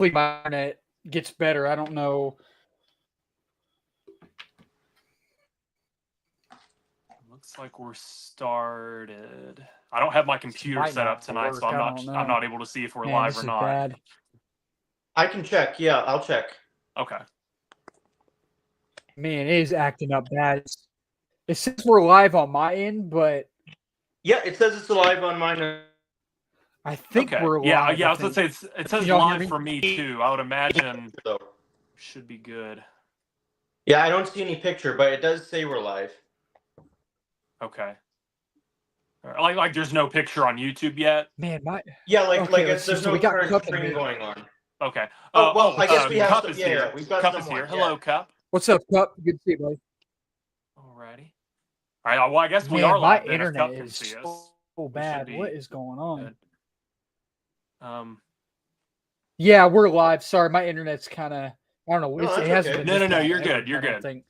hopefully my internet gets better. I don't know. Looks like we're started. I don't have my computer set up tonight, so I'm not able to see if we're live or not. Bad. I can check. Yeah, I'll check. Okay. Man, it is acting up bad. It says we're live on my end, but yeah, it says it's live on mine. I think we're live. Yeah, I was gonna say it says live for me too. I would imagine should be good. Yeah, I don't see any picture, but it does say we're live. Okay. Like there's no picture on YouTube yet. Man, there's no current stream going on. Okay. I guess we have Cup is here. We've got Cup is here. Hello, Cup. What's up, Cup? Good to see you, buddy. Alrighty. All right. Well, I guess we are live. My internet is so bad. What is going on? Good. Yeah, we're live. Sorry, my internet's kind of. I don't know. It hasn't been. No. You're good. You're good.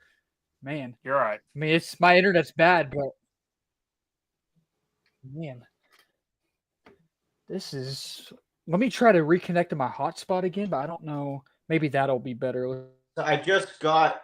Man, you're all right. I mean, my internet's bad, but man, this is. Let me try to reconnect to my hotspot again, but I don't know. Maybe that'll be better. I just got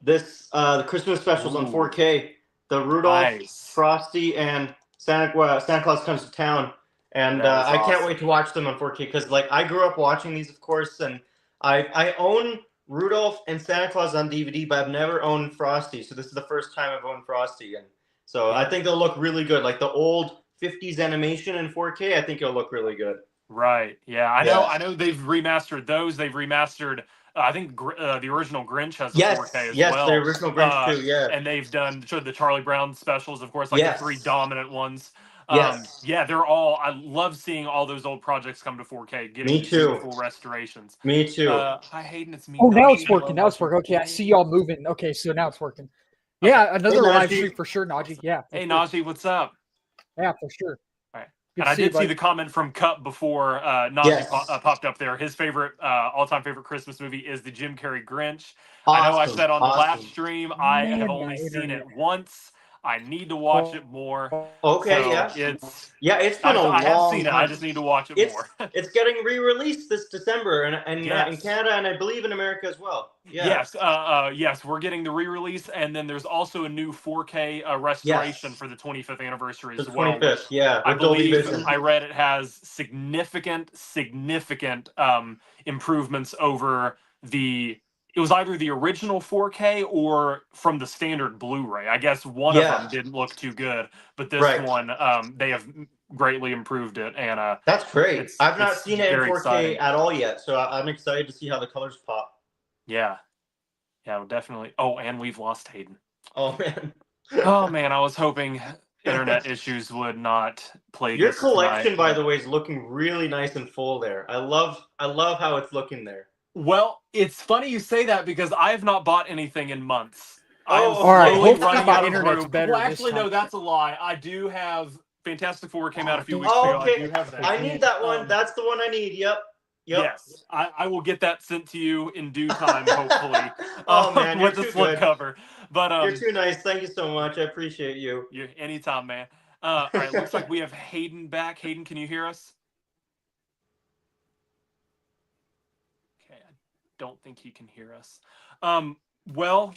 this the Christmas specials on 4K. The Rudolph, Frosty, and Santa Claus Comes to Town, and I can't wait to watch them on 4K because I grew up watching these, of course, and I own Rudolph and Santa Claus on DVD, but I've never owned Frosty, so this is the first time I've owned Frosty, and so I think they'll look really good. Like the old 50s animation in 4K, I think it'll look really good. Right. Yeah. I know they've remastered those. They've remastered. I think the original Grinch has a 4K as well. Yes, the original Grinch too. Yeah. And they've done the Charlie Brown specials, of course, the three dominant ones. Yes. Yeah, they're all. I love seeing all those old projects come to 4K. Me too. Full restorations. Me too. Hi Hayden, it's me. Oh, now it's working. Now it's working. Okay, I see y'all moving. Okay, so now it's working. Yeah, another live stream for sure, Najee. Yeah. Hey, Najee, what's up? Yeah, for sure. All right. And I did see the comment from Cup before Najee popped up there. His favorite, all-time favorite Christmas movie is the Jim Carrey Grinch. Awesome. I know I said on the last stream I have only seen it once. I need to watch it more. Okay, so it's been a long time. I have seen it. I just need to watch it more. It's getting re-released this December in Canada and I believe in America as well. Yeah. Yes, we're getting the re-release, and then there's also a new 4K restoration for the 25th anniversary as well. 25th, yeah. I believe I read it has significant improvements over the. It was either the original 4K or from the standard Blu-ray. I guess one of them didn't look too good, but this one, they have greatly improved it. And that's great. I've not seen it in 4K at all yet, so I'm excited to see how the colors pop. Yeah, definitely. Oh, and we've lost Hayden. Oh man. Oh man, I was hoping internet issues would not plague Your us collection, tonight. by the way, is looking really nice and full there. I love how it's looking there. Well, it's funny you say that because I have not bought anything in months. All right. Hopefully my internet's better. Well, actually, no, that's a lie. I do have Fantastic Four came out a few weeks ago. Okay. I need that one. That's the one I need. Yep. Yes, I will get that sent to you in due time, hopefully. Oh man, with the slipcover. But you're too nice. Thank you so much. I appreciate you. Anytime, man. All right. Looks like we have Hayden back. Hayden, can you hear us? Don't think he can hear us. Well,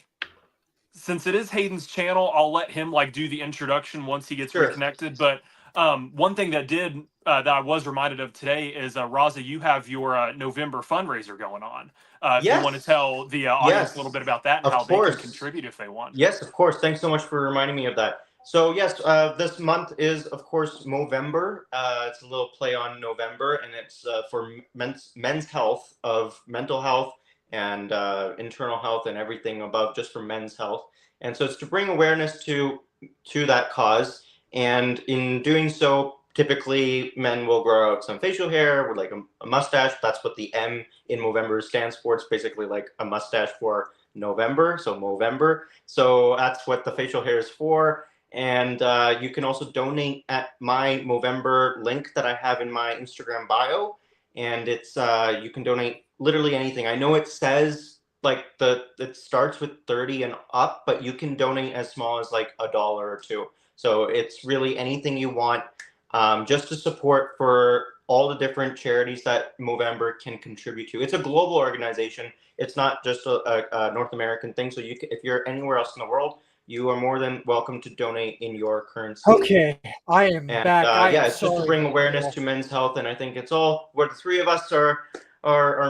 since it is Hayden's channel, I'll let him do the introduction once he gets reconnected. But one thing that I was reminded of today is Raza, you have your November fundraiser going on. If you want to tell the audience a little bit about that and how they can contribute if they want. Yes, of course. Thanks so much for reminding me of that. So yes, this month is of course Movember. It's a little play on November, and it's for men's health, of mental health and internal health and everything above, just for men's health. And so it's to bring awareness to that cause. And in doing so, typically men will grow out some facial hair with a mustache. That's what the M in Movember stands for. It's basically like a mustache for November, so Movember. So that's what the facial hair is for. And you can also donate at my Movember link that I have in my Instagram bio. And it's you can donate literally anything. I know it says it starts with 30 and up, but you can donate as small as $1 or $2. So it's really anything you want, just to support for all the different charities that Movember can contribute to. It's a global organization. It's not just a North American thing. So if you're anywhere else in the world, you are more than welcome to donate in your currency. Okay, I am And back. it's just to bring awareness to men's health, and I think it's all where the three of us are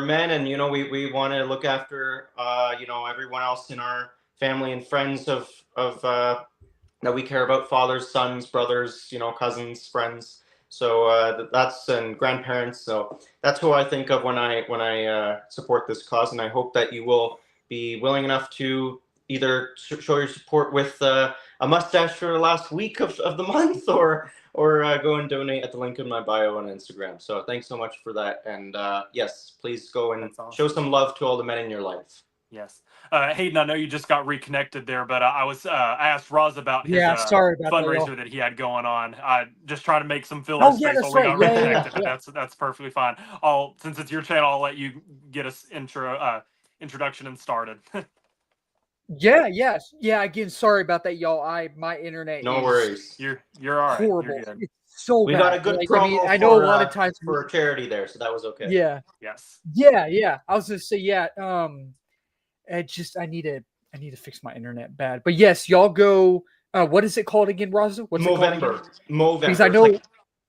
men, and we want to look after everyone else in our family and friends of that we care about, fathers, sons, brothers, cousins, friends. So that's and grandparents. So that's who I think of when I support this cause, and I hope that you will be willing enough to either show your support with a mustache for the last week of the month, or go and donate at the link in my bio on Instagram. So thanks so much for that, and yes, please go and show some love to all the men in your life. Yes. Hayden, I know you just got reconnected there, but I asked Roz about his fundraiser that he had going on. Just trying to make some filler space while we got reconnected, but that's perfectly fine. Since it's your channel, I'll let you get us introduction and started. Yeah. Again, sorry about that, y'all. My internet. No worries. You're all right. Horrible. You're good. It's so we bad. got a good promo. I know a lot of times for a charity there, so that was okay. Yeah. Yes. Yeah. I was gonna say I need to fix my internet bad. But yes, y'all go. What is it called again, Raza? What's Movember. it called? Movember. Because I know.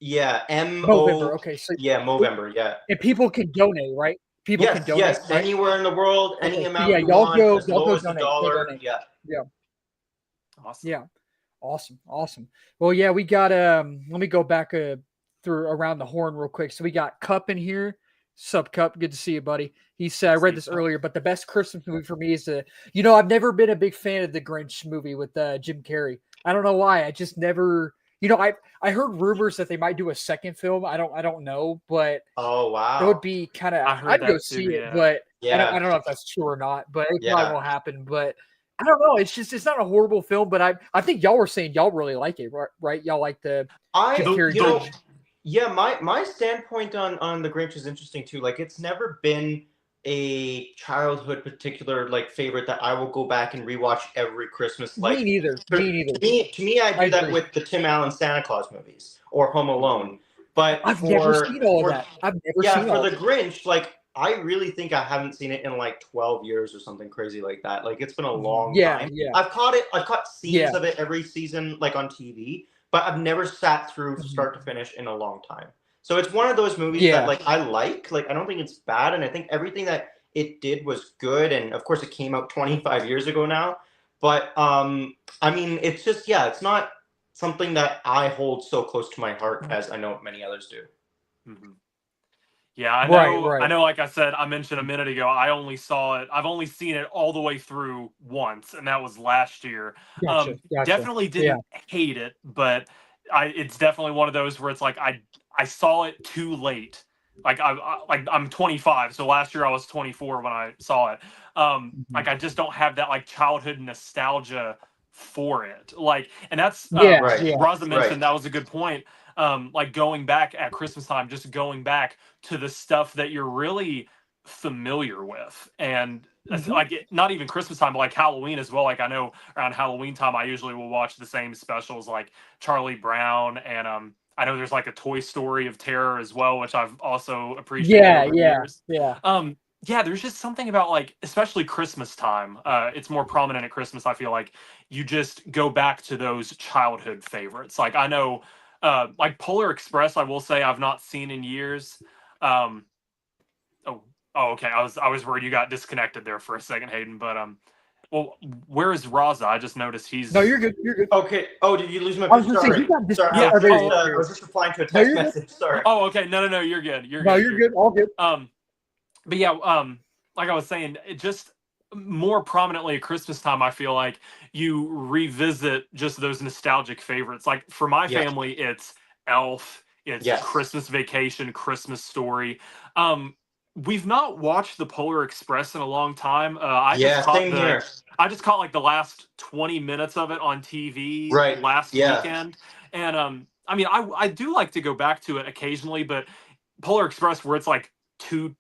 Movember. Okay, so Movember. Yeah. And people can donate, right? People can donate. Yes, right? Anywhere in the world, any amount. Yeah, y'all go donate. $1. Yeah. Awesome. Yeah. Awesome. Well, yeah, we got let me go back through around the horn real quick. So we got Cup in here. Sup, Cup? Good to see you, buddy. He said, I read this earlier, but the best Christmas movie for me is I've never been a big fan of the Grinch movie with Jim Carrey. I don't know why. I just never. I heard rumors that they might do a second film. I don't know, but oh wow, it would be kind of. I'd go see it, but I don't know if that's true or not. But it probably won't happen. But I don't know. It's not a horrible film, but I think y'all were saying y'all really like it, right? Y'all like the Jim Carrey. Yeah, my standpoint on the Grinch is interesting too. Like, it's never been a childhood particular favorite that I will go back and rewatch every Christmas. Me neither. To me, I do that with the Tim Allen Santa Claus movies or Home Alone. But I've never seen all of that. I've never seen all the Grinch, I really think I haven't seen it in 12 years or something crazy like that. It's been a long time. Yeah. I've caught scenes of it every season, on TV, but I've never sat through start to finish in a long time. So it's one of those movies that I like. I don't think it's bad, and I think everything that it did was good. And of course, it came out 25 years ago now. But it's just it's not something that I hold so close to my heart as I know many others do. Mm-hmm. Yeah, I know. Right. I know. Like I said, I mentioned a minute ago, I've only seen it all the way through once, and that was last year. Gotcha. Definitely didn't hate it, but it's definitely one of those where it's I saw it too late. I'm 25, so last year I was 24 when I saw it. I just don't have that childhood nostalgia for it. And that's Raza mentioned that was a good point. Going back at Christmas time, just going back to the stuff that you're really familiar with, and not even Christmas time, but Halloween as well. I know around Halloween time, I usually will watch the same specials like Charlie Brown, and I know there's a Toy Story of Terror as well, which I've also appreciated over the years. There's just something about especially Christmas time. It's more prominent at Christmas. I feel you just go back to those childhood favorites. I know. Polar Express, I will say I've not seen in years. Okay. I was worried you got disconnected there for a second, Hayden. But well, where is Raza? I just noticed he's. No, you're good. Okay. Oh, did you lose my? I was sorry. I was just replying to a text message. Sorry. Oh, okay. No. You're good. You're good. All good. But yeah. Like I was saying, it just. More prominently at Christmas time, I feel you revisit just those nostalgic favorites. For my family, it's Elf, it's Christmas Vacation, Christmas Story. We've not watched the Polar Express in a long time. I just caught the last 20 minutes of it on TV last weekend. And I do like to go back to it occasionally, but Polar Express, where it's too,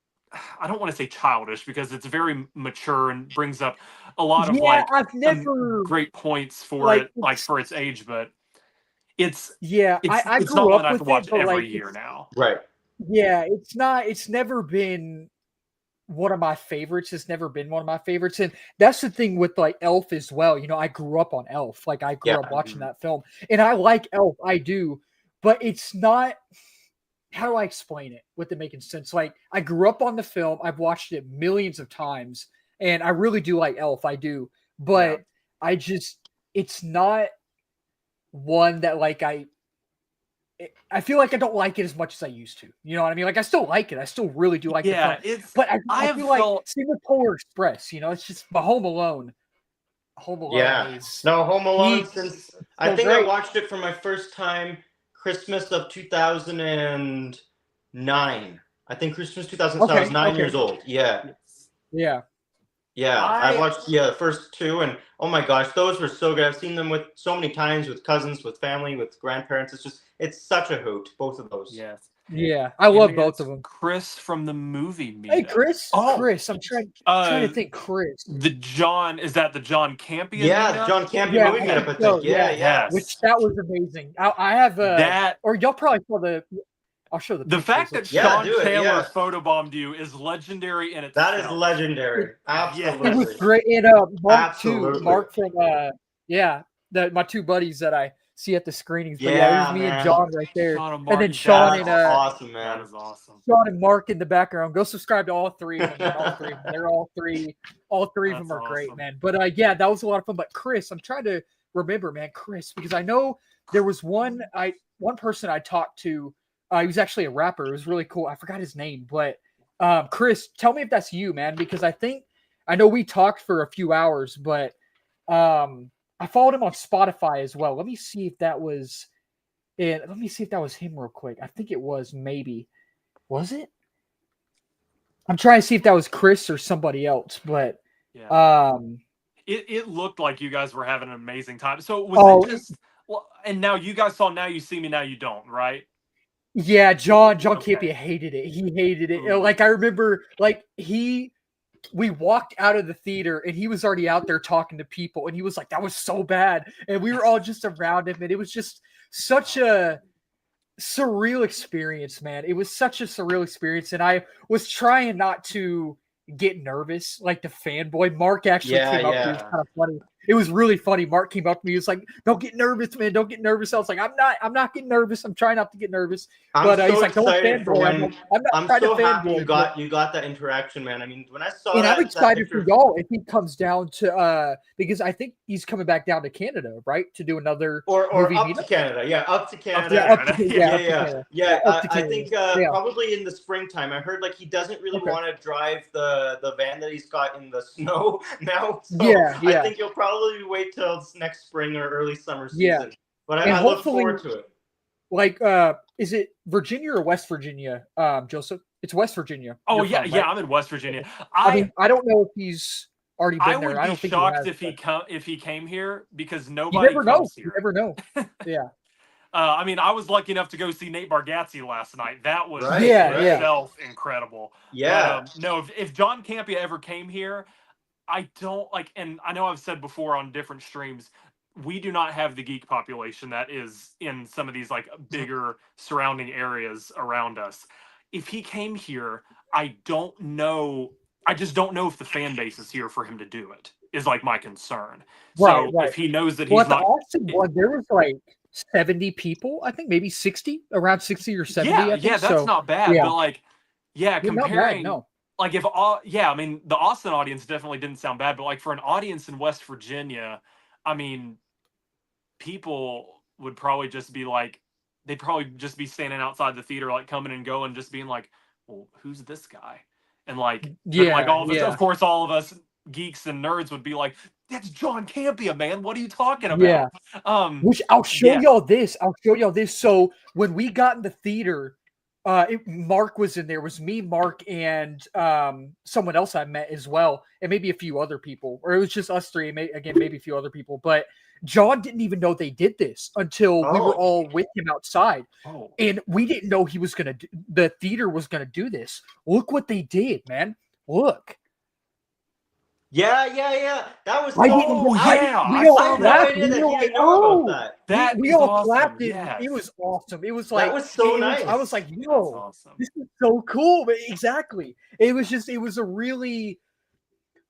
I don't want to say childish, because it's very mature and brings up a lot of I've never great points for it, for its age, but it's I it's grew not up one I have with to watch it, but every year now. Right. Yeah, it's never been one of my favorites. It's never been one of my favorites. And that's the thing with like Elf as well. You know, I grew up on Elf. Like I grew Yeah. up watching Mhm. that film. And I like Elf. I do. But it's not how do I explain it with it making sense? Like I grew up on the film. I've watched it millions of times. And I really do like Elf. I do. Yeah. But I just it's not one that like I feel like I don't like it as much as I used to. You know what I mean? Like I still like it. I still really do like the film. Yeah, it's But I I have feel like felt same with Polar Express. You know, it's just but Home Alone. Home Alone Yeah. is No, Home Alone, peak. since I So think I great. watched it for my first time Christmas of 2009. I think Christmas 2000, so I was Okay. 9 years Okay. old. Yeah. yes. Yeah. Yeah. I I watched the first two, and oh my gosh, those were so good. I've seen them with so many times with cousins, with family, with grandparents. It's such a hoot, both of those. yes. Yeah. I And love then both it's of them. Chris from the movie Hey, Meetup. Chris. Oh, Chris. I'm trying to uh think. Chris. the John is that the John Campion Yeah, meetup? John Campion Yeah, movie I meetup, think I think. so. Yeah, Yeah. yeah. Which Yes. that was amazing. I have That or y'all probably saw the. I'll show the the pictures. fact that Let's see. Yeah, Sean do it. Chandler Yeah. photobombed you is legendary in That is itself. legendary. It was Absolutely. Yes. great. And Mark too. Absolutely. Mark from yeah, my two buddies that I see at the screenings. But yeah, it was Yeah, me and man. John right there. Sean and And Mark, then Sean That's and awesome, that man. is awesome. Sean and Mark in the background. Go subscribe to all three of them, man. All three of them. They're all three of That's them are great, awesome. man. But yeah, that was a lot of fun. But Chris, I'm trying to remember, man, Chris, because I know there was one person I talked to. He was actually a rapper. It was really cool. I forgot his name, but Chris, tell me if that's you, man, because I know we talked for a few hours, but I followed him on Spotify as well. Let me see if that was it. Let me see if that was him real quick. I think it was maybe. Was it? I'm trying to see if that was Chris or somebody else, but Yeah. um It looked like you guys were having an amazing time. So Oh, was it just well, and now you guys saw Now You See Me, Now You Don't, right? yeah, John Okay. Campia hated it. He hated it. Ooh. Like I remember like we walked out of the theater and he was already out there talking to people and he was like, that was so bad. And we were all just around him and it was just such a surreal experience, man. It was such a surreal experience. And I was trying not to get nervous, like the fanboy. Mark actually Yeah, came up to me. It was kind of funny. It was really funny. Mark came up to me. He was like, "Don't get nervous, man. Don't get nervous." I was like, I'm not getting nervous. I'm trying not to get nervous." I'm But so he's like, "Don't excited for fanboy." when I'm not I'm trying so to happy fanboy. you got that interaction, man. I mean, when I saw And I'm that excited picture, for y'all if he comes down to because I think he's coming back down to Canada, right? To do another or movie up meetup. to Canada. Yeah, up to Canada. Yeah, up to Canada. yeah, Yeah, up to yeah, Canada. yeah. Up to I Canada. think Yeah. probably in the springtime. I heard like he doesn't really Okay. want to drive the van that he's got in the snow now. So Yeah, I yeah. think he'll probably wait till next spring or early summer Yeah. season. But And I look hopefully- forward to it. Like, is it Virginia or West Virginia, Joseph? It's West Virginia. Oh you're yeah, from, yeah, right? I'm in West Virginia. I mean, I don't know if he's already been I there. would I be don't think shocked he has, if he came here because you nobody never know. comes You here. never know. Yeah. I mean, I was lucky enough to go see Nate Bargatze last night. That was Right, Yeah, in yeah. itself incredible. Yeah. But, no, if John Campia ever came here, I don't like, and I know I've said before on different streams, we do not have the geek population that is in some of these like bigger surrounding areas around us. If he came here, I don't know. I just don't know if the fan base is here for him to do it. Is like my concern. Right, So right. if he knows that Well, he's at the not, Austin one, there was like 70 people. I think maybe 60, around 60 or 70. I think. yeah, that's So, not bad. yeah. But like, yeah, yeah, not bad. comparing, No. like if all, yeah, I mean, the Austin audience definitely didn't sound bad, but like for an audience in West Virginia, I mean, people would probably just be like, they'd probably just be standing outside the theater, like coming and going, just being like, well, who's this guy? And like, then, like Yeah, all of us, yeah. of course, all of us geeks and nerds would be like, that's John Campia, man. What are you talking about? Yeah. Which I'll show yeah. y'all this. I'll show y'all this. So when we got in the theater, Mark was in there. It was me, Mark, and someone else I met as well, and maybe a few other people, or it was just us three. Maybe a few other people. But John didn't even know they did this until we were Oh. all with him outside, Oh, and we didn't know he was gonna. The theater was gonna do this. Look what they did, man. Look. Yeah. That was I so. didn't. Oh, I, yeah, I I We all saw had no clapped. that. idea We that were he like, didn't know about "Oh!" that. That We is all awesome. clapped it. Yes. It was awesome. It was That like was so it was. I was nice. like, That's "Yo, awesome. this is so cool!" But exactly, it was just. It was a really,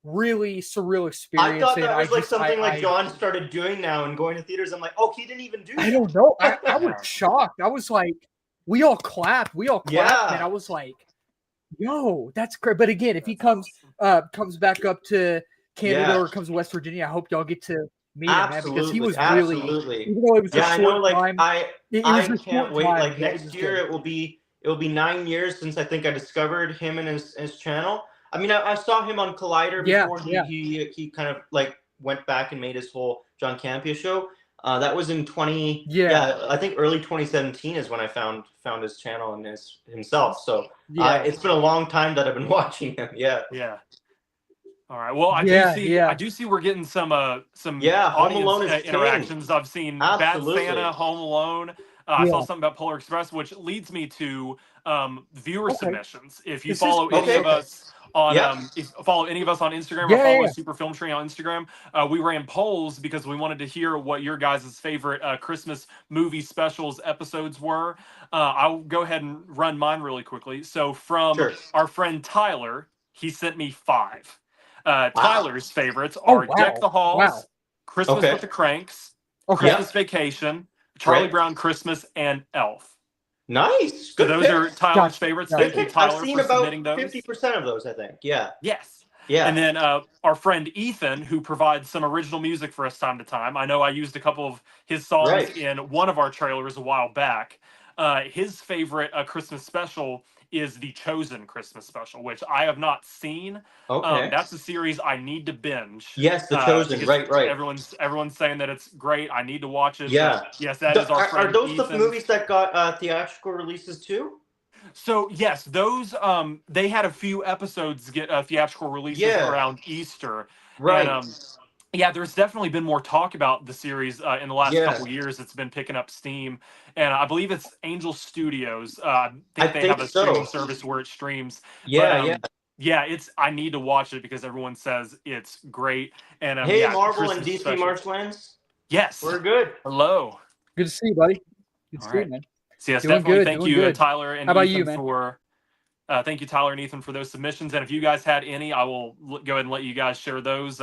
really surreal I experience, thought and that I was like just, something like John started doing now and going to theaters. I'm like, oh, he didn't even do I that. don't know. I was Yeah. shocked. I was like, we all clapped. We all clapped, man. Yeah. I was like, yo, that's great. But again, if he That's awesome. comes back up to Canada Yeah. or comes to West Virginia, I hope y'all get to meet him, man, because he Absolutely. was really, Absolutely. even though it was a Yeah, I know. short Like time, it was I a can't short wait. time. Like But it next was year, good. it will be 9 years since I think I discovered him and his channel. I mean, I saw him on Collider Yeah, before yeah, he kind of like went back and made his whole John Campea show. That was in 20. yeah, Yeah, I think early 2017 is when I found his channel and his himself. So yeah, it's been a long time that I've been watching him. Yeah. Yeah. All right. Well, I yeah, yeah. do see we're getting some Yeah. Home audience Alone is king. interactions. I've seen Bad Absolutely. Santa, Home Alone. I saw Yeah. something about Polar Express, which leads me to viewer Okay. submissions. If you This is follow any Okay. of us on Yeah. if you follow any of us on Instagram or Yeah, follow yeah. Super Film Tree on Instagram, we ran polls because we wanted to hear what your guys' favorite Christmas movie specials episodes were. I'll go ahead and run mine really quickly. So from Sure. our friend Tyler, he sent me 5. Wow. Tyler's favorites Oh are Deck the wow, wow. Halls, Christmas Okay. with the Cranks, Okay. Yeah. Christmas Vacation, Charlie Right. Brown Christmas, and Elf. Nice. So Good those are picks. Tyler's Gotcha. favorites. Gotcha. Thank you, Good picks. I've Tyler, seen for about submitting those. 50% of those, I think. Yeah. Yes. Yeah. And then our friend Ethan, who provides some original music for us time to time. I know I used a couple of his songs Right. in one of our trailers a while back. His favorite Christmas special is the Chosen Christmas special, which I have not seen. Okay. That's a series I need to binge. Yes, The Chosen. Because Right. everyone's saying that it's great. I need to watch it. Yeah. But yes, that is our Are friend those the Ethan. movies that got theatrical releases too? So yes, those they had a few episodes get theatrical releases Yeah. around Easter, Right. and yeah, there's definitely been more talk about the series in the last Yeah. couple years. It's been picking up steam, and I believe it's Angel Studios. I think they have a so. streaming service where it streams. Yeah. But, Yeah. yeah, it's I need to watch it because everyone says it's great. And Hey, yeah, Marvel and Christmas DC special. Marshlands. Yes. We're good. Hello. Good to see you, buddy. Good to All see right. you, man. So yes, Doing definitely good, thank doing you, good. Tyler and How about Ethan you, man? for. Thank you, Tyler and Ethan, for those submissions. And if you guys had any, I will go ahead and let you guys share those.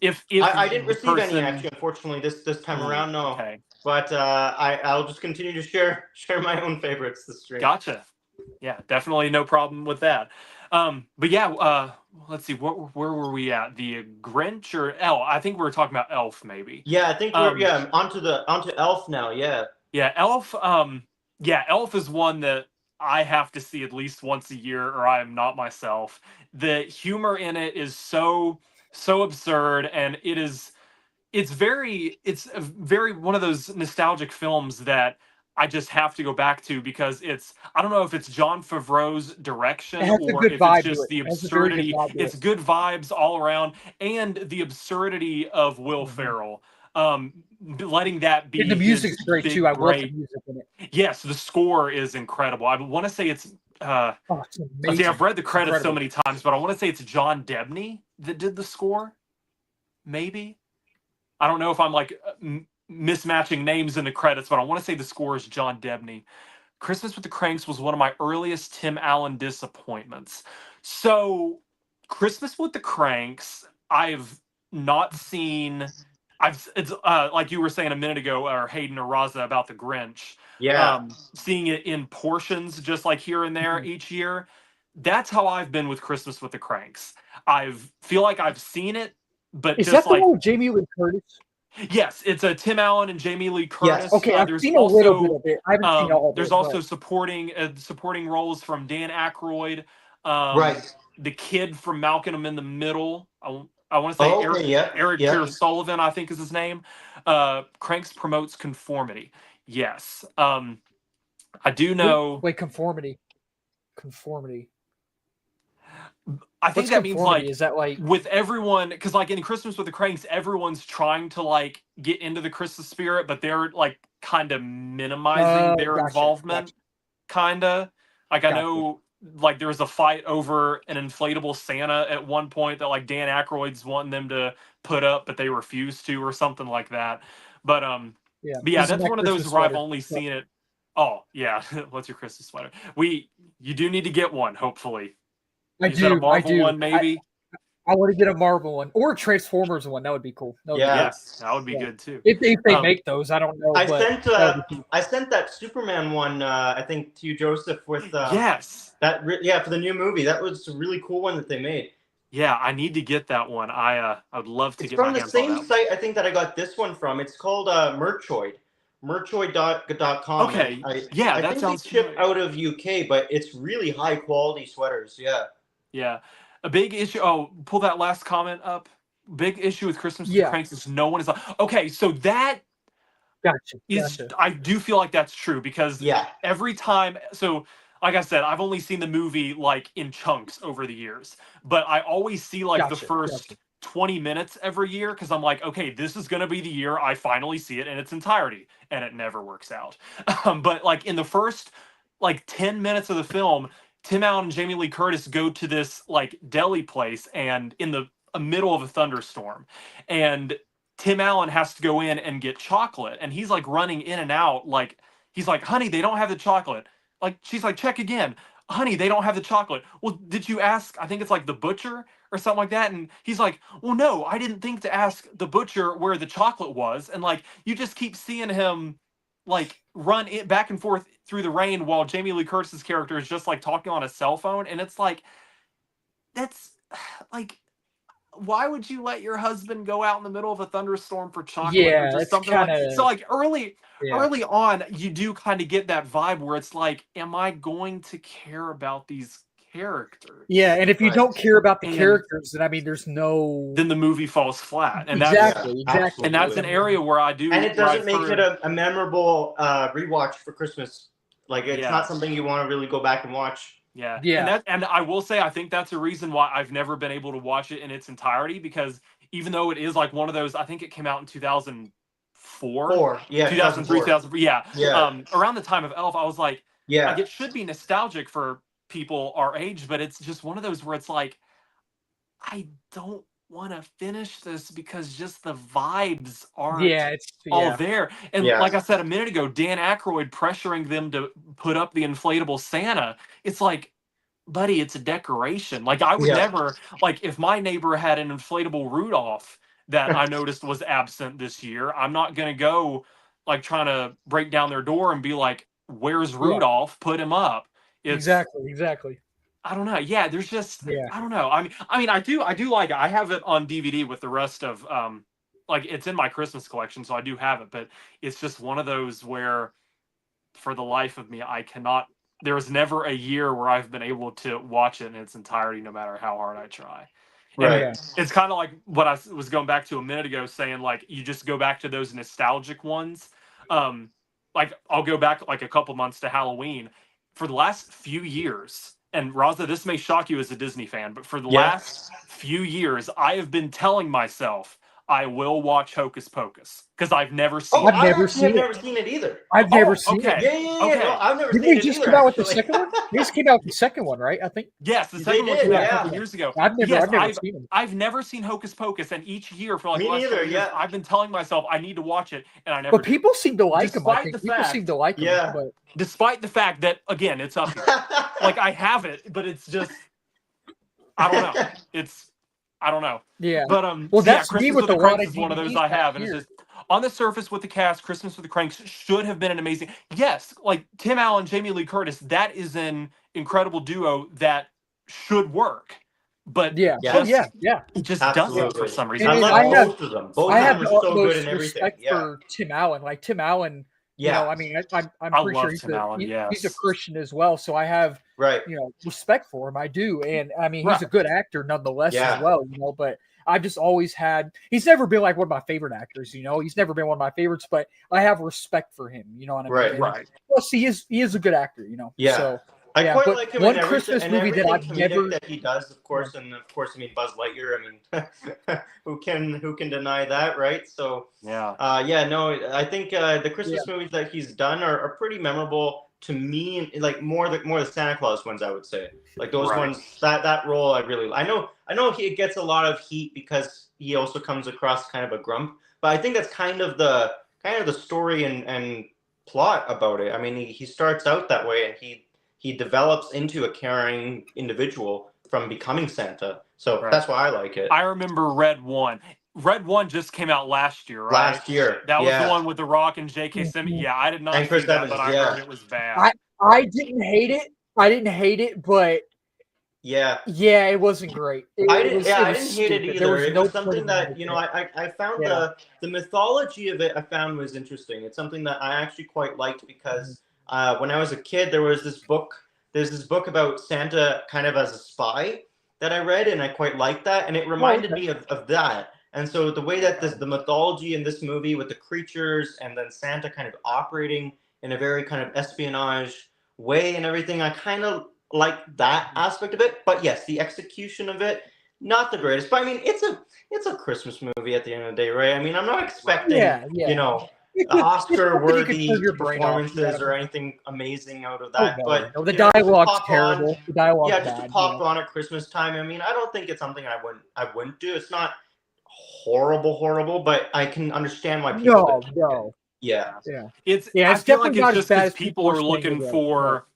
If I didn't the receive any person- actually, unfortunately, this time Ooh, around. No. Okay, But I'll just continue to share my own favorites this stream. gotcha. Yeah, definitely no problem with that. But yeah, let's see, where were we at? The Grinch or Elf? I think we were talking about Elf, maybe. Yeah, I think we're onto Elf now. Yeah. Yeah, Elf. Elf is one that I have to see at least once a year, or I am not myself. The humor in it is so absurd, and it's a very one of those nostalgic films that I just have to go back to because I don't know if it's Jon Favreau's direction It has a or good if vibe it's to just it. the It has a very good absurdity. vibe to It's it. good vibes all around, and the absurdity of Will Mhm. Ferrell. Letting that be And the music's his great big too. I love the break. music in it. Yes, the score is incredible. I want to say it's. Oh, it's See, amazing. I've read the credits so Incredible. many times, but I want to say it's John Debney that did the score. Maybe. I don't know if I'm like mismatching names in the credits, but I want to say the score is John Debney. Christmas with the Cranks was one of my earliest Tim Allen disappointments. So, Christmas with the Cranks, I've not seen. It's like you were saying a minute ago, or Hayden or Raza about the Grinch. Yeah. Seeing it in portions, just like here and there Mhm. each year. That's how I've been with Christmas with the Cranks. Feel like I've seen it, but Is just that the like one with Jamie Lee Curtis? yes, it's a Tim Allen and Jamie Lee Curtis. Okay, I've There's seen a little bit also of it. I haven't seen all of there's it. also but- supporting roles from Dan Aykroyd, Right. the kid from Malcolm in the Middle. I want to say Oh, okay. Yeah. Eric Yeah. Keir Sullivan, I think is his name. Cranks promotes conformity. Yes. I do know. Wait, conformity. Conformity. I think What's that means conformity? like Is that like with everyone, because like in Christmas with the Cranks, everyone's trying to like get into the Christmas spirit, but they're like kind of minimizing their gotcha, involvement. gotcha. Kinda like I Gotcha. know like there was a fight over an inflatable Santa at one point that like Dan Aykroyd's wanting them to put up, but they refused to, or something like that. But Yeah, but yeah, this is that's my one of those Christmas where I've sweater. only seen it. Oh yeah, what's your Christmas sweater? You do need to get one, hopefully. I You said a do. I Marvel do. one, maybe. I want to get a Marvel one or a Transformers one. That would be cool. That would be Yeah. cool. Yes, that would be Yeah. good too. If they Um, make those, I don't know. I But sent that would be cool. I sent that Superman one, I think, to you, Joseph, with yes. for the new movie. That was a really cool one that they made. Yeah, I need to get that one. I would love to It's get my from the hands on same that. site, I think, that I got this one from. It's called Merchoid. Merchoid.com. Okay. I That think sounds they ship familiar. out of UK, but it's really high quality sweaters. Yeah. Yeah. A big issue. Oh, pull that last comment up. Big issue with Christmas with the Yeah. Cranks is no one is okay. So that Gotcha. is, Gotcha. I do feel like that's true because Yeah. every time, so like I said, I've only seen the movie like in chunks over the years, but I always see like the Gotcha. first Gotcha. 20 minutes every year because I'm like, okay, this is going to be the year I finally see it in its entirety, and it never works out. But like in the first like 10 minutes of the film, Tim Allen and Jamie Lee Curtis go to this like deli place and in the middle of a thunderstorm, and Tim Allen has to go in and get chocolate, and he's like running in and out, like he's like, "Honey, they don't have the chocolate." Like she's like, "Check again." "Honey, they don't have the chocolate." "Well, did you ask, I think it's like the butcher or something like that?" And he's like, "Well, no, I didn't think to ask the butcher where the chocolate was." And like you just keep seeing him like run it back and forth through the rain while Jamie Lee Curtis's character is just like talking on a cell phone, and it's like that's like, why would you let your husband go out in the middle of a thunderstorm for chocolate or Yeah, just it's something kind like so of like early yeah. on you do kind of get that vibe where it's like, am I going to care about these characters? Yeah, and if you Right. don't care about the And characters, then I mean, there's no then the movie falls flat, and exactly, Yeah, exactly. and that's an area where I do, And it where doesn't I've make heard, it a memorable rewatch for Christmas. Like it's Yeah. not something you want to really go back and watch. yeah. Yeah. And I will say I think that's a reason why I've never been able to watch it in its entirety, because even though it is like one of those, I think it came out in 2004, Yeah, 2003, 2004. yeah. Around the time of Elf, I was like Yeah. it should be nostalgic for people our age, but it's just one of those where it's like, I don't want to finish this because just the vibes aren't Yeah, it's all yeah. there. And Yeah. like I said a minute ago, Dan Aykroyd pressuring them to put up the inflatable Santa. It's like, buddy, it's a decoration. Like I would Yeah. never, like if my neighbor had an inflatable Rudolph that I noticed was absent this year, I'm not going to go like trying to break down their door and be like, "Where's Rudolph? Put him up." It's Exactly. I don't know. Yeah, there's just Yeah. I don't know. I mean, I do like it. I have it on DVD with the rest of like it's in my Christmas collection, so I do have it. But it's just one of those where, for the life of me, I cannot. There's never a year where I've been able to watch it in its entirety, no matter how hard I try. And Right. Yeah. it's kind of like what I was going back to a minute ago, saying like you just go back to those nostalgic ones. Like I'll go back like a couple months to Halloween. For the last few years, and Raza, this may shock you as a Disney fan, but for the Yeah. last few years, I have been telling myself I will watch Hocus Pocus because I've never seen Oh, it. I've I never actually seen have it. never seen it either. I've never seen okay. it. Yeah. Okay. No, I've never Didn't seen they it just either. come out with the actually. second one? They just came out with the second one, right? I think. Yes, the They second one did, came out a yeah. couple years ago. I've never Yes, seen it. I've never seen Hocus Pocus, and each year for like Me the last neither, couple years, yeah. I've been telling myself I need to watch it, and I never. But people seem to like them. I Despite think the people fact- seem to like them. Yeah. But Despite the fact that again, it's up here. Like I have it, but it's just I don't know. I don't know. yeah. But Well, yeah, that's me Christmas with with the a lot Cranks of is one of those DVDs I back have, and it's here. just on the surface with the cast, Christmas with the Cranks should have been an amazing. Yes, like Tim Allen, Jamie Lee Curtis, that is an incredible duo that should work. But Yeah. Yeah. Oh, yeah. it just doesn't for Absolutely. some reason. And I I love have- both of them. Both I of have them the are so good utmost in everything. respect Yeah. for Tim Allen. Like Tim Allen, you Yeah. know, I mean, I'm I pretty love sure Tim Allen, he's a yes. Christian as well. So I have, Right. you know, respect for him. I do. And I mean, he's Right. a good actor nonetheless Yeah. as well, you know, but I've just always had, he's never been like one of my favorite actors, you know, he's never been one of my favorites, but I have respect for him, you know what I mean? Right. And Right. plus he is a good actor, you know? Yeah. So I yeah, quite but like him one in Christmas everything, movie that I've comedic never- that he does, of course, and of course, I mean Buzz Lightyear. I mean, who can deny that, right? So, Yeah. yeah, no, I think the Christmas movies that he's done are pretty memorable to me like more the Santa Claus ones, I would say. Like those Right. ones, that role I really I know he gets a lot of heat because he also comes across kind of a grump, but I think that's kind of the story and plot about it. I mean, he starts out that way and he develops into a caring individual from becoming Santa. So Right. that's why I like it. I remember Red One. Red One just came out last year, right? Last year. That was the yeah. one with The Rock and J.K. Simmons. Yeah, I did not And see Chris that, Evans, but I yeah. heard it was bad. I didn't hate it. I didn't hate it, but Yeah. yeah, it wasn't great. I It didn't. was, Yeah, it I was didn't hate it stupid. There either. was It no was point something in that making it. I found Yeah. the mythology of it. I found was interesting. It's something that I actually quite liked because when I was a kid, there was this book. There's this book about Santa kind of as a spy that I read, and I quite liked that, and it reminded me of that. And so the way that the mythology in this movie with the creatures and then Santa kind of operating in a very kind of espionage way and everything, I kind of like that aspect of it. But yes, the execution of it, not the greatest. But I mean, it's a Christmas movie at the end of the day, right? I mean, I'm not expecting Yeah. It could, you could turn Oscar-worthy your brain off. performances or anything amazing out of Oh, that. no, But no. The you know, just to dialogue's pop terrible. on, The dialogue's just to bad. pop on at Christmas time. I mean, I don't think it's something I wouldn't do. It's not horrible, but I can understand why people. No. Yeah. It's Yeah, I it's feel like definitely it's not as just bad because as people are people are saying looking it is. for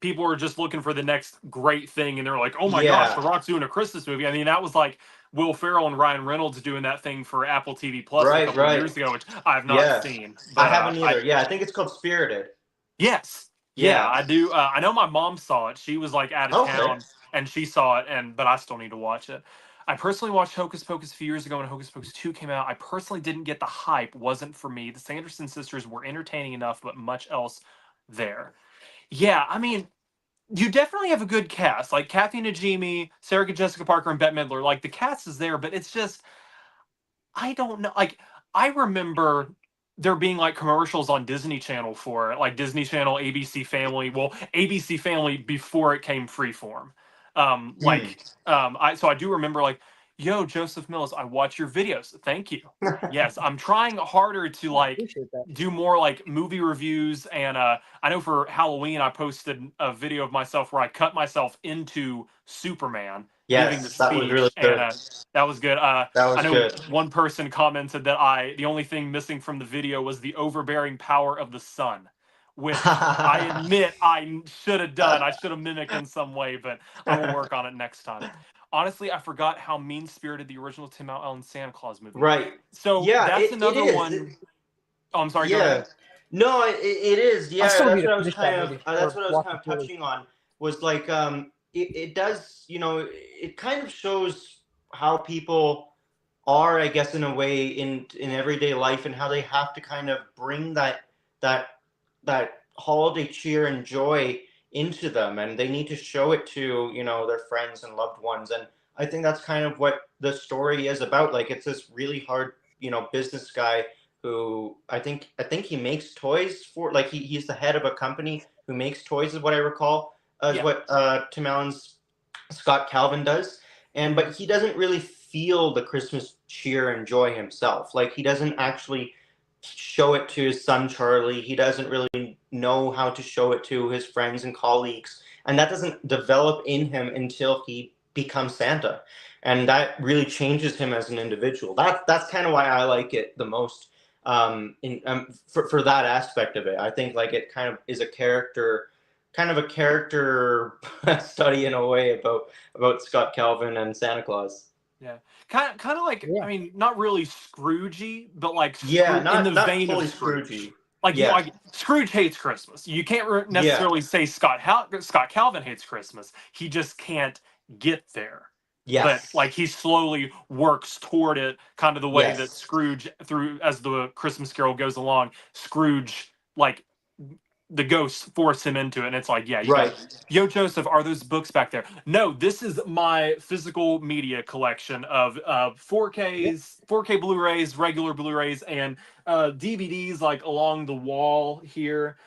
people are just looking for the next great thing, and they're like, "Oh my Yeah. gosh, The Rock's doing a Christmas movie." I mean, that was like Will Ferrell and Ryan Reynolds doing that thing for Apple TV Plus a couple of years ago, which I have not seen. But, I haven't either. I think it's called Spirited. Yes. Yeah, I do. I know my mom saw it. She was like out of town and she saw it, but I still need to watch it. I personally watched Hocus Pocus a few years ago when Hocus Pocus 2 came out. I personally didn't get the hype. Wasn't for me. The Sanderson sisters were entertaining enough, but much else there. Yeah, I mean, you definitely have a good cast. Like Kathy Najimy, Sarah Jessica Parker, and Bette Midler. Like the cast is there, but it's just I don't know. Like I remember there being like commercials on Disney Channel for it, like Disney Channel, ABC Family. Well, ABC Family before it came freeform. I do remember like, yo, Joseph Mills, I watch your videos. Thank you. Yes, I'm trying harder to like Appreciate that. do more like movie reviews, and I know for Halloween I posted a video of myself where I cut myself into Superman. Giving the speech, that was really good. And that was good. That was I know good. one person commented that the only thing missing from the video was the overbearing power of the sun, which I admit I should have done. I should have mimicked in some way, but I will work on it next time. Honestly, I forgot how mean-spirited the original Tim Allen Santa Claus movie. Right. So yeah, that's another one. Oh, I'm sorry. Go ahead. No, it is. Yeah, that's what I was kind of touching on was like it does, it kind of shows how people are, I guess, in a way in everyday life, and how they have to kind of bring that holiday cheer and joy into them, and they need to show it to their friends and loved ones. And I think that's kind of what the story is about. Like it's this really hard business guy who I think he makes toys for, like he's the head of a company who makes toys, is what I recall, what Tim Allen's Scott Calvin does. But he doesn't really feel the Christmas cheer and joy himself. Like he doesn't actually show it to his son Charlie. He doesn't really know how to show it to his friends and colleagues, and that doesn't develop in him until he becomes Santa, and that really changes him as an individual. That's kind of why I like it the most. For that aspect of it, I think like it kind of is a character study in a way about Scott Calvin and Santa Claus. Yeah, kind of like I mean, not really Scroogey, but like not in the vein fully of Scrooge. Scroogey. Like, Scrooge hates Christmas. You can't necessarily say Scott Calvin hates Christmas. He just can't get there. Yes. But like he slowly works toward it, kind of the way that Scrooge, as the Christmas Carol goes along, Scrooge, like the ghosts force him into it, and it's like, yo, Joseph, are those books back there? No, this is my physical media collection of 4K Blu-rays, regular Blu-rays, and DVDs like along the wall here.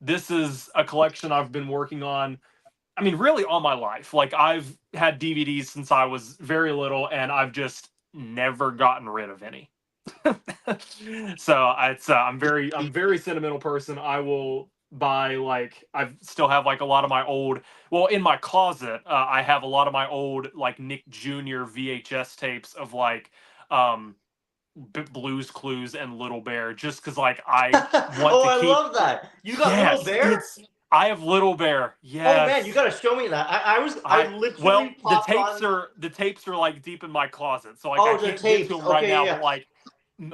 This is a collection I've been working on, I mean, really all my life. Like I've had DVDs since I was very little, and I've just never gotten rid of any. So I'm very sentimental person. I will by like I still have like a lot of my old in my closet I have a lot of my old like Nick Jr. VHS tapes of like Blues Clues and Little Bear just because like I want Oh, to I keep. love that. You got Little Yes, Bear? I have Little Bear. Oh man, you Yes. gotta show me that. I Well, literally the popped tapes on. are like deep in my closet, so like I Oh, the can't get to tapes. them right Okay, now. yeah. But like,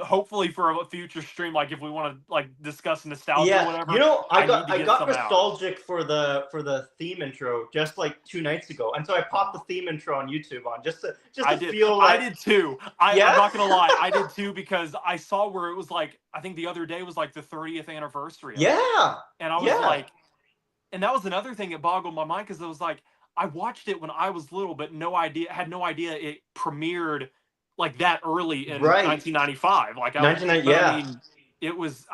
hopefully for a future stream, like if we want to like discuss nostalgia or Yeah, you whatever, know, I need to I get got some out. nostalgic for the theme intro just like 2 nights ago, and so I popped the theme intro on YouTube on just I to did. feel I like did too. I'm yeah not gonna lie. I did too because I saw where it was like I think the other day was like the 30th anniversary of it, yeah and I was yeah like, and that was another thing that boggled my mind because it was like I watched it when I was little, but had no idea it premiered like that early in right 1995. Like but I yeah. mean, it was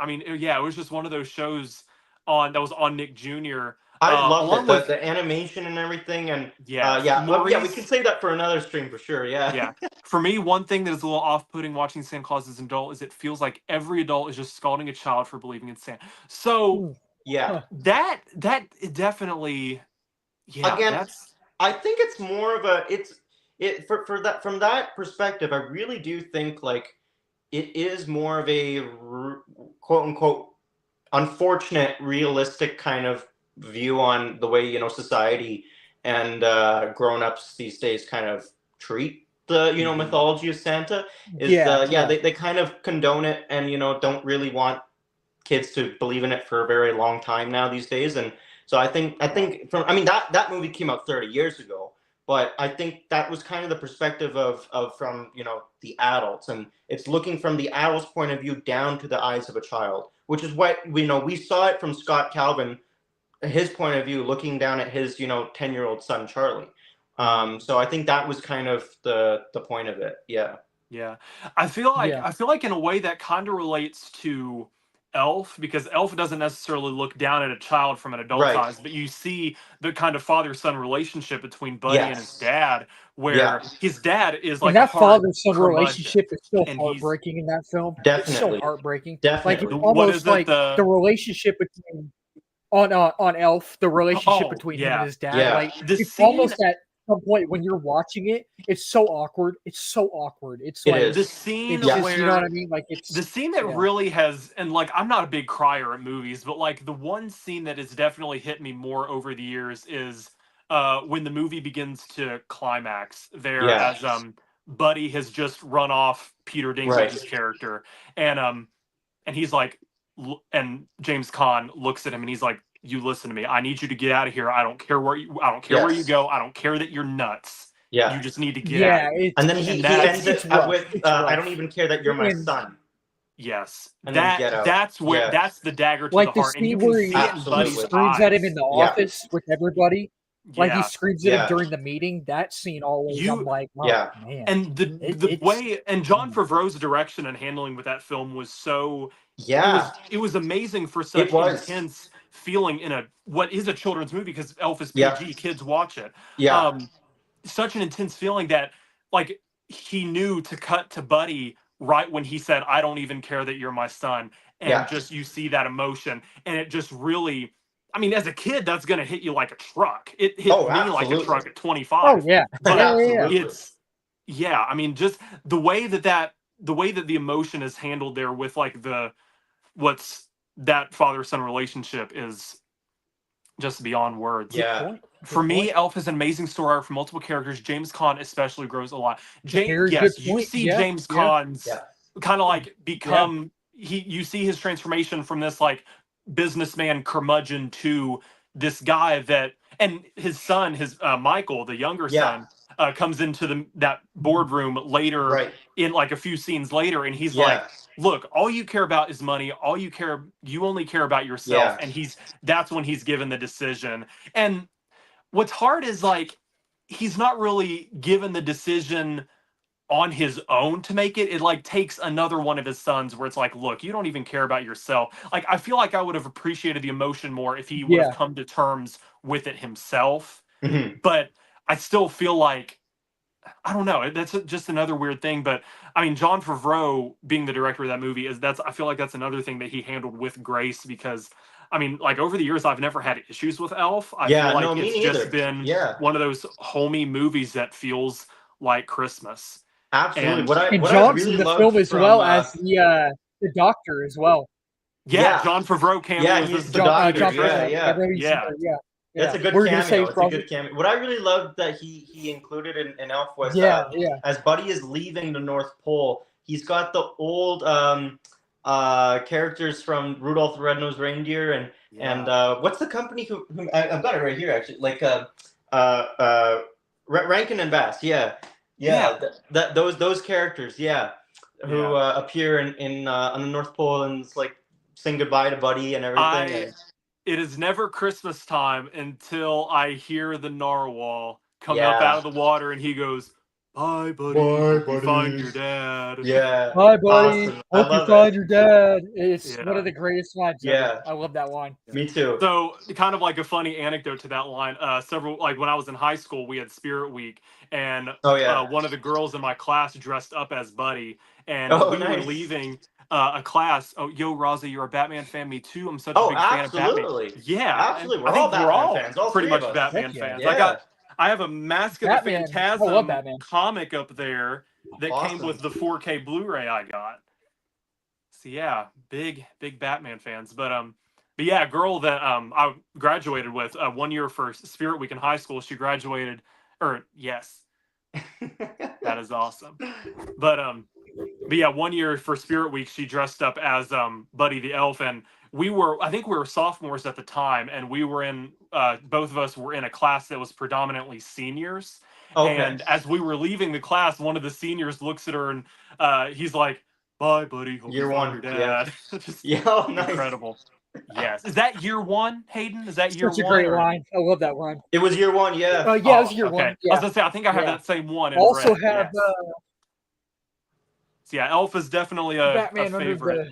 just one of those shows that was on Nick Jr. I loved it, Along with the animation and everything, and yes, yeah, we can Maurice. say that for another stream for sure. Yeah, Yeah. For me, one thing that is a little off-putting watching Santa Claus as an adult is it feels like every adult is just scalding a child for believing in Santa. So Ooh, yeah. huh. that definitely, yeah, Again, that's I think it's more of a it for that from that perspective. I really do think like it is more of a quote unquote unfortunate realistic kind of view on the way society and grown-ups these days kind of treat the mhm, mythology of Santa is Yeah, yeah. they kind of condone it and don't really want kids to believe in it for a very long time now these days. And so I yeah, think from that movie came out 30 years ago, but I think that was kind of the perspective of from the adults, and it's looking from the adults point of view down to the eyes of a child, which is what we saw it from Scott Calvin, his point of view, looking down at his 10-year-old son Charlie. mhm, So I think that was kind of the point of it. Yeah. yeah. Yeah. I feel like in a way that kind of relates to Elf because Elf doesn't necessarily look down at a child from an adult's Right. eyes, but you see the kind of father-son relationship between Buddy and his Yes. dad, where Yes. his dad is And like a that hard father-son curmudgeon, relationship is so and he's heartbreaking in that film. It's so Definitely. heartbreaking. Like it's Definitely. what is almost it? like the relationship between on Elf, the relationship Oh between him and yeah, his dad. Yeah. Like the it's scene almost at some point when you're watching it, it's so awkward. It's so awkward. It's It like the is. scene it's just you know what where I mean? Like the it's scene that yeah. really has and like I'm not a big crier at movies but like the one scene that has definitely hit me more over the years is when the movie begins to climax there Yeah. as Buddy has just run off Peter Right. Dinklage's character and he's like and James Caan looks at him and he's like, you listen to me, I need you to get out of here. I don't care where you Yes. go, I don't care that you're nuts, Yeah. you just need to get out Yeah, of here. And then it's he that's- ends it's it rough. with It's I rough. don't even care that you're my And son. Yes, And then get out. that's where Yeah. that's the dagger to like the the heart, and you scene can where see it in Absolutely. he Buddy's screams at him in eyes. the Yeah. office with everybody. Like he Yeah, screams at him Yeah. during the meeting. That scene always, I'm you like, oh Yeah. man, and the it's way and John Favreau's direction and handling with that film was so Yeah. it was amazing for It such was. intense feeling in a what is a children's movie because Elf is Yeah. PG, kids watch it. Yeah. Such an intense feeling that like he knew to cut to Buddy right when he said, I don't even care that you're my son. And Yeah. just you see that emotion. And it just really, I mean, as a kid, that's going to hit you like a truck. It hit Oh, me like a absolutely. truck at oh 25. yeah, But yeah, yeah, yeah. Absolutely. it's, yeah, I mean, just the way the way that the emotion is handled there with like what's that father-son relationship is just beyond words. Yeah. Good point. For Good me, point. Elf has an amazing story arc for multiple characters. James Caan especially grows a lot. Very Yes, good you point. see Yeah, James yeah. Caan's Yeah. kind of like become you see his transformation from this like businessman curmudgeon to this guy that and his son, his Michael, the younger Yeah. son, comes into that boardroom later Right. in like a few scenes later, and he's Yeah. like, look, all you care about is money, you only care about yourself. Yeah. And that's when he's given the decision. And what's hard is like he's not really given the decision on his own to make it. It like takes another one of his sons where it's like, look, you don't even care about yourself. Like I feel like I would have appreciated the emotion more if he would have Yeah. come to terms with it himself. Mhm. But I still feel like I don't know. That's just another weird thing. But I mean, John Favreau being the director of that movie I feel like that's another thing that he handled with grace because I mean, like over the years, I've never had issues with Elf. I Yeah, feel like no, me it's neither. just been Yeah, one of those homey movies that feels like Christmas. absolutely. And And What I John's in really the loved film as from well as the doctor as well. yeah, yeah, John Favreau yeah, cameos he's as the the doctor. John Yeah, Favreau. yeah. yeah, Yeah, That's yeah. a good We're gonna say cameo. It's a Frozen. good cameo. What I really loved that he included in Elf was Yeah, yeah. as Buddy is leaving the North Pole, he's got the old characters from Rudolph the Red-Nosed Reindeer and what's the company who I've got it right here actually, like Rankin and Bass. Yeah, Yeah. those characters. Yeah, who appear in on the North Pole and it's like saying goodbye to Buddy and everything. It is never Christmas time until I hear the narwhal coming up Yeah. out of the water and he goes, "Bye, buddy. Bye, Hope you find buddy." your dad." Yeah. Hi, buddy. Awesome. I Hope you love find it. your dad. It's one Yeah. of the greatest lines Yeah. ever. I love that line. Me too. So, kind of like a funny anecdote to that line. Several like when I was in high school, we had Spirit Week, and Oh yeah. one of the girls in my class dressed up as Buddy, and Oh, we were nice. leaving a class. Oh, yo, Raza, you're a Batman fan. Me too. I'm such a Oh, big fan of Batman. absolutely. Yeah, Absolutely. I We're think all Batman we're all fans, all pretty three of much us. Batman Heck yeah. fans. Yeah. I have a Mask of Batman. the I love Phantasm Batman. comic up there that came Awesome. with the 4K Blu-ray I got. So yeah, big Batman fans. But yeah, a girl that I graduated with 1 year for Spirit Week in high school. She graduated, or yes, that is awesome. But yeah, 1 year for Spirit Week, she dressed up as Buddy the Elf, and I think we were sophomores at the time, and we were in both of us were in a class that was predominantly seniors. Okay. And as we were leaving the class, one of the seniors looks at her and he's like, "Bye, buddy. Hope Year you find one, your yeah. dad." Just Yeah, oh, nice. incredible. Yes. Is that year one, Hayden? Is that year Such a one? great or- line. I love that line. It was year one, yeah. Yeah, it was year okay. one. I was Yeah. gonna say I think I have Yeah. that same one. In Also red, have yes. So yeah, Elf is definitely a Batman under favorite.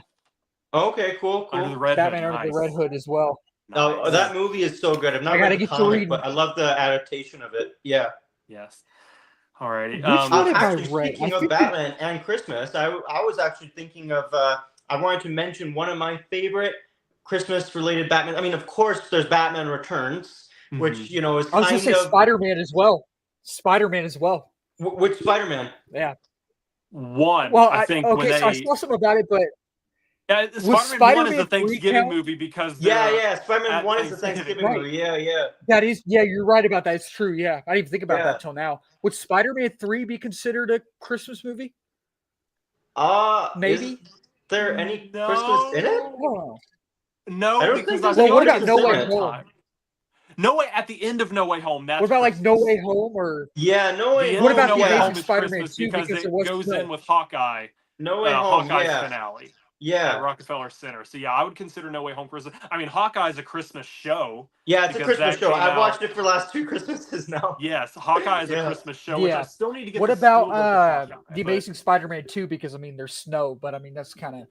Okay, cool, Under the cool. red Batman hood. under the Nice. Red Hood as well. Oh, Nice. that movie is so good. I've not I gotta read the get to comic, reading. but I love the adaptation of it. Yeah. Yes. Alrighty. Which one have I Actually, read? speaking I of think Batman and Christmas, I was actually thinking of. I wanted to mention one of my favorite Christmas-related Batman. I mean, of course, there's Batman Returns, which Mhm. you know is I was kind gonna say of Spider-Man as well. Spider-Man as well. which Spider-Man. Yeah. One. Well, I think okay, when they so I saw something about it, but Spider-Man 1 is Spider-Man a 3 Thanksgiving count? movie because Yeah, they're yeah. Spider-Man at 1 is the Thanksgiving. Thanksgiving Right. movie. Yeah, yeah. that is, yeah, you're right about that. It's true. Yeah, I didn't even think about Yeah. that till now. Would Spider-Man 3 be considered a Christmas movie? Maybe. Is there any No. Christmas in it? Oh. No, I don't because think I there's think any what about it's No at Way that Home? time. No Way at the end of No Way Home. That's What about like No Christmas. Way Home or Yeah, no way. The end What of about No the Way Amazing Home is Spider-Man Christmas 2 because because it it was goes good. in with Hawkeye, No Way Home? Hawkeye's Yeah, finale at yeah, Rockefeller Center. So yeah, I would consider No Way Home Christmas. I mean, Hawkeye is a Christmas show. yeah. It's a because Christmas that show. came I've watched out- it for the last 2 Christmases now. Yes, Hawkeye is a Yeah. Christmas show, which I Yeah. still need to get. What the about Steelbook of Hawkeye, The but- Amazing Spider-Man 2? Because I mean, there's snow, but I mean that's kind of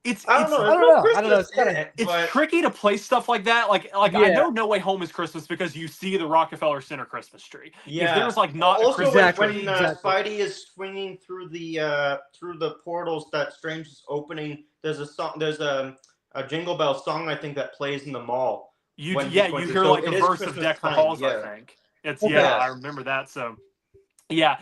It's I don't know. I don't know. I don't know. It's Christmas in kinda- it, It's but tricky to play stuff like that. Like I Yeah. know No Way Home is Christmas because you see the Rockefeller Center Christmas tree. yeah. If there's like not a Also, Christmas Exactly. tree, when Exactly. Spidey is swinging through the portals that Strange is opening, there's a song. There's a Jingle Bell song I think that plays in the mall. you when yeah he's going you through. hear So like it the is verse of Christmas Deck the time, Halls. yeah. I think it's Okay. I remember that. So yeah,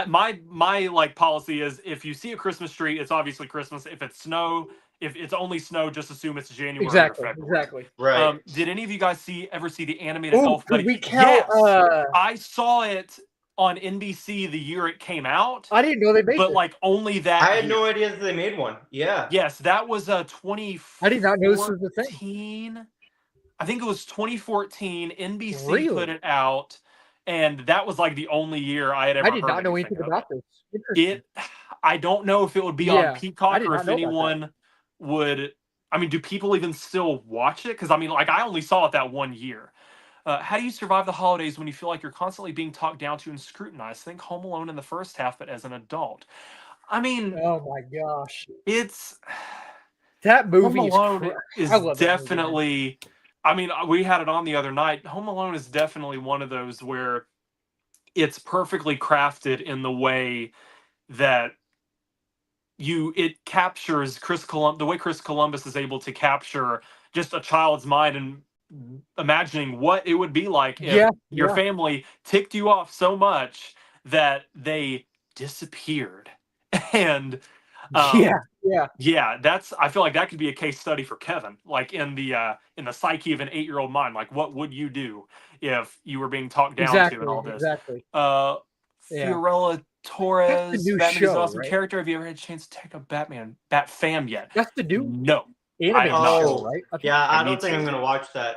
my like policy is if you see a Christmas tree, it's obviously Christmas. If it's snow, if it's only snow, just assume it's January exactly, or February. exactly. Right. Did any of you guys ever see the animated Oh, Elf could Buddy? we count? Yes, I saw it on NBC the year it came out, I didn't know they made but it. like only that. I had year. no idea that they made one. Yeah. Yes, that was 2014. I did not know this was a thing. I think it was 2014. NBC Really? put it out, and that was like the only year I had ever. I did heard not know anything anything of about it. this. Interesting. I don't know if it would be Yeah, on Peacock I did or not if know about that. anyone would. I mean, do people even still watch it? Because I mean, like I only saw it that 1 year. How do you survive the holidays when you feel like you're constantly being talked down to and scrutinized? Think Home Alone in the first half, but as an adult. I mean, Oh my gosh, it's that movie Home Alone is I love that movie, man. definitely. I mean, we had it on the other night. Home Alone is definitely one of those where it's perfectly crafted in the way that it captures the way Chris Columbus is able to capture just a child's mind and imagining what it would be like if Yeah, your yeah. family ticked you off so much that they disappeared. And Yeah, yeah. yeah, I feel like that could be a case study for Kevin, like in the psyche of an 8-year-old mind. Like, what would you do if you were being talked down to and Exactly, all this? exactly. Yeah. Fiorella That's the Torres, new Batman is an show, awesome right? character. Have you ever had a chance to check out Bat Fam yet? That's the new No, I animated have not. show, right? I think. Yeah, I I don't need think to. I'm gonna watch that.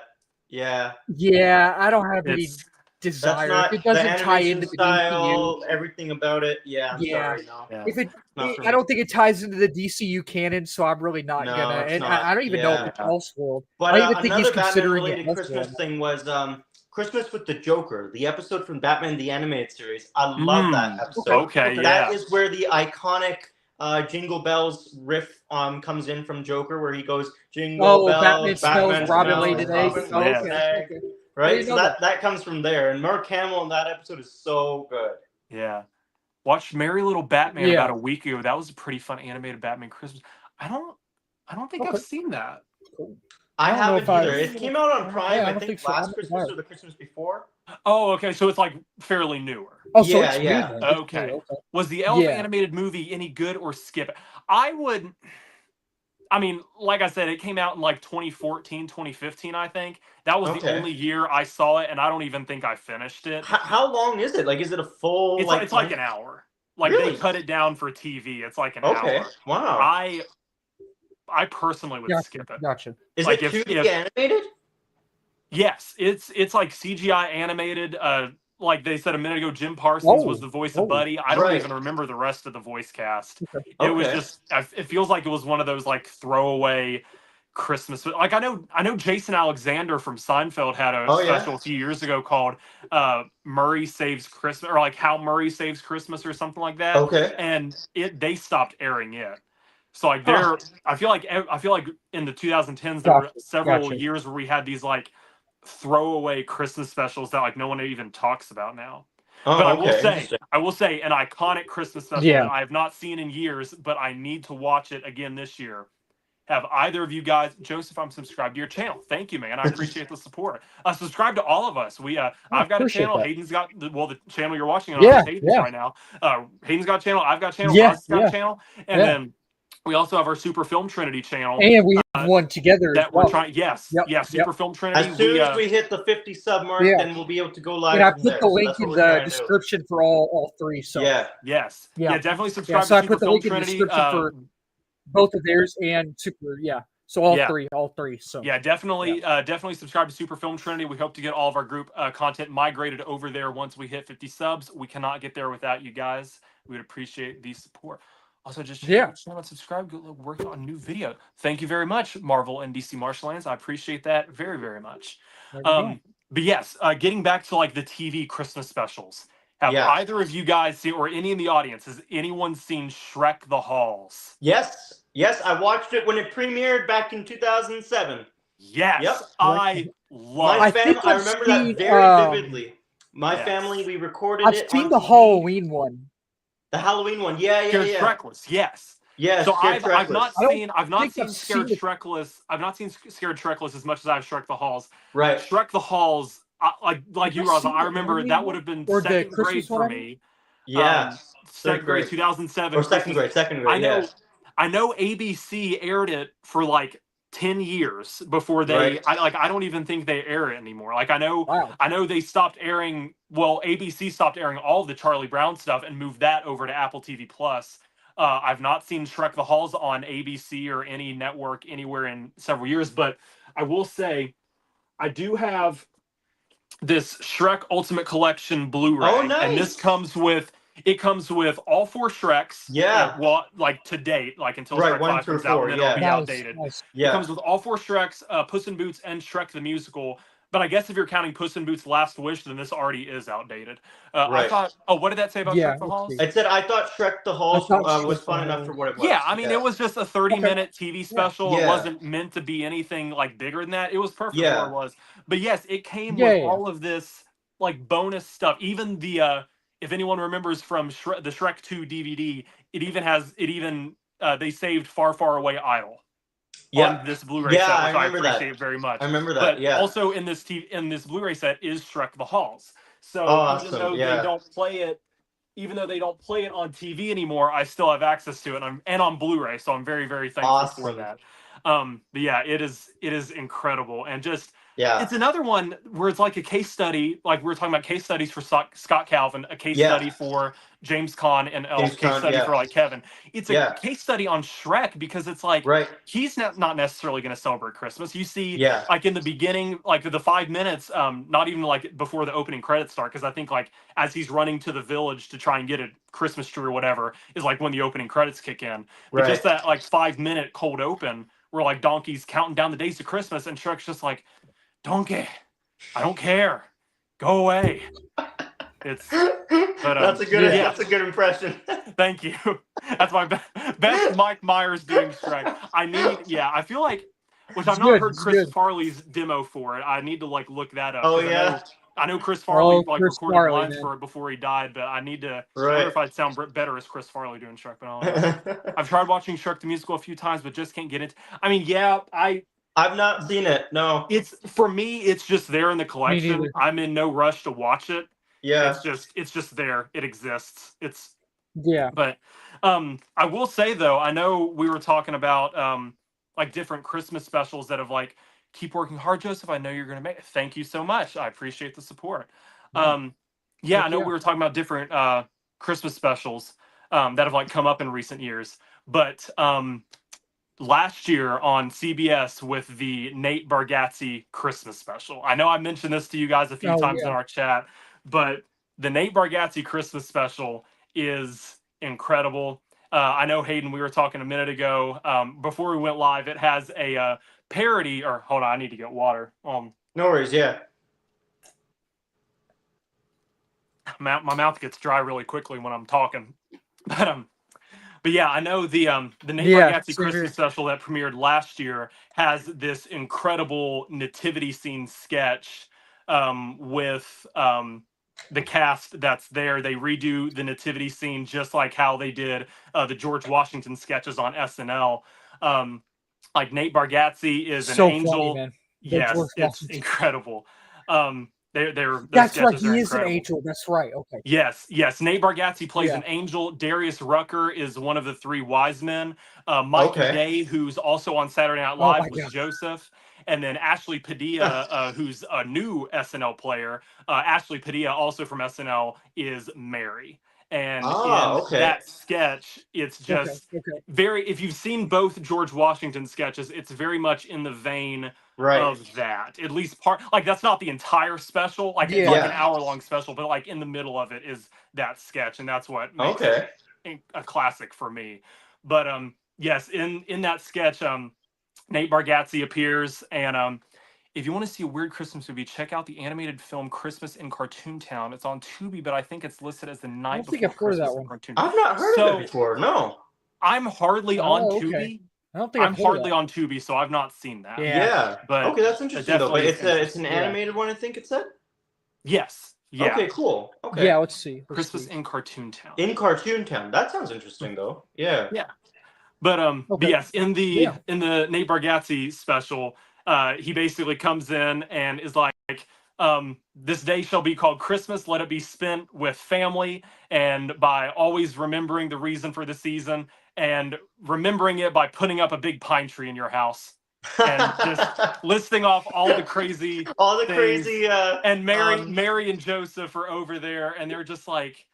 Yeah, Yeah, I don't have any It's that's desire. not If it the doesn't tie animation into the DCU, style, everything about it. Yeah, I'm yeah. sorry, no. yeah. If Not for I me. don't think it ties into the DCU canon, so I'm really not No, gonna. it's And not. I don't even know if Yeah. it's Elseworld. But I don't even think he's another Batman considering it related Christmas Elseworld. thing was Christmas with the Joker, the episode from Batman the Animated Series. I love that episode. Okay, Okay. yeah. That is where the iconic Jingle Bells riff comes in from Joker, where he goes Jingle Oh, Bells, Batman smells Robin laid smells an egg. Robin Oh, laid Yes. an okay, egg. okay. I Right, didn't so know that comes from there, and Mark Hamill in that episode is so good. Yeah. Watched Merry Little Batman Yeah. about a week ago. That was a pretty fun animated Batman Christmas. I don't think Okay. I've seen that. I don't know haven't if I've- either. It came out on Prime, Yeah, I I don't think think so. I last don't think Christmas I have. or the Christmas before. Oh, okay. So it's like fairly newer. Oh, so Yeah, it's yeah. new then. It's Okay. new, okay. Was the Elf Yeah. animated movie any good or skip it? I mean, like I said, it came out in like 2014, 2015, I think. That was the Okay. only year I saw it, and I don't even think I finished it. How long is it? Like, is it a full? It's like an hour. Like Really? they cut it down for TV. It's like an Okay. hour. Wow. I personally would skip it. Gotcha. Is like it if- 2D animated? Yes, it's like CGI animated. Like they said a minute ago, Jim Parsons was the voice of Buddy. I don't Right. even remember the rest of the voice cast. Okay. It was Okay. just. It feels like it was one of those like throwaway Christmas. Like I know Jason Alexander from Seinfeld had a Oh, yeah? special a few years ago called Murray Saves Christmas, or like How Murray Saves Christmas, or something like that. Okay. And they stopped airing it. So like Huh. I feel like in the 2010s there were Gotcha, several gotcha. years where we had these like throwaway Christmas specials that like no one even talks about now. Oh, But okay. I will say an iconic Christmas special Yeah. that I have not seen in years, but I need to watch it again this year. Have either of you guys, Joseph? I'm subscribed to your channel. Thank you, man. I appreciate the support. Subscribe to all of us. I've got a appreciate channel. that. Hayden's got the channel you're watching on Yeah, is Hayden's yeah. right now. Hayden's got a channel. I've got a channel. Yeah, Roz's got yeah. a channel, and Yeah. then we also have our Super Film Trinity channel And we have one together as that well. we're trying. Yes, Yep, yeah, Super Film Trinity. As soon as we hit the 50 sub mark, Yeah. then we'll be able to go live. And I from put there. the So link that's in what we're the trying to do. description for all three. So Yes, Yeah. yeah, definitely subscribe so I to put Super the Film link in the Trinity. description for both of theirs and Super. Yeah. So all three. So Yeah, definitely subscribe to Super Film Trinity. We hope to get all of our group content migrated over there once we hit 50 subs. We cannot get there without you guys. We would appreciate the support. Also, just check out the channel and subscribe. We're working on a new video. Thank you very much, Marvel and DC Marshlands. I appreciate that very, very much. there we go. But yes, getting back to like the TV Christmas specials. Have Yeah. either of you guys seen, or any in the audience, has anyone seen Shrek the Halls? Yes, I watched it when it premiered back in 2007. Yes, Yep. I love My it. family, think I I've remember seen, that very vividly. My Yes. family, we recorded I've it. seen on the TV. Halloween one. The Halloween one. Yeah. Scared Shrekless, yes. Yes. So Scared I've not I don't seen think I've Scared seen it. Shrekless. I've not seen Scared Shrekless as much as I've Shrek the Halls. Right. Shrek the Halls, like you, Have I Rosa, seen I the remember Halloween that one? would have been Or the second grade Christmas for one? me. Yeah. Second grade, grade. 2007. Or second Christmas. grade. Second grade. I know. Yeah. I know ABC aired it for like 10 years before they. Right. I don't even think they air it anymore. Like I know. Wow. I know they stopped airing. Well, ABC stopped airing all of the Charlie Brown stuff and moved that over to Apple TV Plus. I've not seen Shrek the Halls on ABC or any network anywhere in several years, but I will say I do have this Shrek Ultimate Collection Blu-ray, Oh, and this nice. comes with all 4 Shreks. Yeah. Well, like to date, like until Right, Shrek 1 5 through comes out, 4, and then it'll be yeah. outdated. Nice. It Yeah. comes with all 4 Shreks, Puss in Boots, and Shrek the Musical. But I guess if you're counting Puss in Boots' Last Wish, then this already is outdated. I Right. thought. Oh, what did that say about Yeah, Shrek the let's Halls? see. It said I thought Shrek the Halls I thought was Shrek fun the enough Halls- for what it was. Yeah, I mean, it was just a 30-minute TV special. It Yeah. wasn't meant to be anything like bigger than that. It was perfect Yeah. for what it was. But yes, it came Yeah, with yeah. all of this like bonus stuff. Even the if anyone remembers from the Shrek 2 DVD, it even they saved Far Far Away Idol Yeah. on this Blu-ray Yeah, set, I which I remember that. appreciate very much. I remember that. But Yeah. also in this Blu-ray set is Shrek the Halls. So Awesome. even though Yeah. they don't play it, on TV anymore, I still have access to it, and on Blu-ray. So I'm very, very thankful for Awesome. that. But yeah, it is incredible, and just Yeah. it's another one where it's like a case study, like we were talking about case studies for Scott Calvin, a case Yeah. study for James Caan and James case Caan, study yeah. for like Kevin. It's a Yeah. case study on Shrek because it's like Right. he's not necessarily going to celebrate Christmas. You see, Yeah. like in the beginning, like the 5 minutes, not even like before the opening credits start, because I think like as he's running to the village to try and get a Christmas tree or whatever is like when the opening credits kick in. But Right. just that like 5-minute cold open where like Donkey's counting down the days to Christmas and Shrek's just like, Donkey, I don't care, go away. It's that's a good impression. Thank you. That's my best Mike Myers doing Shrek. I feel like, which I've not heard Chris Farley's demo for it. I need to like look that up. Oh yeah. I know Chris Farley Chris recorded Farley, lines man. for it before he died, but I need to. Right. I wonder if I'd sound better as Chris Farley doing Shrek, but I don't know. I've tried watching Shrek the Musical a few times, but just can't get into. I mean, yeah, I've not seen it. No. It's for me. It's just there in the collection. neither. I'm in no rush to watch it. Yeah. It's just there. It exists. Yeah. But I will say though, I know we were talking about like different Christmas specials that have like keep working hard, Joseph. I know you're going to make it. Thank you so much. I appreciate the support. Yeah, I know we were talking about different Christmas specials that have like come up in recent years, but last year on CBS with the Nate Bargatze Christmas special. I know I mentioned this to you guys a few times in our chat, but the Nate Bargatze Christmas special is incredible. I know, Hayden, we were talking a minute ago before we went live. It has a parody, or hold on, I need to get water. No worries, yeah. My mouth gets dry really quickly when I'm talking. But yeah, I know the Nate Bargatze Christmas special that premiered last year has this incredible nativity scene sketch with the cast that's there. They redo the nativity scene just like how they did the George Washington sketches on SNL. Like Nate Bargatze is an angel. Funny, man. Yes, it's incredible. That's right. He is an angel. That's right. Okay. Yes. Nate Bargatze plays an angel. Darius Rucker is one of the three wise men. Mikey Day, who's also on Saturday Night Live, was Joseph. And then Ashley Padilla, who's a new SNL player. Ashley Padilla, also from SNL, is Mary. And that sketch, it's just very, if you've seen both George Washington sketches, it's very much in the vein of that. At least part, like that's not the entire special, like it's like an hour-long special, but like in the middle of it is that sketch, and that's what makes it a classic for me. But yes, in that sketch, Nate Bargatze appears, and if you want to see a weird Christmas movie, check out the animated film Christmas in Cartoon Town. It's on Tubi, but I think it's listed as the night before Christmas in Cartoon Town. I've not heard of it before. No, I'm hardly on Tubi. I don't think I'm hardly on Tubi, so I've not seen that. Yeah. But that's interesting though. But it's an animated one, I think it said. Yes. Yeah. Okay. Cool. Okay. Yeah. Let's see. Christmas in Cartoon Town. In Cartoon Town. That sounds interesting though. Yeah. Yeah. But but yes, in the Nate Bargatze special, he basically comes in and is like, this day shall be called Christmas. Let it be spent with family and by always remembering the reason for the season and remembering it by putting up a big pine tree in your house and just listing off all the crazy things. And Mary and Joseph are over there and they're just like,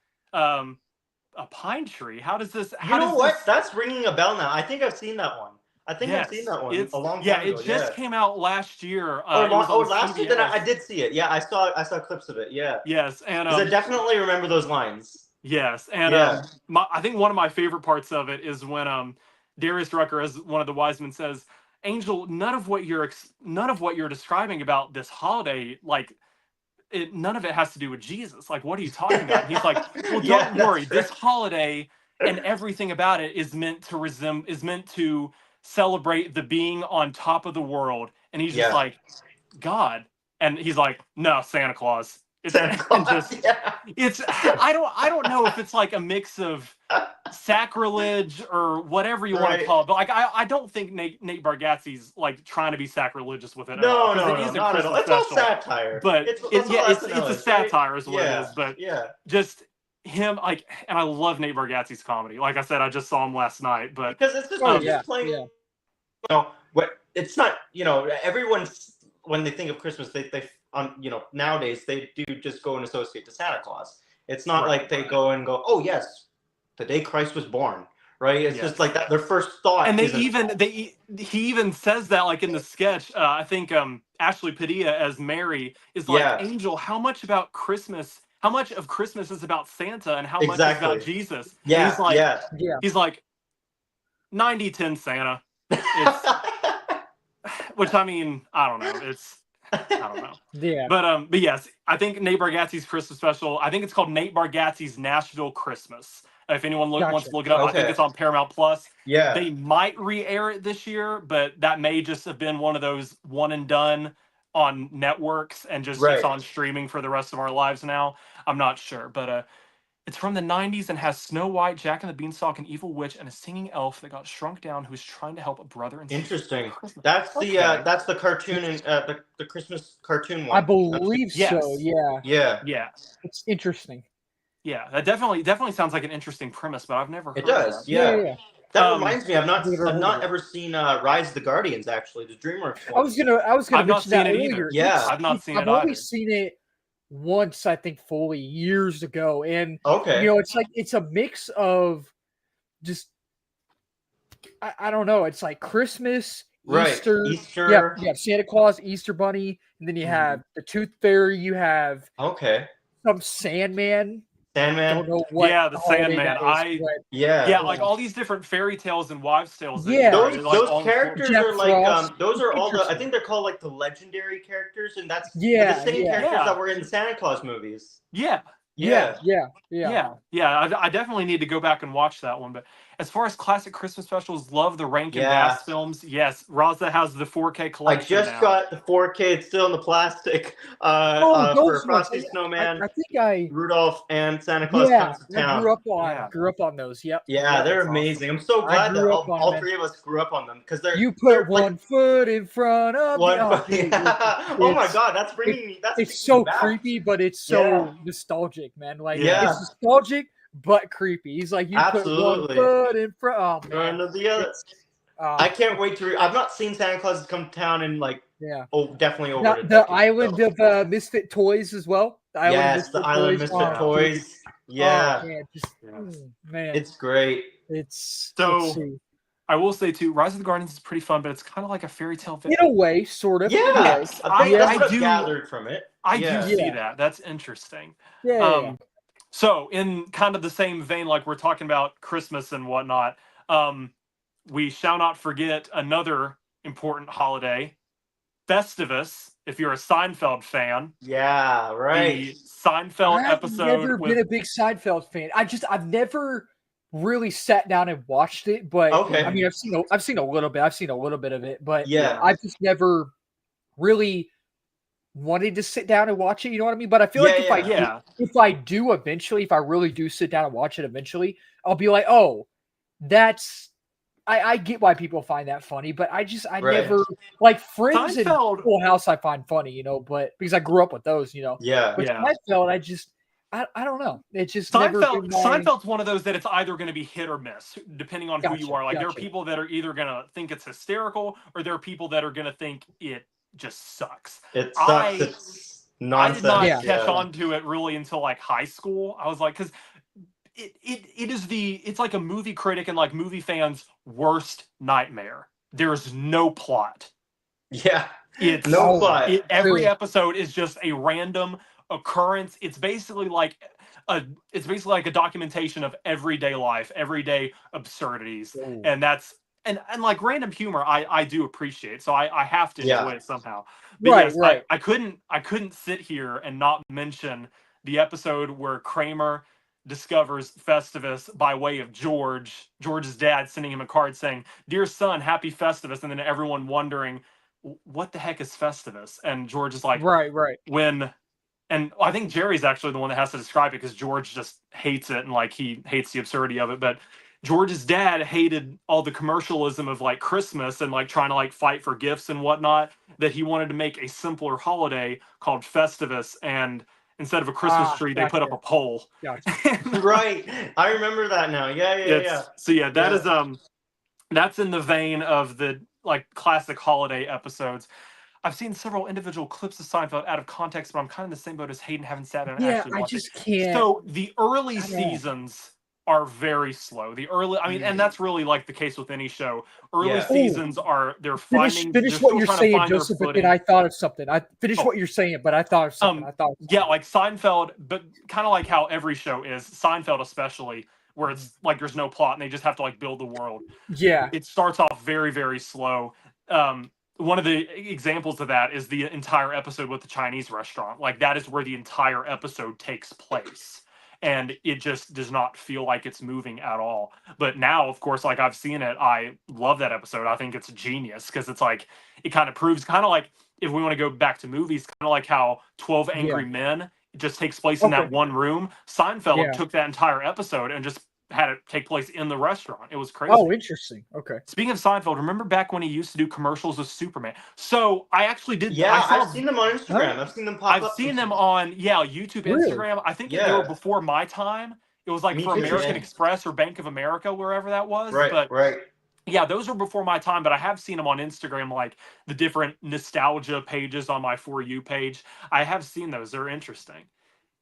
a pine tree. How does this? You know what? That's ringing a bell now. I think I've seen that one. I've seen that one a long time ago. It just came out last year. Last year? Then I did see it. Yeah, I saw clips of it. Yeah. Yes, and I definitely remember those lines. Yes, and I think one of my favorite parts of it is when Darius Rucker, as one of the wise men, says, "Angel, none of what you're describing about this holiday, like." None of it has to do with Jesus. Like, what are you talking about? And he's like, well, don't worry. This holiday and everything about it is meant to celebrate the being on top of the world. And he's just like, God. And he's like, no, Santa Claus. It's Santa and Claus. just Yeah. it's I don't know if it's like a mix of sacrilege or whatever you want to Right. call it, but like I don't think Nate Bargatze's like trying to be sacrilegious with it at all, No, 'cause no, it no, is a not at all. Christmas It's all special. satire. But That's yeah, all it's SNL a is, right? satire is what it Yeah, is. But yeah. just him, like, and I love Nate Bargatze's comedy. Like I said, I just saw him last night. But Because it's just, Oh he's yeah, just playing. yeah. You know, what it's not. You know, everyone's when they think of Christmas, they nowadays they do just go and associate to Santa Claus. It's not Right, like they right. go and go, oh yes, the day Christ was born, right? It's Yes. just like that. Their first thought And is he even says that, like, in the sketch. I think Ashley Padilla as Mary is like, Yeah. Angel, how much of Christmas is about Santa and how much is Exactly. about Jesus? And Yeah, he's like, yeah. Yeah. he's like 90-10 Santa. It's which, I mean, I don't know. I don't know. Yeah. But yes, I think Nate Bargatze's Christmas special. I think it's called Nate Bargatze's Nashville Christmas. If anyone wants Gotcha. to look it up, I think Okay. it's on Paramount Plus. Yeah. They might re-air it this year, but that may just have been one of those one and done on networks and just Right. it's on streaming for the rest of our lives now. I'm not sure, but it's from the 90s and has Snow White, Jack and the Beanstalk, an evil witch, and a singing elf that got shrunk down who is trying to help a brother and sister. Interesting. Christmas. That's Okay. the cartoon and the Christmas cartoon one. I believe so. Yes. Yeah. Yeah. Yeah. It's interesting. Yeah, that definitely sounds like an interesting premise, but I've never heard It does. of that. Yeah. That Um, reminds me, I've not never heard of it. ever seen Rise of the Guardians, actually, the DreamWorks I one. was gonna I've not mention that seen it either. earlier. Yeah. I've not seen it I've only either. seen it once, I think, fully years ago, and Okay. it's like it's a mix of just I don't know. It's like Christmas, Right. Easter, Easter. yeah, Santa Claus, Easter Bunny, and then you have the Tooth Fairy. You have Okay. some Sandman. Sandman. Don't know what. Yeah, the holiday Sandman. that is, but Yeah. Yeah, like all these different fairy tales and wives' tales. that, Yeah. Those are, like, all those characters Jeff are like Frost. those are all the I Interesting. think they're called like the legendary characters, and that's Yeah, the same yeah. characters Yeah. that were in the Santa Claus movies. Yeah, yeah. I definitely need to go back and watch that one. But as far as classic Christmas specials, love the Rankin Yeah. Bass films. Yes, Raza has the 4K I collection. just now. got the 4K. It's still in the plastic. Oh, for those ones. Frosty Snowman, I think I. Rudolph, and Santa Claus Yeah, Comes to I Town. grew up on those. Yep. Yeah, they're that's amazing. awesome. I'm so I glad that grew up on all them. three of us grew up on them because they're You they're put one foot in front of one. the other. Yeah. Oh my it's- God, that's bringing me. That's It's taking so me back. creepy, but it's so Yeah. nostalgic, man. Like Yeah. it's nostalgic but creepy. He's like, you Absolutely. put one foot in front. Oh One man, of the other. Oh, I can't wait to. I've not seen Santa Claus Come to Town in like yeah. definitely over Now, a the decade, island so. of Misfit Toys as well. The island of Yes, the Island Toys. Misfit Oh, Toys. Yeah, Oh, man, just, Yes. man, it's great. it's So- let's see. I will say too, Rise of the Guardians is pretty fun, but it's kind of like a fairy tale. In a way, sort of. Yeah, in a way. I think I that's what do- I've gathered from it. I Yeah. do see Yeah. that. That's interesting. Yeah. So in kind of the same vein, like we're talking about Christmas and whatnot, we shall not forget another important holiday, Festivus. If you're a Seinfeld fan, Yeah, the right. Seinfeld I've episode never with been a big Seinfeld fan. I've never really sat down and watched it, but Okay. I mean, I've seen a little bit. I've seen a little bit of it, but Yeah. I've just never really wanted to sit down and watch it. You know what I mean? But I feel like yeah, if I do eventually, if I really do sit down and watch it eventually, I'll be like, oh, that's. I get why people find that funny, but I Right. never like Friends and Seinfeld. Full House. I find funny, but because I grew up with those, Yeah. But Yeah. Seinfeld, I don't know. It's just never been my... Seinfeld's one of those that it's either going to be hit or miss, depending on who Gotcha, you are. Like there are gotcha. people that are either going to think it's hysterical, or there are people that are going to think it just sucks. It sucks. I- It's I nonsense. did not Yeah. catch on to it really until like high school. I was like, because it's like a movie critic and like movie fans' worst nightmare. There's no plot. Yeah. It's No plot. every Really? episode is just a random occurrence. It's basically like a documentation of everyday life, everyday absurdities, Ooh. and that's and like random humor. I do appreciate, so I have to Yeah. enjoy it somehow. But Right, yes, right. I couldn't sit here and not mention the episode where Kramer discovers Festivus by way of George's dad sending him a card saying, "Dear son, happy Festivus," and then everyone wondering what the heck is Festivus, and George is like, Right. when and I think Jerry's actually the one that has to describe it because George just hates it and like he hates the absurdity of it. But George's dad hated all the commercialism of like Christmas and like trying to like fight for gifts and whatnot. That he wanted to make a simpler holiday called Festivus, and instead of a Christmas tree, they put up a pole. Right, I remember that now. Yeah. So yeah, that is that's in the vein of the like classic holiday episodes. I've seen several individual clips of Seinfeld out of context, but I'm kind of in the same boat as Hayden, haven't sat down and actually watched it. Can't. So the early seasons are very slow. The early, I mean, and that's really like the case with any show. Early seasons are finish what you're saying, Joseph. But then I thought of something. I finished what you're saying, but I thought of something. Yeah, like Seinfeld, but kind of like how every show is. Seinfeld, especially, where it's like there's no plot and they just have to like build the world. Yeah, it starts off very, very slow. One of the examples of that is the entire episode with the Chinese restaurant. Like that is where the entire episode takes place. And it just does not feel like it's moving at all. But now, of course, like I've seen it, I love that episode. I think it's genius because it's like, it kind of proves, kind of like if we want to go back to movies, kind of like how 12 Angry Men just takes place in that one room. Seinfeld took that entire episode and just had it take place in the restaurant. It was crazy. Oh, interesting. Okay. Speaking of Seinfeld, remember back when he used to do commercials with Superman? So I actually did. Yeah, I've seen them on Instagram. I've seen them pop up. I've seen them on YouTube, Instagram. I think they were before my time. It was like for American Express or Bank of America, wherever that was. Right. Yeah, those were before my time, but I have seen them on Instagram, like the different nostalgia pages on my For You page. I have seen those. They're interesting.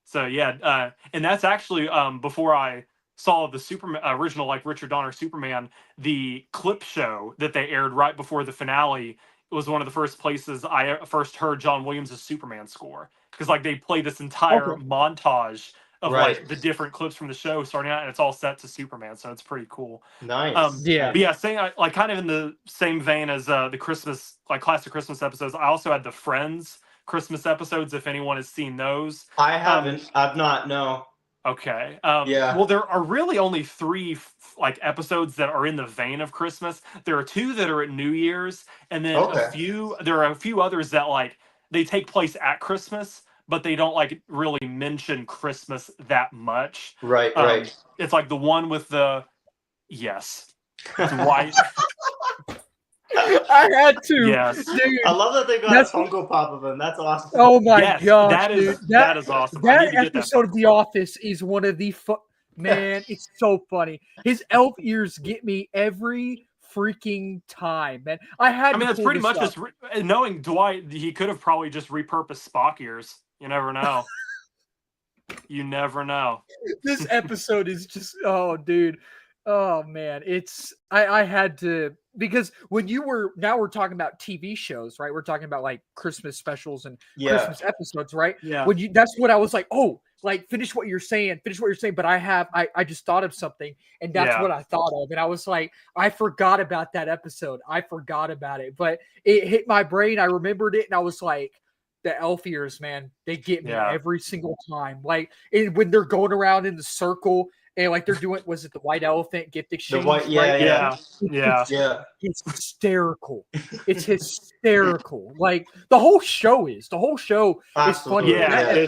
So yeah, and that's actually before I saw the Superman original, like Richard Donner Superman, the clip show that they aired right before the finale. It was one of the first places I first heard John Williams' Superman score, because like they play this entire montage of like the different clips from the show starting out, and it's all set to Superman, so it's pretty cool. Nice. But yeah, saying like kind of in the same vein as the Christmas, like classic Christmas episodes, I also had the Friends Christmas episodes. If anyone has seen those, I haven't. I've not. No. Okay. Well, there are really only 3 like episodes that are in the vein of Christmas. There are 2 that are at New Year's, and then there are a few others that like they take place at Christmas, but they don't like really mention Christmas that much. Right. It's like the one with the Dwight. I had to. Yes. Dude, I love that they got a Funko Pop of him. That's awesome. Oh my gosh, that is awesome. That episode of The Office is one of the man. It's so funny. His elf ears get me every freaking time, man. I mean, that's pretty much just knowing Dwight. He could have probably just repurposed Spock ears. You never know. You never know. This episode is just dude. Oh man, I had to, because when now we're talking about TV shows, right? We're talking about like Christmas specials and Christmas episodes, right? Yeah. That's what I was like, like finish what you're saying. But I just thought of something, and that's what I thought of. And I was like, I forgot about that episode. I forgot about it, but it hit my brain. I remembered it, and I was like, the elf ears, man, they get me every single time. Like when they're going around in the circle. And like they're doing, was it the white elephant gift exchange? Yeah. It's hysterical. It's hysterical. Like the whole show is funny. Yeah,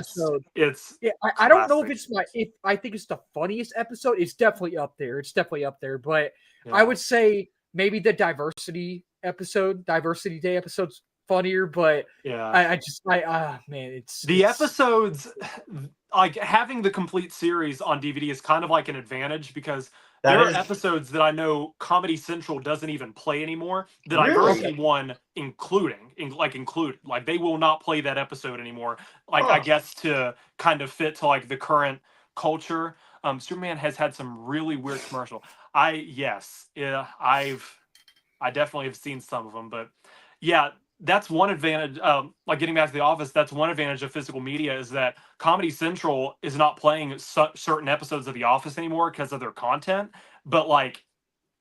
it's. I don't know if I think it's the funniest episode. It's definitely up there. But I would say maybe the Diversity Day episode's funnier. But man, it's the episodes. Like having the complete series on DVD is kind of like an advantage, because there are episodes that I know Comedy Central doesn't even play anymore that I've ever seen one included. Like they will not play that episode anymore. Like I guess to kind of fit to like the current culture. Superman has had some really weird commercial. I definitely have seen some of them, but yeah. That's one advantage, like getting back to The Office, that's one advantage of physical media, is that Comedy Central is not playing certain episodes of The Office anymore because of their content. But like,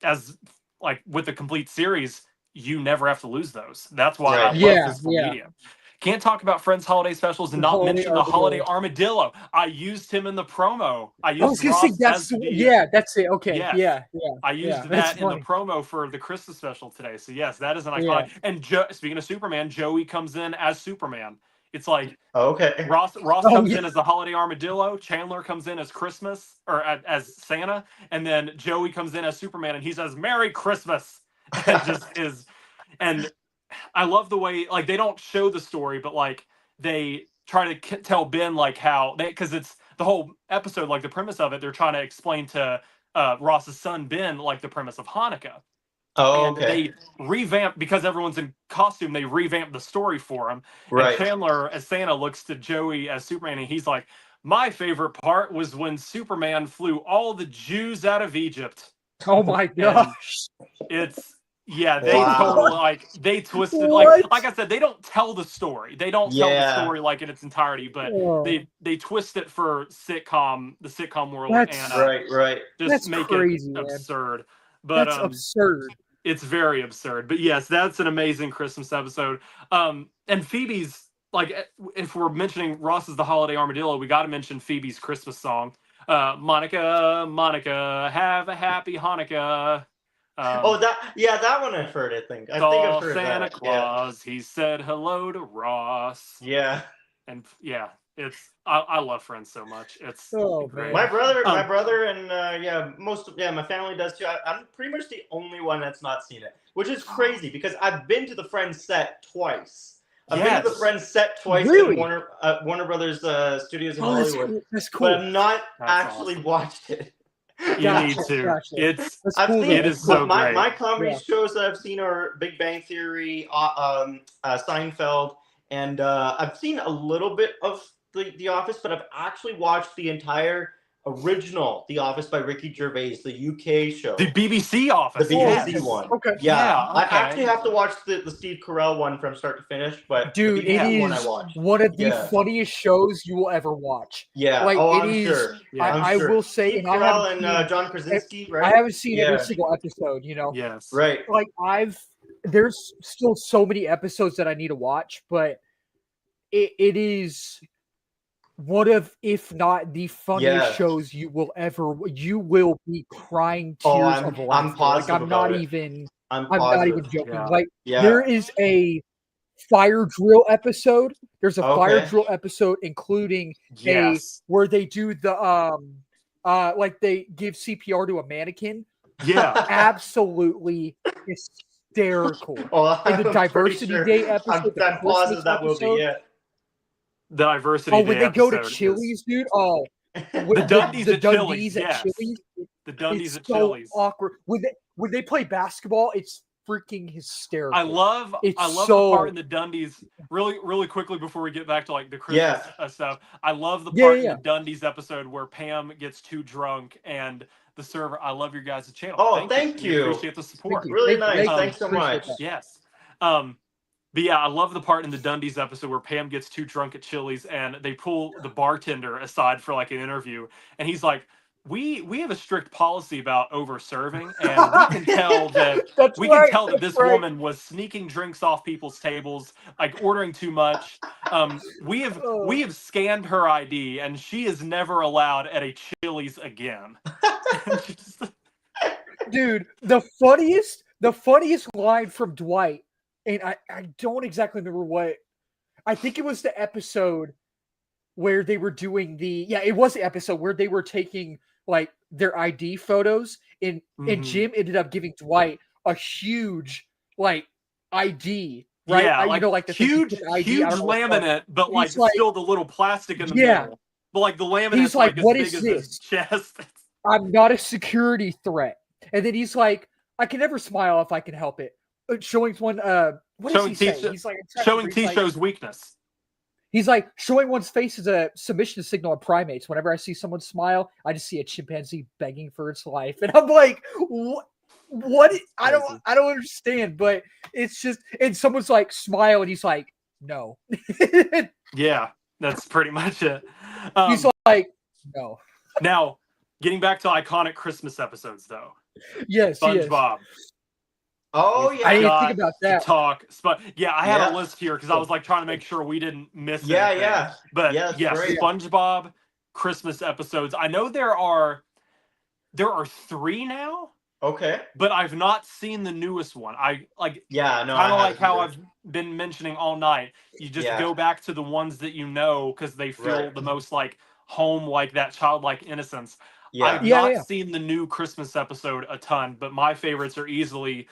as like with the complete series, you never have to lose those. That's why I love physical media. Can't talk about Friends holiday specials and not mention the Holiday Armadillo. I used him in the promo. I was gonna say that's it. Okay, yeah. I used that in the promo for the Christmas special today. So yes, that is an iconic. And speaking of Superman, Joey comes in as Superman It's like Okay. Ross Oh, comes yeah. in as the holiday armadillo, Chandler comes in as Christmas or as Santa, and then Joey comes in as Superman, and he says "Merry Christmas," and just is. And I love the way like they don't show the story, but like they try to tell Ben like how they because it's the whole episode like the premise of it. They're trying to explain to Ross's son Ben like the premise of Hanukkah. Oh, And okay. they revamp because everyone's in costume. They revamp the story for him. And Right. Chandler as Santa looks to Joey as Superman, and he's like, "My favorite part was when Superman flew all the Jews out of Egypt." Oh my gosh. It's they Wow. totally like they twisted What? like I said, they don't tell the story. They don't tell the Yeah. story like in its entirety, but Oh, they twist it for the sitcom world That's- and Right. just That's make crazy, it man. absurd. But that's absurd. it's very absurd. But yes, that's an amazing Christmas episode. And Phoebe's like, if we're mentioning Ross as the holiday armadillo, we got to mention Phoebe's Christmas song. Monica, Monica, have a happy Hanukkah. That one I've heard. I think I've Saw heard Santa that. Claus. He said hello to Ross. Yeah. And it's I love Friends so much. It's Oh, great. man. My brother, and my family does too. I'm pretty much the only one that's not seen it, which is crazy because I've been to the Friends set twice. I've been to the Friends set twice Really? at Warner Brothers Studios in Oh, that's Hollywood, cool. That's cool. but I've not That's actually awesome. watched it. You Gotcha, need to. gotcha. It's That's I've cool, seen though. it That's is so cool. my great. comedy Yeah. shows that I've seen are Big Bang Theory, Seinfeld, and I've seen a little bit of the Office, but I've actually watched the entire original The Office by Ricky Gervais, the UK show, the BBC Office. the yes. BBC one. Okay. Yeah, I okay. actually have to watch the Steve Carell one from start to finish, but Dude, the it BBC one I is watched. one of the Yeah. funniest shows you will ever watch. Yeah, Like, oh, it I'm is- sure. Yeah. I will say, Steve and I Carell haven't and seen- John Krasinski, right? I haven't seen every Yeah. single episode, you know. Yes. Right. Like there's still so many episodes that I need to watch, but it is one of, if not the funniest Yeah. shows you will be crying Oh, tears I'm of laughter. positive Like I'm not about it. even I'm I'm not even positive. joking. Yeah. Like Yeah. there is a fire drill episode. There's a fire Okay. drill episode including Yes. where they do the like they give CPR to a mannequin. Yeah. Absolutely hysterical. Oh, In the I'm pretty Diversity sure- Day episode, the I'm positive Christmas that will episode. be it. The diversity. Oh, when Day they go to episode is- Chili's, dude. Oh, The Dundies at Chili's, Dundies yes. Chili's. The Dundies It's at so Chili's. awkward. When they play basketball, it's freaking hysterical. I love It's the so- part in the Dundies really quickly before we get back to like the Christmas stuff. I love the Yeah, part yeah. in the Dundies episode where Pam gets too drunk and the server. I love your guys' channel. Oh, thank We you. appreciate the support. Thank you. Really Thank nice. you. Thanks so Appreciate much. that. Yes. But yeah, I love the part in the Dundies episode where Pam gets too drunk at Chili's and they pull the bartender aside for like an interview, and he's like, "We have a strict policy about over serving, and we can tell that That's we right, can tell that that's this right. woman was sneaking drinks off people's tables, like ordering too much. We have scanned her ID, and she is never allowed at a Chili's again." Dude, the funniest line from Dwight, and I don't exactly remember what. I think it was the episode where they were doing it was the episode where they were taking like their ID photos, and Mhm. Jim ended up giving Dwight a huge like ID, right? Yeah, You know, like the thing you huge, put the ID, huge I don't know what it's called. laminate, but like, He's like- still the little plastic in the Yeah. middle. But like the laminate He's is like, like, as "What big is as his this?" chest. I'm not a security threat. And then he's like, I can never smile if I can help it. Showing one, what does Showing he say? T- He's like, Showing he's T like, shows weakness. he's like, showing one's face is a submission signal of primates. Whenever I see someone smile, I just see a chimpanzee begging for its life. And I'm like, what? I don't understand, but it's just, and someone's like, smile, and he's like, no. Yeah, that's pretty much it. He's like, no. Now, getting back to iconic Christmas episodes, though. Yes, yes. SpongeBob. Oh We've yeah. I didn't got think about to that. talk. I had Yeah. a list here because I was like trying to make sure we didn't miss Yeah, anything. yeah. But Yeah, that's yes, great. SpongeBob Christmas episodes. I know there are 3 now. Okay. but I've not seen the newest one. I like Yeah, no, kind I of like haven't how either. I've been mentioning all night. You just Yeah. go back to the ones that you know because they feel Right. the most like home, like that childlike innocence. I've Yeah. Yeah, not yeah. seen the new Christmas episode a ton, but my favorites are easily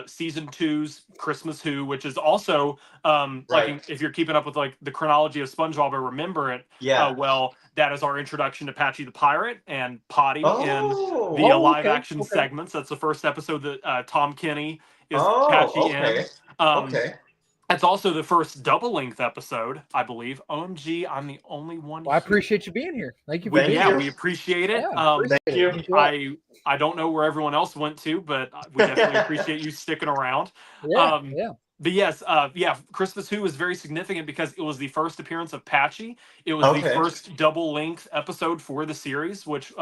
season two's Christmas Who, which is also Right. if you're keeping up with like the chronology of SpongeBob or remember it Yeah. well, that is our introduction to Patchy the Pirate and Potty in Oh. the Oh, live okay. action Okay. segments. That's the first episode that Tom Kenny is Oh, Patchy in. okay. Um, Okay. that's also the first double length episode, I believe. OMG, I'm the only one Well, I here. appreciate you being here. Thank you for We being Thank yeah, here. you. we appreciate it. Yeah, appreciate Thank it. you. Thanks a lot. I don't know where everyone else went to, but we definitely appreciate you sticking around. Yeah, yeah. But yes, yeah, Christmas Who is very significant because it was the first appearance of Patchy. It was the Okay. first double length episode for the series, which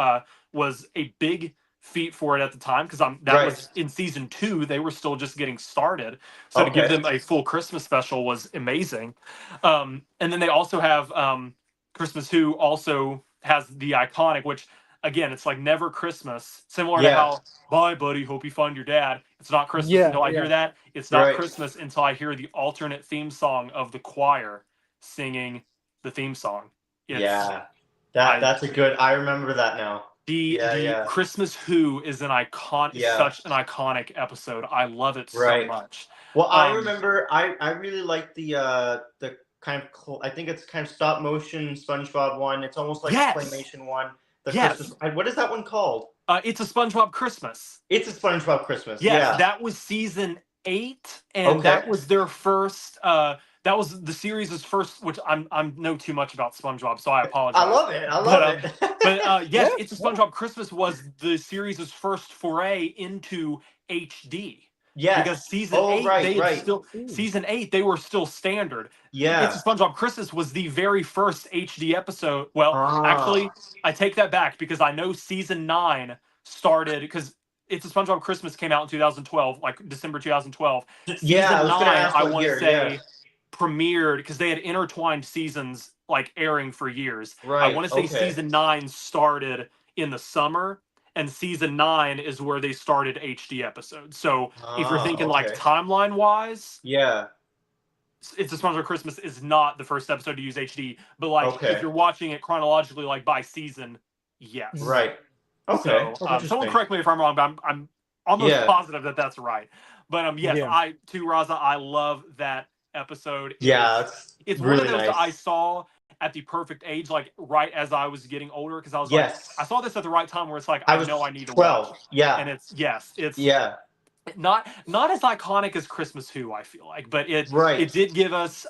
was a big feat for it at the time because that Right. was in season 2. They were still just getting started, so to give Okay. them a full Christmas special was amazing. And then they also have Christmas Who also has the iconic, which again, it's like Never Christmas, similar to Yeah. how "Bye, buddy, hope you find your dad." It's not Christmas Yeah, until I yeah. hear that. It's not Right. Christmas until I hear the alternate theme song of the choir singing the theme song. It's, Yeah. I- That's a good. I remember that now. Yeah, the yeah. Christmas Who is an icon. Yeah. Such an iconic episode. I love it Right. so much. Well, I remember. I really like the kind of I think it's kind of stop motion SpongeBob one. It's almost like Yes. a claymation one. The Yes. Christmas. What is that one called? It's a SpongeBob Christmas. It's a SpongeBob Christmas. Yes, Yeah. that was season 8, and that Okay. was their first. That was the series' first, which I'm know too much about SpongeBob, so I apologize. I love it. I But, love it. But yes, Yeah, It's a SpongeBob Christmas was the series' first foray into HD. Yes. Because season Oh, 8, right, they had right. still season 8, they were still standard. Yeah. It's a SpongeBob Christmas was the very first HD episode. Well, Ah. actually, I take that back because I know season 9 started because It's a SpongeBob Christmas came out in 2012, like December 2012. Yeah, Season I was gonna 9, ask I what want to year, say, yeah. premiered because they had intertwined seasons like airing for years. I Right, want to say okay. season 9 started in the summer, and season 9 is where they started HD episodes. So if you're thinking like okay. timeline wise, Yeah. It's a SpongeBob Christmas is not the first episode to use HD, but like Okay. if you're watching it chronologically, like by season, yes. Right. Okay. So someone Interesting. correct me if I'm wrong, but I'm almost Yeah. positive that that's right. But yes, Yeah. I too, Raza, I love that episode. Yeah, It's really one of those that nice. I saw at the perfect age, like right as I was getting older, because I was Yes. like, I saw this at the right time where it's like I I was know I need to 12. watch. Yeah. And it's Yeah. not as iconic as Christmas Who, I feel like, but it Right. did give us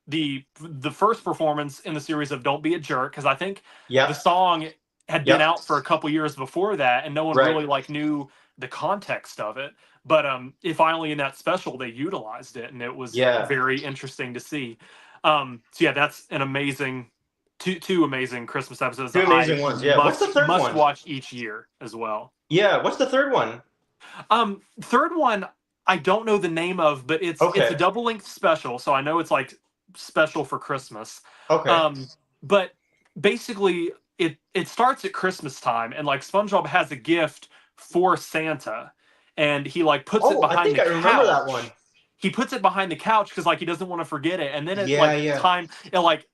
the first performance in the series of "Don't Be a Jerk," because I think Yeah. the song had been Yep. out for a couple years before that, and no one Right. really like knew the context of it. But it finally in that special they utilized it, and it was Yeah. very interesting to see. So yeah, that's an amazing two amazing Christmas episodes. Two that amazing I ones, yeah. What's the third must one? watch each year as well. Yeah. What's the third one? Third one I don't know the name of, but it's Okay. a double length special, so I know it's like special for Christmas. Okay. But basically it starts at Christmas time, and like SpongeBob has a gift for Santa, and he like puts it I behind think the I remember that couch. one. He puts it behind the couch because like he doesn't want to forget it, and then it's Yeah, like yeah. time it like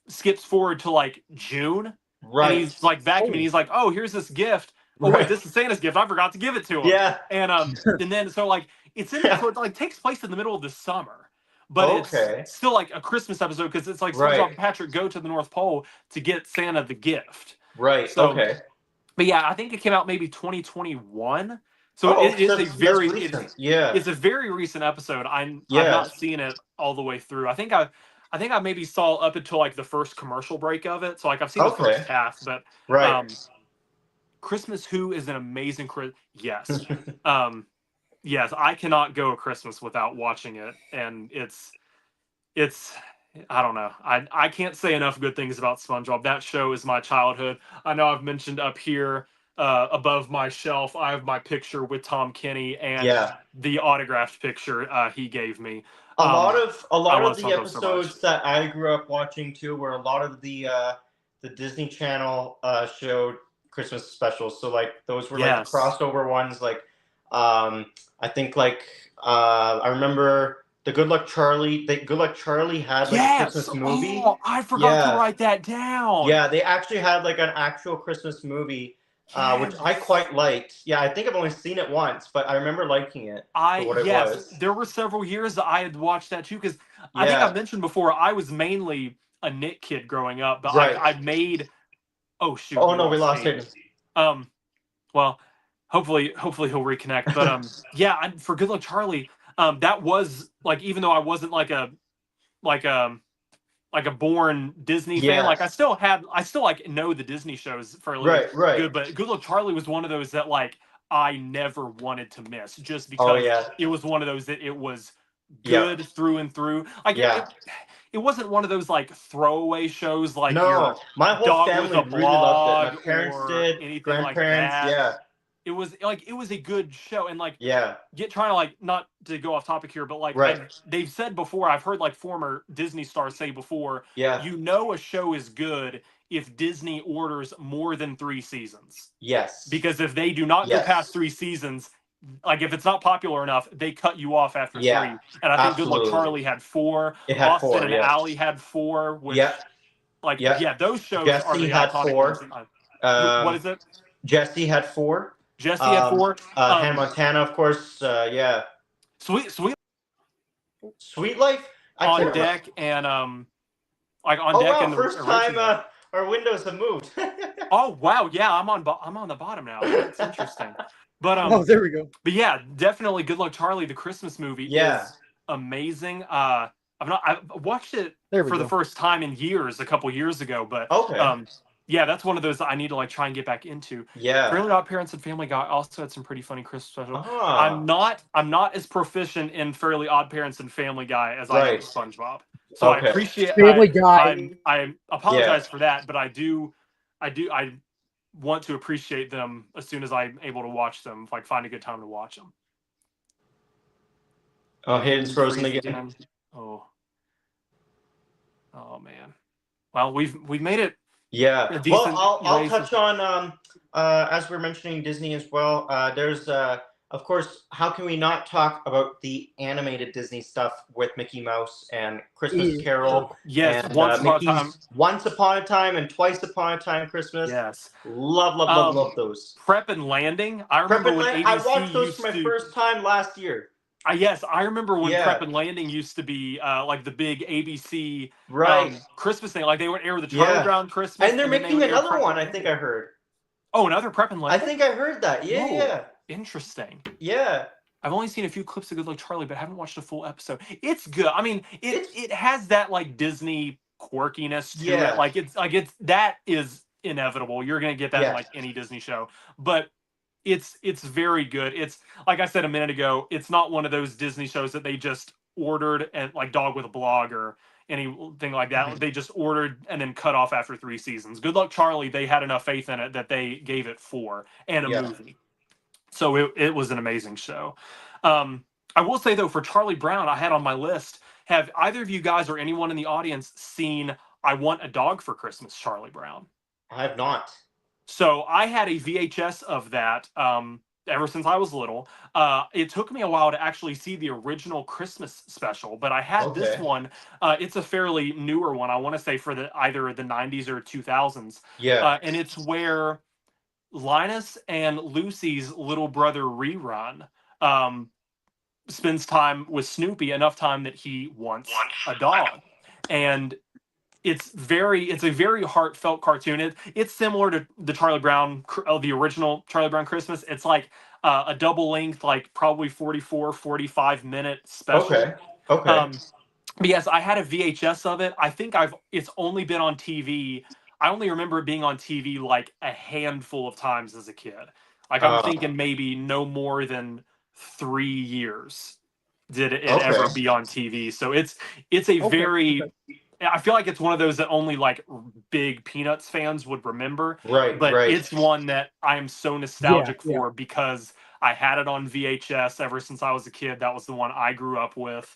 skips forward to like June, Right. and he's like vacuuming. Oh. He's like, "Oh, here's this gift. Oh Right. wait, this is Santa's gift. I forgot to give it to him." Yeah. And then so like it's in so it like takes place in the middle of the summer, but Okay. it's still like a Christmas episode because it's like SpongeBob Right. and Patrick go to the North Pole to get Santa the gift. Right. So- Okay. But yeah, I think it came out maybe 2021. So Oh, it is that's recent. Yeah. it's a very recent episode. I've Yeah. not seen it all the way through. I think I maybe saw up until like the first commercial break of it. So like I've seen the Okay. first half, but Right. Christmas Who is an amazing yes. Yes, I cannot go a Christmas without watching it, and it's I don't know. I can't say enough good things about SpongeBob. That show is my childhood. I know I've mentioned up here above my shelf, I have my picture with Tom Kenny and Yeah. the autographed picture he gave me. A lot I of love the SpongeBob so episodes much. that I grew up watching too were a lot of the Disney Channel showed Christmas specials. So like those were like Yes. the crossover ones. Like I think like I remember the Good Luck Charlie. The Good Luck Charlie had like a Yes. Christmas movie. Oh, I forgot to Yeah. write that down. Yeah, they actually had like an actual Christmas movie, which I Yes. quite liked. Yeah, I think I've only seen it once, but I remember liking it for what it was. There were several years that I had watched that too, because I think Yeah, I've mentioned before I was mainly a Nick kid growing up, but right. I made. Oh shoot! Oh no, we lost Hayden. Hayden. Well, hopefully he'll reconnect. But yeah, for Good Luck Charlie, that was like, even though I wasn't like a like born Disney fan, like I still like know the Disney shows fairly Right. good. But Good Luck Charlie was one of those that like I never wanted to miss, just Oh because yeah, it was one of those that it was yeah, good through and through. Like yeah. it wasn't one of those like throwaway shows like your No, my whole Dog family with a really loved it. Blog My parents or did, anything like grandparents, that. yeah, It was like it was a good show, and like yeah, trying to like, not to go off topic here, but like right, they've said before, I've heard like former Disney stars say before, yeah, you know a show is good if Disney orders more than 3 seasons. yes, Because if they do not go yes, past 3 seasons, like if it's not popular enough, they cut you off after 3. yeah, And I think Good Luck absolutely. Charlie had 4. It had Austin 4, and yeah, Ally had 4, which yeah, like yeah. yeah, those shows are Jesse the had iconic 4. ones. What is it? Jesse had 4. Jesse had 4. Hannah Montana, of course. Yeah. Sweet Sweet Life. on deck and like on Oh deck wow! and the First original. time our windows have moved. Oh wow, yeah, I'm on the bottom now. That's interesting. But Oh, there we go. but yeah, definitely Good Luck Charlie, the Christmas movie Yeah. is amazing. I've watched it There we for go. the first time in years, a couple years ago, but Okay. yeah, that's one of those that I need to like try and get back into. Yeah. Fairly Odd Parents and Family Guy also had some pretty funny Christmas specials. Ah. I'm not as proficient in Fairly Odd Parents and Family Guy as I am with SpongeBob. So Okay. I appreciate Family Guy. I apologize for that, but I want to appreciate them as soon as I'm able to watch them, like find a good time to watch them. Oh, Hayden's frozen again. Oh man. Well, we've made it. Yeah. A Well, decent I'll race touch on as we're mentioning Disney as well. There's of course, how can we not talk about the animated Disney stuff with Mickey Mouse and Christmas Carol? Yes, and, Once Upon a Time. Mickey's Once Upon a Time and Twice Upon a Time Christmas. Yes. Love those. Prep and Landing. I Prep remember and when Landing, ABC I watched those used for my to, first time last year. Yes, I remember when Yeah. Prep and Landing used to be like the big ABC Right. Christmas thing. Like they would air the Charlie Yeah. Brown Christmas, And they're then they making would air another Prep one, and I think Landing. I heard. Oh, another Prep and I Landing. think I heard that. Yeah, Whoa. yeah. Interesting. Yeah. I've only seen a few clips of Good Luck Charlie, but I haven't watched a full episode. It's good. I mean, it has that like Disney quirkiness to Yeah. it. Like it's that is inevitable. You're gonna get that in Yeah. like any Disney show. But it's very good. It's like I said a minute ago, it's not one of those Disney shows that they just ordered and like Dog with a Blog or anything like that. Mhm. They just ordered and then cut off after 3 seasons. Good Luck Charlie, they had enough faith in it that they gave it 4 and a Yeah. movie. So it was an amazing show. I will say though, for Charlie Brown, I had on my list. Have either of you guys or anyone in the audience seen I Want a Dog for Christmas, Charlie Brown? I have not. So I had a VHS of that ever since I was little. It took me a while to actually see the original Christmas special, but I had this Okay. one. It's a fairly newer one. I want to say for either the 90s or 2000s. Yeah. And it's where Linus and Lucy's little brother Rerun spends time with Snoopy, enough time that he wants a dog. And it's a very heartfelt cartoon. It's similar to the Charlie Brown, the original Charlie Brown Christmas. It's like a double length, like probably 45 minute special. Okay. Okay. But yes, I had a VHS of it. I think it's only been on TV. I only remember it being on TV like a handful of times as a kid. Like I'm thinking maybe no more than 3 years did it ever be on TV. So it's a very, I feel like it's one of those that only like big Peanuts fans would remember. Right. But right. it's one that I am so nostalgic for because I had it on VHS ever since I was a kid. That was the one I grew up with,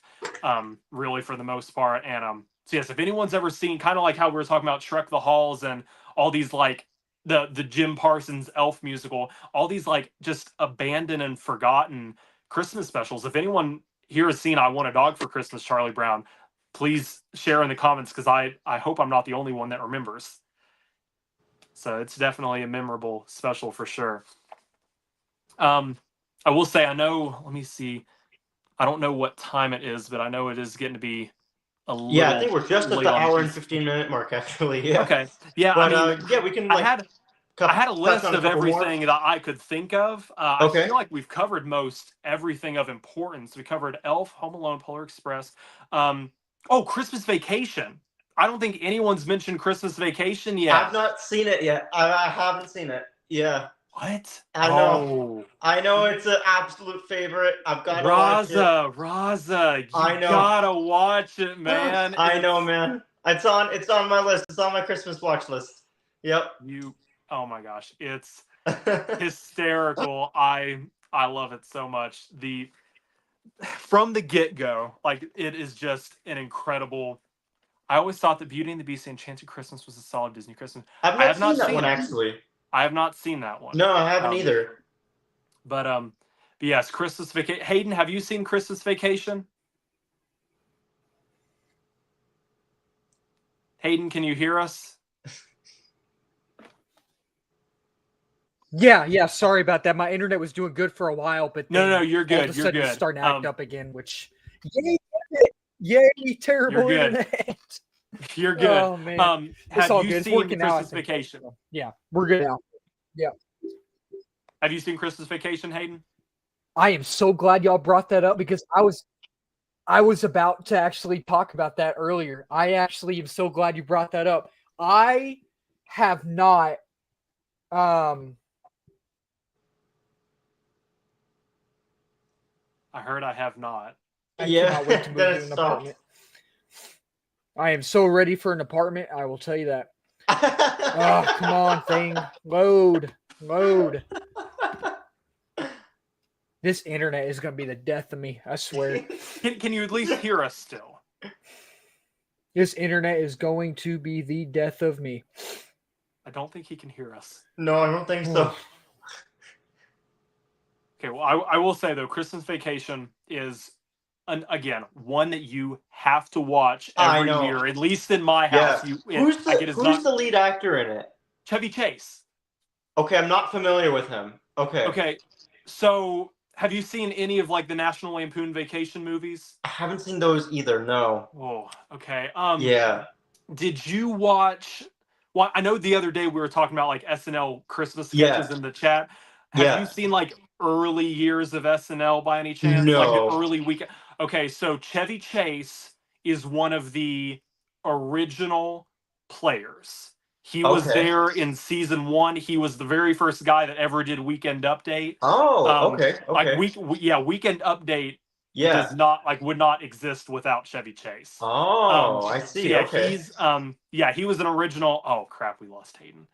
really for the most part. And so yes, if anyone's ever seen kind of like how we were talking about Shrek the Halls and all these like the Jim Parsons Elf musical, all these like just abandoned and forgotten Christmas specials. If anyone here has seen I Want a Dog for Christmas, Charlie Brown, please share in the comments, because I hope I'm not the only one that remembers. So it's definitely a memorable special for sure. I will say, let me see. I don't know what time it is, but I know it is getting to be a little. Yeah, I think we're just at late the on hour and East. 15-minute mark, actually. Yeah. Okay. Yeah, But I mean, yeah, we can I like. had a list touch on of couple more. everything that I could think of. Okay. I feel like we've covered most everything of importance. We covered Elf, Home Alone, Polar Express. Christmas Vacation. I don't think anyone's mentioned Christmas Vacation yet. I've not seen it yet. I haven't seen it. Yeah. What? I know. I know it's an absolute favorite. I've got to watch it. Raza, you gotta watch it, man. I know, man. It's on my list. It's on my Christmas watch list. Yep. Oh my gosh, it's hysterical. I love it so much. From the get-go, like, it is just an incredible. I always thought that Beauty and the Beast and Enchanted Christmas was a solid Disney Christmas. I have not seen that one, actually. I have not seen that one. No, I haven't either. But yes, Christmas Vacation. Hayden, have you seen Christmas Vacation? Hayden, can you hear us? Yeah. Sorry about that. My internet was doing good for a while, but no, you're good. All of a You're sudden good. it's starting to act up again. Which yay, terrible internet. You're good. Oh man, it's all good. It's working out. Christmas Vacation? Yeah, we're good now. Yeah. Have you seen Christmas Vacation, Hayden? I am so glad y'all brought that up, because I was about to actually talk about that earlier. I actually am so glad you brought that up. I have not I heard I have not. I cannot wait to move to an apartment. I am so ready for an apartment. I will tell you that. Oh, come on, thing. Load. This internet is going to be the death of me. I swear. Can you at least hear us still? This internet is going to be the death of me. I don't think he can hear us. No, I don't think so. Okay, well, I will say, though, Christmas Vacation is, again, one that you have to watch every year, at least in my house. Yeah. Who's the lead actor in it? Chevy Chase. Okay, I'm not familiar with him. Okay, so have you seen any of like the National Lampoon Vacation movies? I haven't seen those either, no. Oh, okay. Yeah. Did you watch... Well, I know the other day we were talking about like SNL Christmas sketches in the chat. Have you seen like early years of SNL by any chance? No. Like the early weekend. Okay, so Chevy Chase is one of the original players. He was there in season 1. He was the very first guy that ever did Weekend Update. Oh, okay. Like Weekend Update would not exist without Chevy Chase. Oh, I see. So he was an original. Oh crap, we lost Hayden.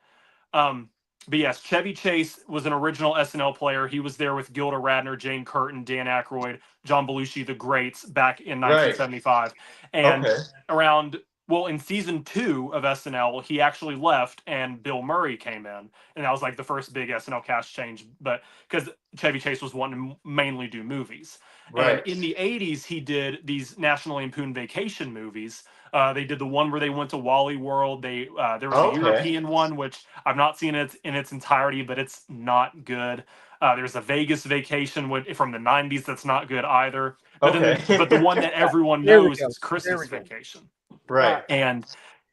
But yes, Chevy Chase was an original SNL player. He was there with Gilda Radner, Jane Curtin, Dan Aykroyd, John Belushi, the greats, back in 1975. And in season 2 of SNL, he actually left and Bill Murray came in. And that was like the first big SNL cast change, but because Chevy Chase was wanting to mainly do movies. Right. And in the 80s, he did these National Lampoon Vacation movies. They did the one where they went to Wally World. There was a European one, which I've not seen it in its entirety, but it's not good. There's a Vegas Vacation from the 90s that's not good either. But but the one that everyone knows is Christmas Vacation. Right. And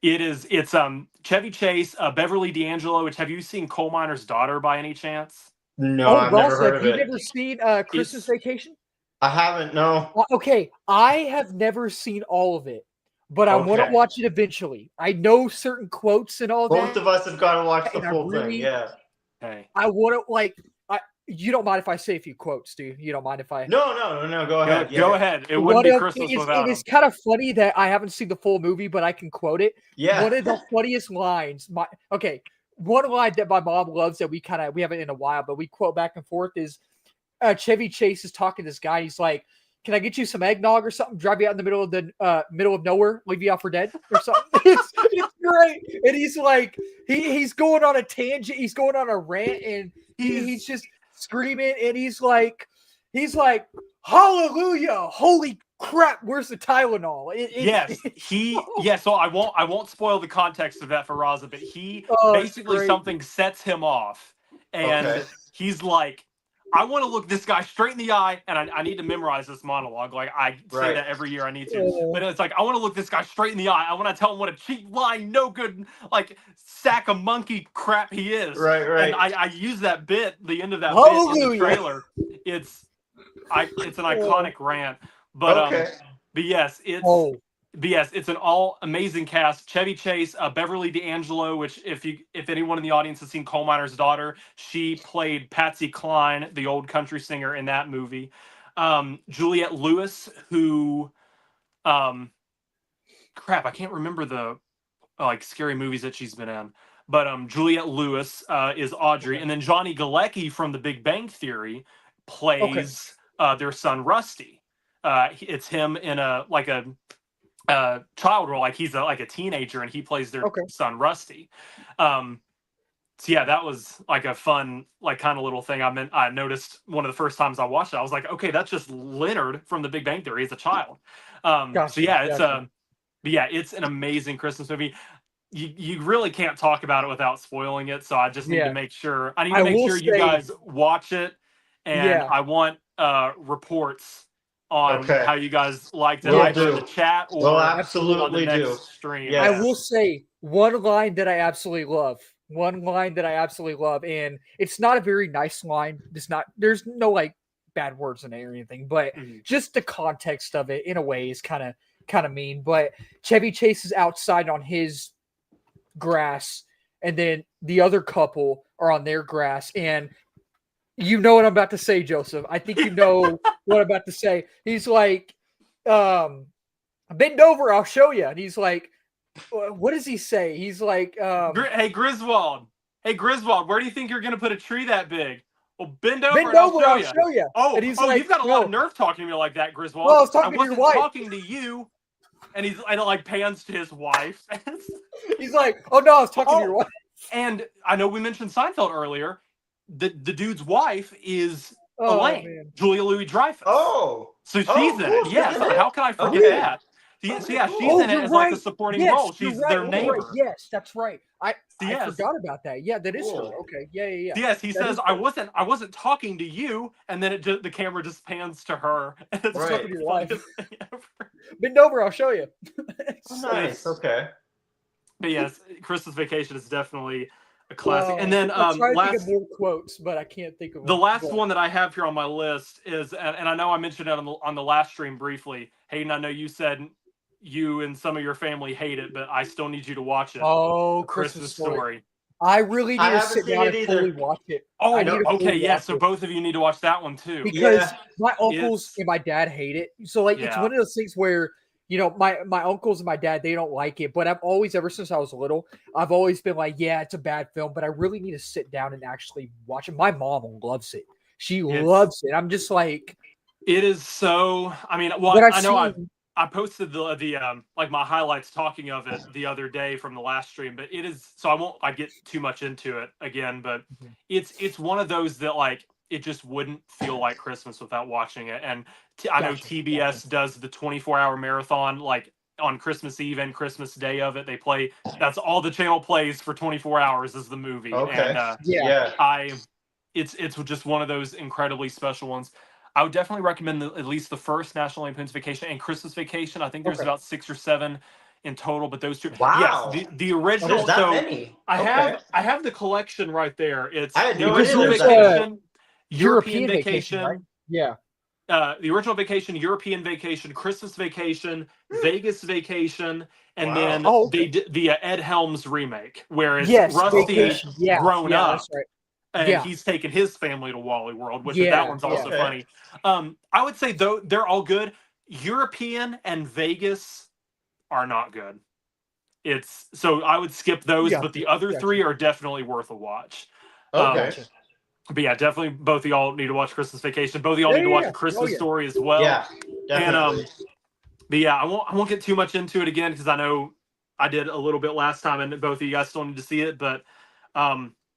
it's Chevy Chase, Beverly D'Angelo. Which, have you seen Coal Miner's Daughter by any chance? No, I've never heard of it. Have you never seen Christmas Vacation? I haven't, no. Okay, I have never seen all of it, but I want to watch it eventually. I know certain quotes and all that. Both of us have got to watch the full thing, yeah. Hey. I want to, you don't mind if I say a few quotes, do you? You don't mind if I... No, go ahead. Go ahead. It wouldn't be Christmas without It's kind of funny that I haven't seen the full movie, but I can quote it. Yeah. One of the funniest lines, one line that my mom loves that we haven't in a while, but we quote back and forth is, Chevy Chase is talking to this guy. He's like, "Can I get you some eggnog or something? Drive you out in the middle of nowhere, leave you out for dead or something." It's great. And he's like, he's going on a tangent. He's going on a rant, and he's just screaming. And he's like, hallelujah, holy crap, where's the Tylenol? So I won't spoil the context of that for Raza, but he Oh, basically something sets him off, and he's like, I want to look this guy straight in the eye, and I need to memorize this monologue. Like I say that every year I need to, but it's like I want to look this guy straight in the eye. I want to tell him what a cheap, lying, no good, like sack of monkey crap he is. Right. And I use that bit, the end of that bit in the trailer. It's an iconic rant. But yes, it's an all amazing cast. Chevy Chase, Beverly D'Angelo, which if anyone in the audience has seen Coal Miner's Daughter, she played Patsy Cline, the old country singer in that movie. Juliette Lewis, who, I can't remember the scary movies that she's been in, but Juliette Lewis is Audrey, and then Johnny Galecki from The Big Bang Theory plays their son Rusty. It's him in a child role, like he's a teenager, and he plays their son Rusty. So yeah, that was like a fun, kind of little thing. I noticed one of the first times I watched it, I was like, okay, that's just Leonard from The Big Bang Theory as a child. So yeah, it's an amazing Christmas movie. You really can't talk about it without spoiling it. So I just need to make sure. I need to make sure you guys watch it, and I want reports on how you guys liked it, either in the chat or on the next stream. I will say one line that I absolutely love. And it's not a very nice line. There's no bad words in it or anything, but just the context of it in a way is kind of mean. But Chevy Chase is outside on his grass, and then the other couple are on their grass, and you know what I'm about to say, Joseph. I think you know what I'm about to say. He's like, bend over, I'll show you. And he's like, what does he say? He's like, hey, Griswold, where do you think you're going to put a tree that big? Well, bend over, I'll show you. Oh, and he's you've got a lot of nerve talking to me like that, Griswold. Well, I was talking to your wife. Talking to you. And it pans to his wife. He's like, oh no, I was talking to your wife. And I know we mentioned Seinfeld earlier. The dude's wife is Elaine, Julia Louis-Dreyfus. Oh, so she's in it. Yeah, so how can I forget that? So yeah, she's in it as like a supporting role. She's their neighbor. Yes, that's right. I forgot about that. Yeah, that is her. Okay, yeah. Yes, he says, I wasn't talking to you, and then the camera just pans to her. And it's talking to your wife. Bend over, I'll show you. Nice. Okay. But yes, Christmas Vacation is definitely a classic. And then I'm trying to think of more quotes, but I can't think of the last one that I have here on my list is, and I know I mentioned it on the last stream briefly. Hayden, I know you said you and some of your family hate it, but I still need you to watch it. Oh, Christmas Story. I really need to sit down and fully watch it. Oh, okay, yeah. So both of you need to watch that one too. Because my uncles and my dad hate it. So it's one of those things where, my uncles and my dad, they don't like it. But I've always, ever since I was little, I've always been like, yeah, it's a bad film, but I really need to sit down and actually watch it. My mom loves it. She loves it. I'm just like, it is so. I mean, I posted the my highlights talking of it the other day from the last stream, but it is, so I won't get too much into it again, but it's one of those that it just wouldn't feel like Christmas without watching it. And I know TBS does the 24-hour marathon on Christmas Eve and Christmas Day of it. They play, that's all the channel plays for 24 hours is the movie. Okay. And it's just one of those incredibly special ones. I would definitely recommend at least the first National Lampoon's Vacation and Christmas Vacation. I think there's about 6 or 7 in total, but those two. Wow. Yes, the original. That many? I have the collection right there. It's I had the no original idea Vacation, European Vacation, right? Yeah. The original Vacation, European Vacation, Christmas Vacation, Vegas Vacation, and then they did the Ed Helms remake, where it's Rusty grown up. That's right. And he's taken his family to Wally World, which that one's also funny. I would say, though, they're all good. European and Vegas are not good. So I would skip those, but the other 3 are definitely worth a watch. Okay. But yeah, definitely both of y'all need to watch Christmas Vacation. Both of y'all need to watch A Christmas Story as well. Yeah, definitely. And but yeah, I won't get too much into it again because I know I did a little bit last time, and both of you guys still need to see it. But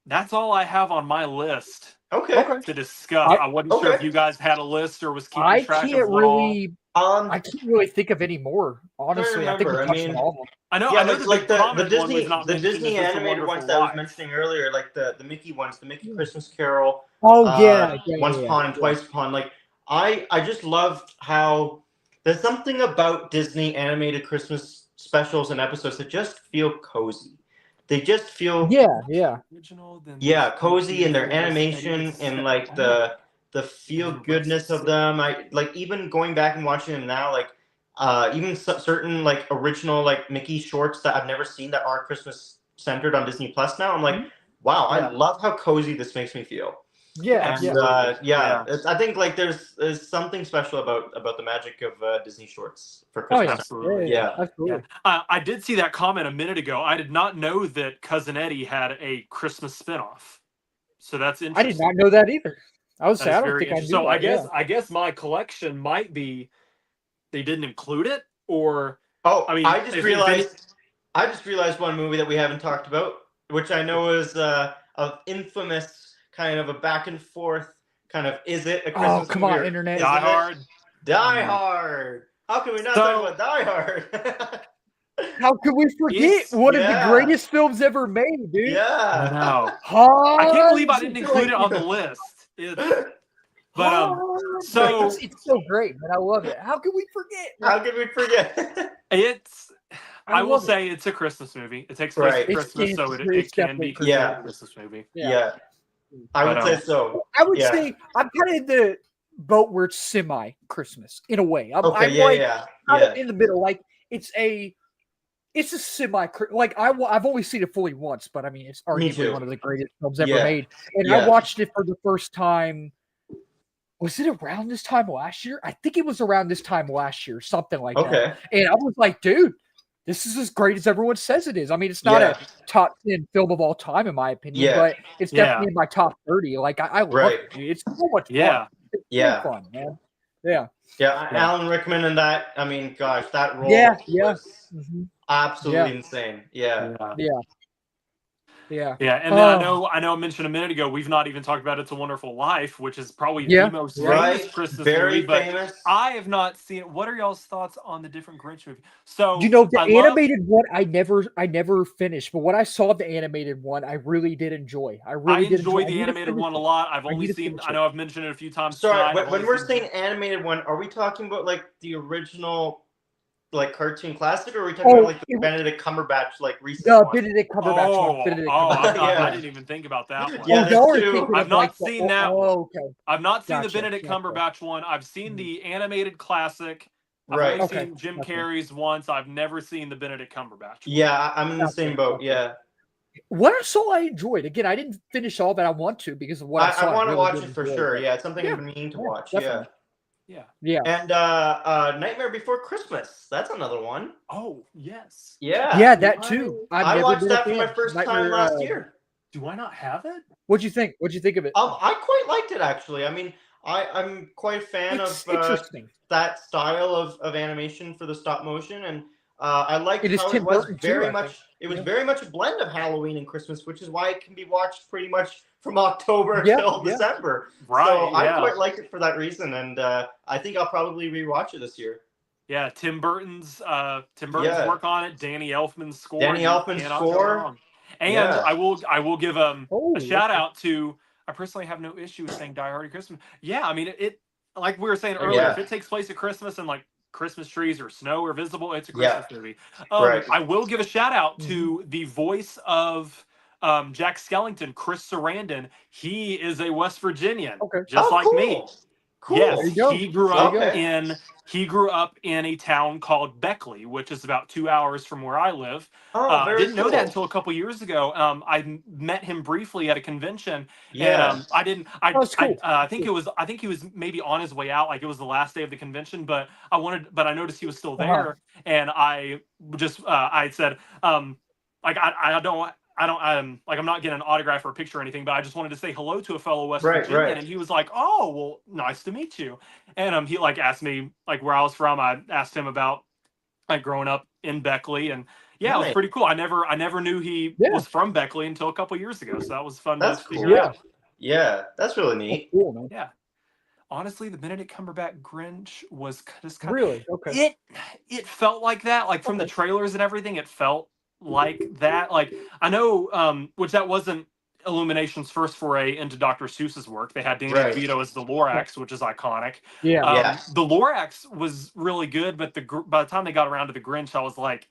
that's all I have on my list Okay. to discuss. I wasn't sure if Okay. you guys had a list or was keeping I track can't of what all. really. I can't really think of any more. Honestly, I think we remember. I touched on mean, all of them. I know. Yeah, I know like the the comic one Disney was not the mentioned. Disney It's It's a animated ones Wonderful that I was Life. mentioning earlier, like the Mickey ones, the Mickey Christmas Carol, Oh yeah, Once Upon and Twice Upon. Like I just loved how there's something about Disney animated Christmas specials and episodes that just feel cozy. They just feel yeah. Original, then cozy in their there's animation Eddie and the like Set. the feel then goodness of them. I like even going back and watching them now, like even certain like original like Mickey shorts that I've never seen that are Christmas centered on Disney Plus now. I'm like, wow, I love how cozy this makes me feel. Yeah, And yeah. I think like there's something special about the magic of Disney shorts for Oh Christmas. yeah, Absolutely. Yeah. absolutely. I did see that comment a minute ago. I did not know that Cousin Eddie had a Christmas spinoff. So that's I interesting. did not know that either. I would That say is I don't very think I knew interesting. So that. I guess my collection might be they didn't include it, or Oh, I mean, I just if realized one movie that we haven't talked about, which I know is of infamous kind of a back and forth kind of is it a Christmas come movie on, or internet. isn't Die it? Hard. Die Hard. How can we not talk about Die Hard? How could we forget one of the greatest films ever made, dude? Yeah. No. Hans, I can't believe I didn't include it on the list. But so it's so great, man. I love it. How could we forget? How could we forget? it's I will love it. say it's a Christmas movie. It takes place Right. at Christmas, so it It's can definitely be considered Yeah. a Christmas movie. Yeah. I would But, say so. I would Yeah. say I'm kind of in the boat where it's semi-Christmas in a way. I'm Okay, like kind of in the middle. Like it's a semi like I've only seen it fully once, but I mean it's Me too. arguably one of the greatest films ever Yeah. made. And Yeah. I watched it for the first time. Was it around this time last year? I think it was around this time last year, something like that. Okay. And I was like, dude, this is as great as everyone says it is. I mean, it's not a top 10 film of all time, in my opinion, but it's definitely in my top 30. Like, I love it, dude. It's so much fun. It's so fun, man. Yeah. Alan Rickman in that, I mean, gosh, that role was absolutely insane. Yeah. And then I know I mentioned a minute ago we've not even talked about It's a Wonderful Life, which is probably the most famous Christmas movie. But I have not seen it. What are y'all's thoughts on the different Grinch movies? So the animated one I never finished, but when I saw the animated one, I really did enjoy. I enjoy the animated one a lot. I've only seen I know I've mentioned it a few times. Sorry, when we're saying animated one, are we talking about like the original like cartoon classic, or are we talking about like the Benedict Cumberbatch like recent one? Benedict Cumberbatch one. I didn't even think about that one. Yeah, I've not seen that one. Okay. I've not seen the Benedict Cumberbatch one. I've seen the animated classic. I've only seen Jim Carrey's once. I've never seen the Benedict Cumberbatch one. Yeah, I'm in the same boat. Yeah. What I saw, I enjoyed. Again, I didn't finish all, but I want to because of what I saw. I want to watch it for sure. Yeah, it's something I've been meaning to watch. Definitely. Yeah. And Nightmare Before Christmas. That's another one. Oh, yes. Yeah. Yeah, that too. I watched that for my first time last year. Do I not have it? What'd you think? What'd you think of it? I quite liked it actually. I mean, I'm quite a fan of that style of animation for the stop motion, and I liked how it was very much. It was very much a blend of Halloween and Christmas, which is why it can be watched pretty much from October till December. Right. So I quite liked it for that reason, and I think I'll probably rewatch it this year. Yeah, Tim Burton's work on it. Danny Elfman's score. And I will give a shout out to. I personally have no issue with saying Die Hard at Christmas. Yeah, I mean it like we were saying earlier. If it takes place at Christmas and like Christmas trees or snow are visible, it's a Christmas movie. I will give a shout out to the voice of Jack Skellington, Chris Sarandon. He is a West Virginian, just like me. Cool. Yes, he grew up in a town called Beckley, which is about 2 hours from where I live. Didn't know that until a couple years ago. I met him briefly at a convention. And I think he was maybe on his way out, like it was the last day of the convention. But I noticed he was still there, and I said, I'm not getting an autograph or a picture or anything, but I just wanted to say hello to a fellow West Virginian. And he was like, "Oh, well, nice to meet you." And he like asked me like where I was from. I asked him about like growing up in Beckley, and Yeah, it was Nice. pretty cool. I never knew he Yeah. was from Beckley until a couple years ago, so that was fun That's to cool. figure Yeah. out. Yeah, that's really That's neat. cool, man. Yeah. Honestly, the Benedict Cumberbatch Grinch was just kind Really? Okay. it felt like that, like from the Okay. trailers and everything, it felt like that. Like I know, which that wasn't Illumination's first foray into Dr. Seuss's work. They had Danny Right. DeVito as the Lorax, which is iconic. Yeah. Yes. The Lorax was really good, but by the time they got around to the Grinch, I was like,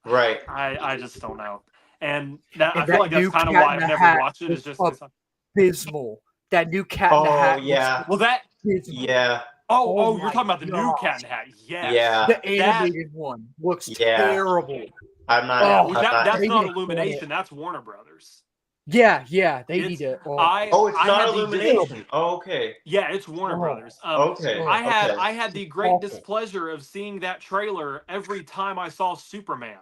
Right. I just don't know. And that And I feel that like that's new kind of Cat why in I've the never Hat watched it. was Is just 'cause abysmal. That new Cat in the Oh, Hat was yeah. well that abysmal. Yeah. oh my you're talking about the new gosh. Cat in the Hat. Yes. Yeah. The animated one looks Yeah. terrible. I'm not. Oh, Which I'm not- that's They not need to clone Illumination. it. That's Warner Brothers. Yeah, they It's need to. Oh, it's I not had the Illumination. Oh, okay. Yeah, it's Warner Oh. Brothers. Okay. I had Okay. I had the great Awful. displeasure of seeing that trailer every time I saw Superman,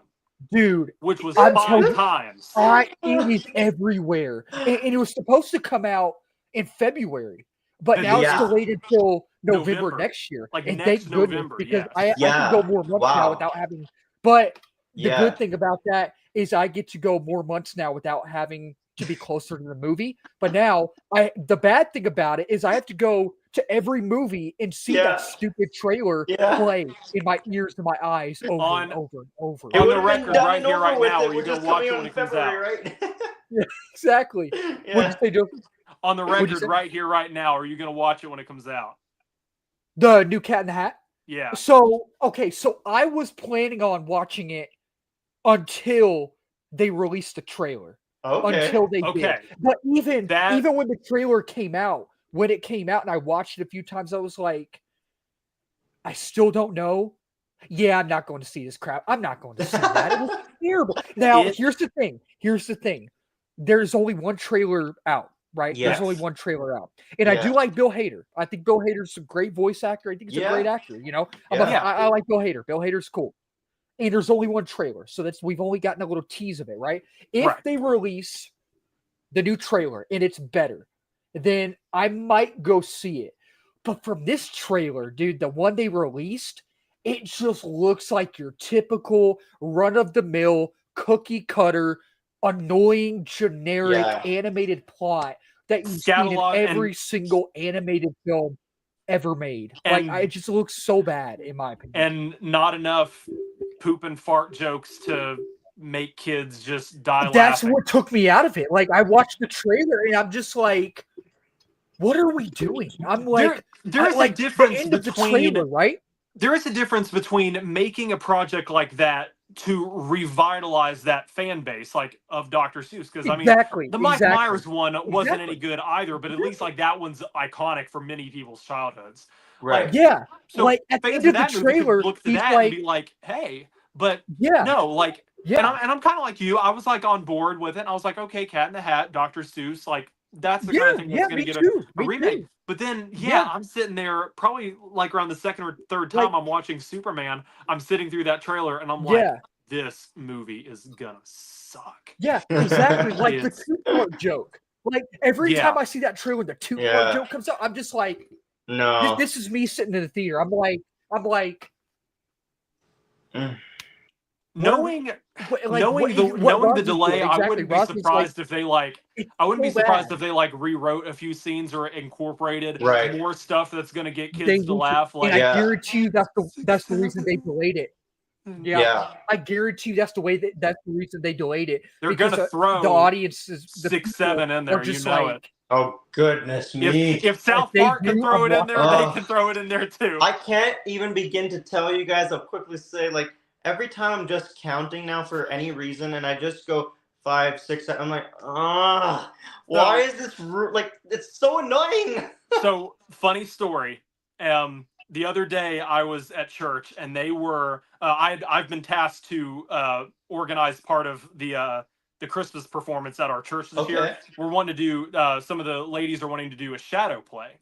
Dude, which was I'm 5 telling you, times. it is everywhere. And it was supposed to come out in February, but now Yeah. it's delayed until November November. next year. Like and next thank goodness, November, because yes. I Yeah. can go more months now Wow. without having. But the Yeah. good thing about that is I get to go more months now without having to be closer to the movie. But now the bad thing about it is I have to go to every movie and see Yeah. that stupid trailer Yeah. play in my ears and my eyes over On- and over and over. It On the would've been record, done right and here, over right with now, it. are you We're gonna just watch coming it out when in it comes February, out? right? Exactly. What'd Yeah. you say, Joe? On the What'd you record, say? right here, right now, are you gonna watch it when it comes out? The new Cat in the Hat? Yeah. So I was planning on watching it until they released the trailer. Okay. Until they Okay. did. But even That- when the trailer came out, when it came out and I watched it a few times, I was like, I still don't know. Yeah, I'm not going to see this crap. I'm not going to see that. It was terrible. Now, here's the thing. There's only one trailer out, right? There's only Yes. one trailer out. And I do Yeah. like Bill Hader. I think Bill Hader's a great voice actor. I think he's a Yeah. great actor, you know? Yeah. I like Bill Hader. Bill Hader's cool. And there's only one trailer. So we've only gotten a little tease of it, right? If Right. they release the new trailer and it's better, then I might go see it. But from this trailer, dude, the one they released, it just looks like your typical run-of-the-mill, cookie-cutter, annoying, generic Yeah. animated plot that you've seen in Scatalogue every single animated film ever made. And- It just looks so bad, in my opinion. And not enough poop and fart jokes to make kids just die That's laughing. what took me out of it. Like, I watched the trailer and I'm just like, what are we doing? I'm like, there is like a difference the end of the between trailer, right? there is a difference between making a project like that to revitalize that fan base, like of Dr. Seuss. Because I mean, Exactly. the Mike exactly. Myers one wasn't Exactly. any good either, but at least like that one's iconic for many people's childhoods. Right. Yeah. So Like, at the fans end of of the that movie could trailer, look to he's that like, and be like, "Hey," but yeah. no, like, Yeah. and I'm kind of like you. I was like on board with it. And I was like, okay, Cat in the Hat, Dr. Seuss, like that's the kind of thing that's going to me get too. a Me remake. too. But then, Yeah. I'm sitting there probably like around the second or third time Like- I'm watching Superman. I'm sitting through that trailer and I'm Yeah. like, this movie is gonna suck. Yeah, exactly. Like the It's- two-part joke. Like every Yeah. time I see that trailer, the two-part Yeah. joke comes out. I'm just like, No. this is me sitting in the theater. I'm like, Knowing what- knowing the what knowing the Roz was delay, doing, I exactly. wouldn't be Roz was like, surprised if they like. it's I wouldn't be so surprised bad. if they like rewrote a few scenes or incorporated Right. more stuff that's gonna get They kids to need to- laugh. Like, and Yeah. I guarantee you that's the reason they delayed it. Yeah. Yeah. I guarantee you that's the reason they delayed it. they're because gonna throw the audience is the 6, people 7 in are there. You just know like, it. Oh goodness me. If South they Park can do, throw I'm it in there, watching- they can throw it in there too. I can't even begin to tell you guys. I'll quickly say, like, every time I'm just counting now for any reason, and I just go 5, 6, 7. I'm like, why is this like? It's so annoying. So funny story. The other day I was at church and they were. I've been tasked to organize part of the Christmas performance at our church this year. Okay. We're wanting to do. Some of the ladies are wanting to do a shadow play.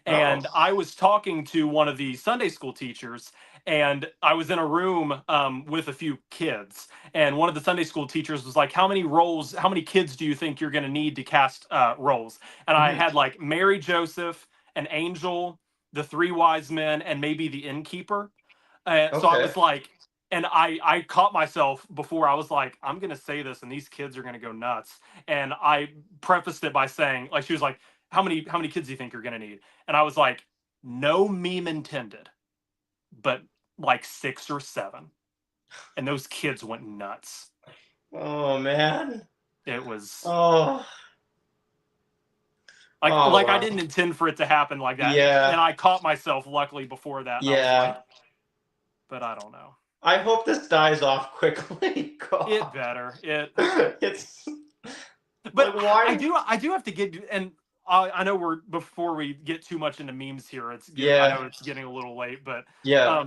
And Oh. I was talking to one of the Sunday school teachers, and I was in a room with a few kids. And one of the Sunday school teachers was like, how many kids do you think you're going to need to cast roles? And I Mhm. had like Mary Joseph, an angel, the 3 wise men, and maybe the innkeeper. So I Okay. was like, And I caught myself before. I was like, I'm gonna say this, and these kids are gonna go nuts. And I prefaced it by saying, like, she was like, how many kids do you think you're gonna need? And I was like, no meme intended, but like 6 or 7. And those kids went nuts. Oh man. It was Oh. like Oh, I wow. didn't intend for it to happen like that. Yeah. And I caught myself luckily before that. And I was Yeah. like, but I don't know. I hope this dies off quickly. God. It better. It's. But Like, why? I do have to get, and I know we're, before we get too much into memes here, I Yeah. know it's getting a little late, but Yeah.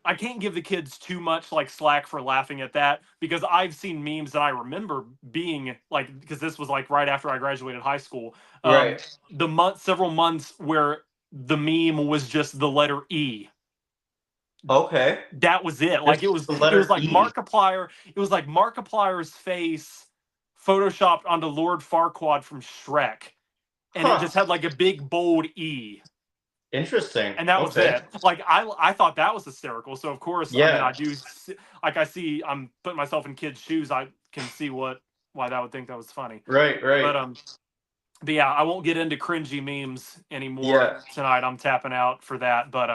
I can't give the kids too much like slack for laughing at that, because I've seen memes that I remember being like, because this was like right after I graduated high school. Right. Several months where the meme was just the letter E. Okay. That was it. Like, Just the it letter was like E. Markiplier. It was like Markiplier's face photoshopped onto Lord Farquaad from Shrek, and Huh. it just had like a big bold E, Interesting. and that was Okay. it. Like, I thought that was hysterical. So of course, I mean, Yeah. I do like, I see, I'm putting myself in kids' shoes. I can see why that would think that was funny. Right. But yeah, I won't get into cringy memes anymore Yeah. tonight. I'm tapping out for that. But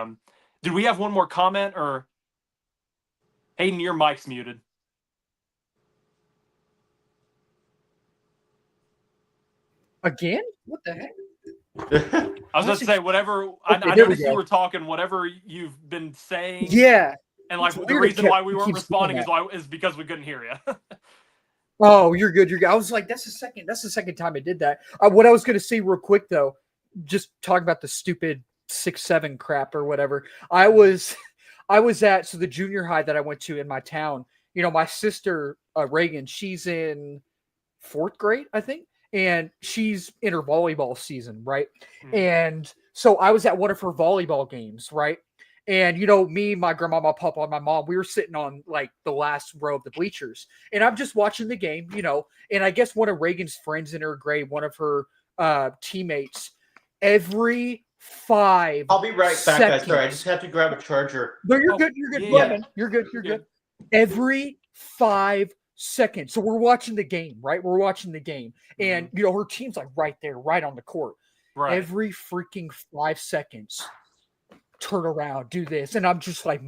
did we have one more comment, or Hayden, your mic's muted? Again? What the heck? I was going to say, whatever. I there we noticed go. you were talking, whatever you've been saying. Yeah. And like, It's the weird it reason why we keeps weren't responding doing is because we couldn't hear you. Oh, you're good. You're good. I was like, that's the second time I did that. What I was going to say real quick though, just talking about the stupid 6-7 crap or whatever. I was at, so the junior high that I went to in my town, you know, my sister, Reagan, she's in 4th grade, I think. And she's in her volleyball season, right? And so I was at one of her volleyball games, right? And, you know, me, my grandma, my papa, and my mom, we were sitting on like the last row of the bleachers. And I'm just watching the game, you know. And I guess one of Reagan's friends in her grade, one of her teammates, every 5 I'll be right back, guys. seconds, Sorry, I just have to grab a charger. No, you're good. You're good. yeah, Go ahead, yeah. man. You're good. You're good. Every 5 seconds. So we're watching the game, right? We're watching the game. And, you know, her team's like right there, right on the court. Right. Every freaking 5 seconds, turn around, do this. And I'm just like,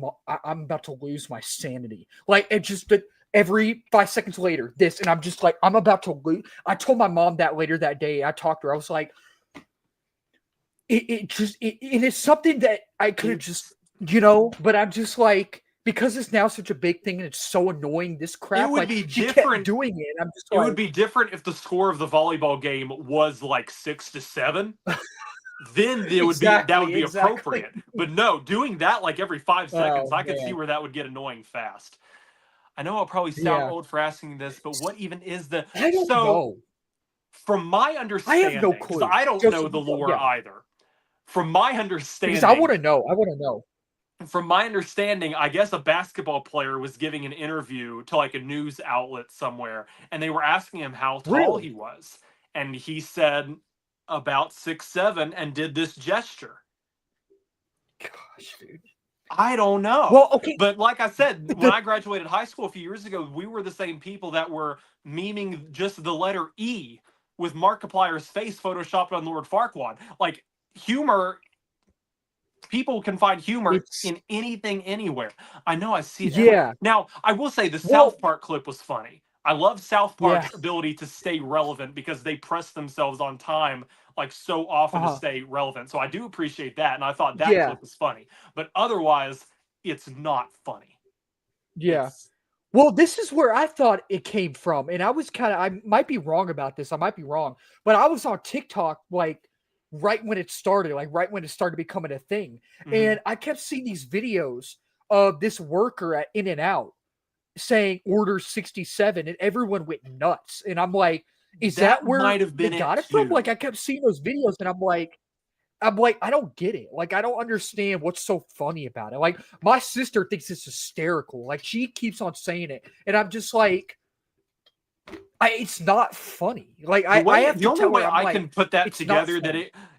I'm about to lose my sanity. Like, it just, every 5 seconds later, this. And I'm just like, I'm about to lose. I told my mom that later that day. I talked to her. I was like, it's something that I could have just, you know, but I'm just like, because it's now such a big thing and it's so annoying, this crap. It would like, be she different kept doing it. I'm just It would be different if the score of the volleyball game was like 6-7. Then it would that would be appropriate. But no, doing that like every 5 seconds, I could see where that would get annoying fast. I know I'll probably sound old for asking this, but what even is the? I don't know. From my understanding, I have no clue. I don't know the lore either. From my understanding, because I want to know. I want to know. From my understanding, I guess a basketball player was giving an interview to like a news outlet somewhere, and they were asking him how tall he was, and he said about 6'7" and did this gesture. Gosh, dude. I don't know. Well, okay. But like I said, when I graduated high school a few years ago, we were the same people that were memeing just the letter E with Markiplier's face photoshopped on Lord Farquaad. Like, humor, people can find humor in anything, anywhere. I know, I see that. Yeah. Now, I will say the South Park clip was funny. I love South Park's ability to stay relevant because they press themselves on time like so often to stay relevant. So I do appreciate that, and I thought that clip was funny. But otherwise, it's not funny. Yeah. Well, this is where I thought it came from, and I was I might be wrong about this. I might be wrong, but I was on TikTok like right when it started, becoming a thing, and I kept seeing these videos of this worker at In-N-Out saying order 67, and everyone went nuts. And I'm like, is that where they got it from? Like, I kept seeing those videos, and I'm like, I don't get it. Like, I don't understand what's so funny about it. Like, my sister thinks it's hysterical. Like, she keeps on saying it, and I'm just like, it's not funny. Like, I have to tell her, I can put that together that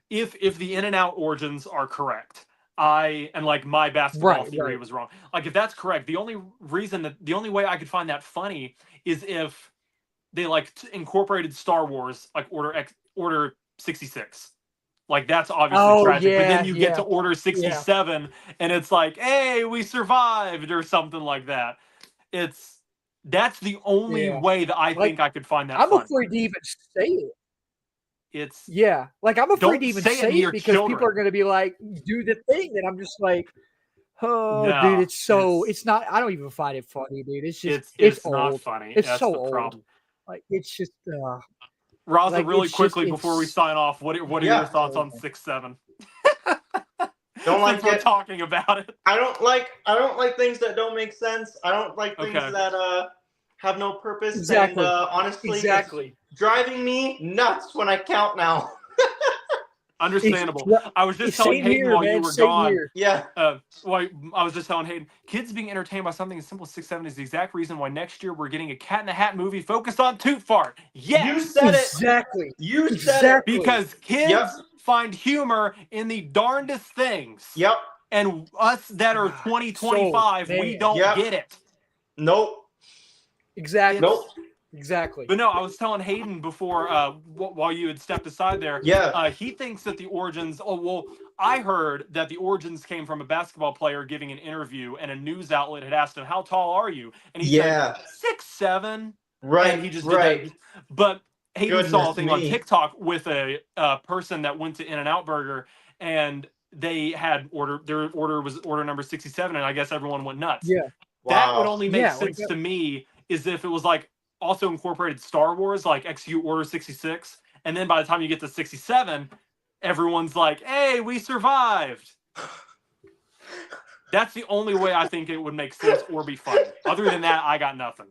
if the In-N-Out origins are correct, my basketball Right, theory right. was wrong. Like if that's correct, the only way I could find that funny is if they like incorporated Star Wars like Order 66. Like that's obviously Oh tragic. But then yeah, you get to yeah, Order yeah, 67 and it's like, hey, we survived or something like that. That's the only yeah. way that I Like think I could find that I'm funny. afraid to even say it. It's Yeah, like I'm afraid don't to even say it say near it because people children. are going to be like, "Do the thing," and I'm just like, "Oh, dude, No, it's so it's not. I don't even find it funny, dude. It's just it's it's not old. funny. It's That's so the old. problem. Like it's just Raza, like really it's just quickly before we it's sign off, what are your Yeah. thoughts on 6-7? Don't like Since we're it. talking about it. I don't like things that don't make sense. I don't like things Okay. that have no purpose. exactly And honestly, exactly. it's driving me nuts when I count now. Understandable. It's- I was just telling Same Hayden here, while you man. were Same gone. here. Yeah. Well, I was just telling Hayden, kids being entertained by something as simple as 6-7 is the exact reason why next year we're getting a Cat in the Hat movie focused on Toot Fart. Yes, You said it. Exactly. You said it. Exactly. because kids Yep. find humor in the darndest things. Yep. And us that are 2025, So, we man. don't Yep. get it. Nope. Exactly. Nope. Exactly. But no, I was telling Hayden before, while you had stepped aside there, Yeah. he thinks that the origins. Oh well, I heard that the origins came from a basketball player giving an interview, and a news outlet had asked him, "How tall are you?" And he Yeah. said 6'7", Right. and he just right. did that. But Hayden saw a Goodness thing on me. TikTok with a person that went to In-N-Out Burger, and they had their order was order number 67, and I guess everyone went nuts. Yeah. That would Wow. only make Yeah, like sense to me is if it was like also incorporated Star Wars, like execute Order 66, and then by the time you get to 67, everyone's like, "Hey, we survived." That's the only way I think it would make sense or be funny. Other than that, I got nothing.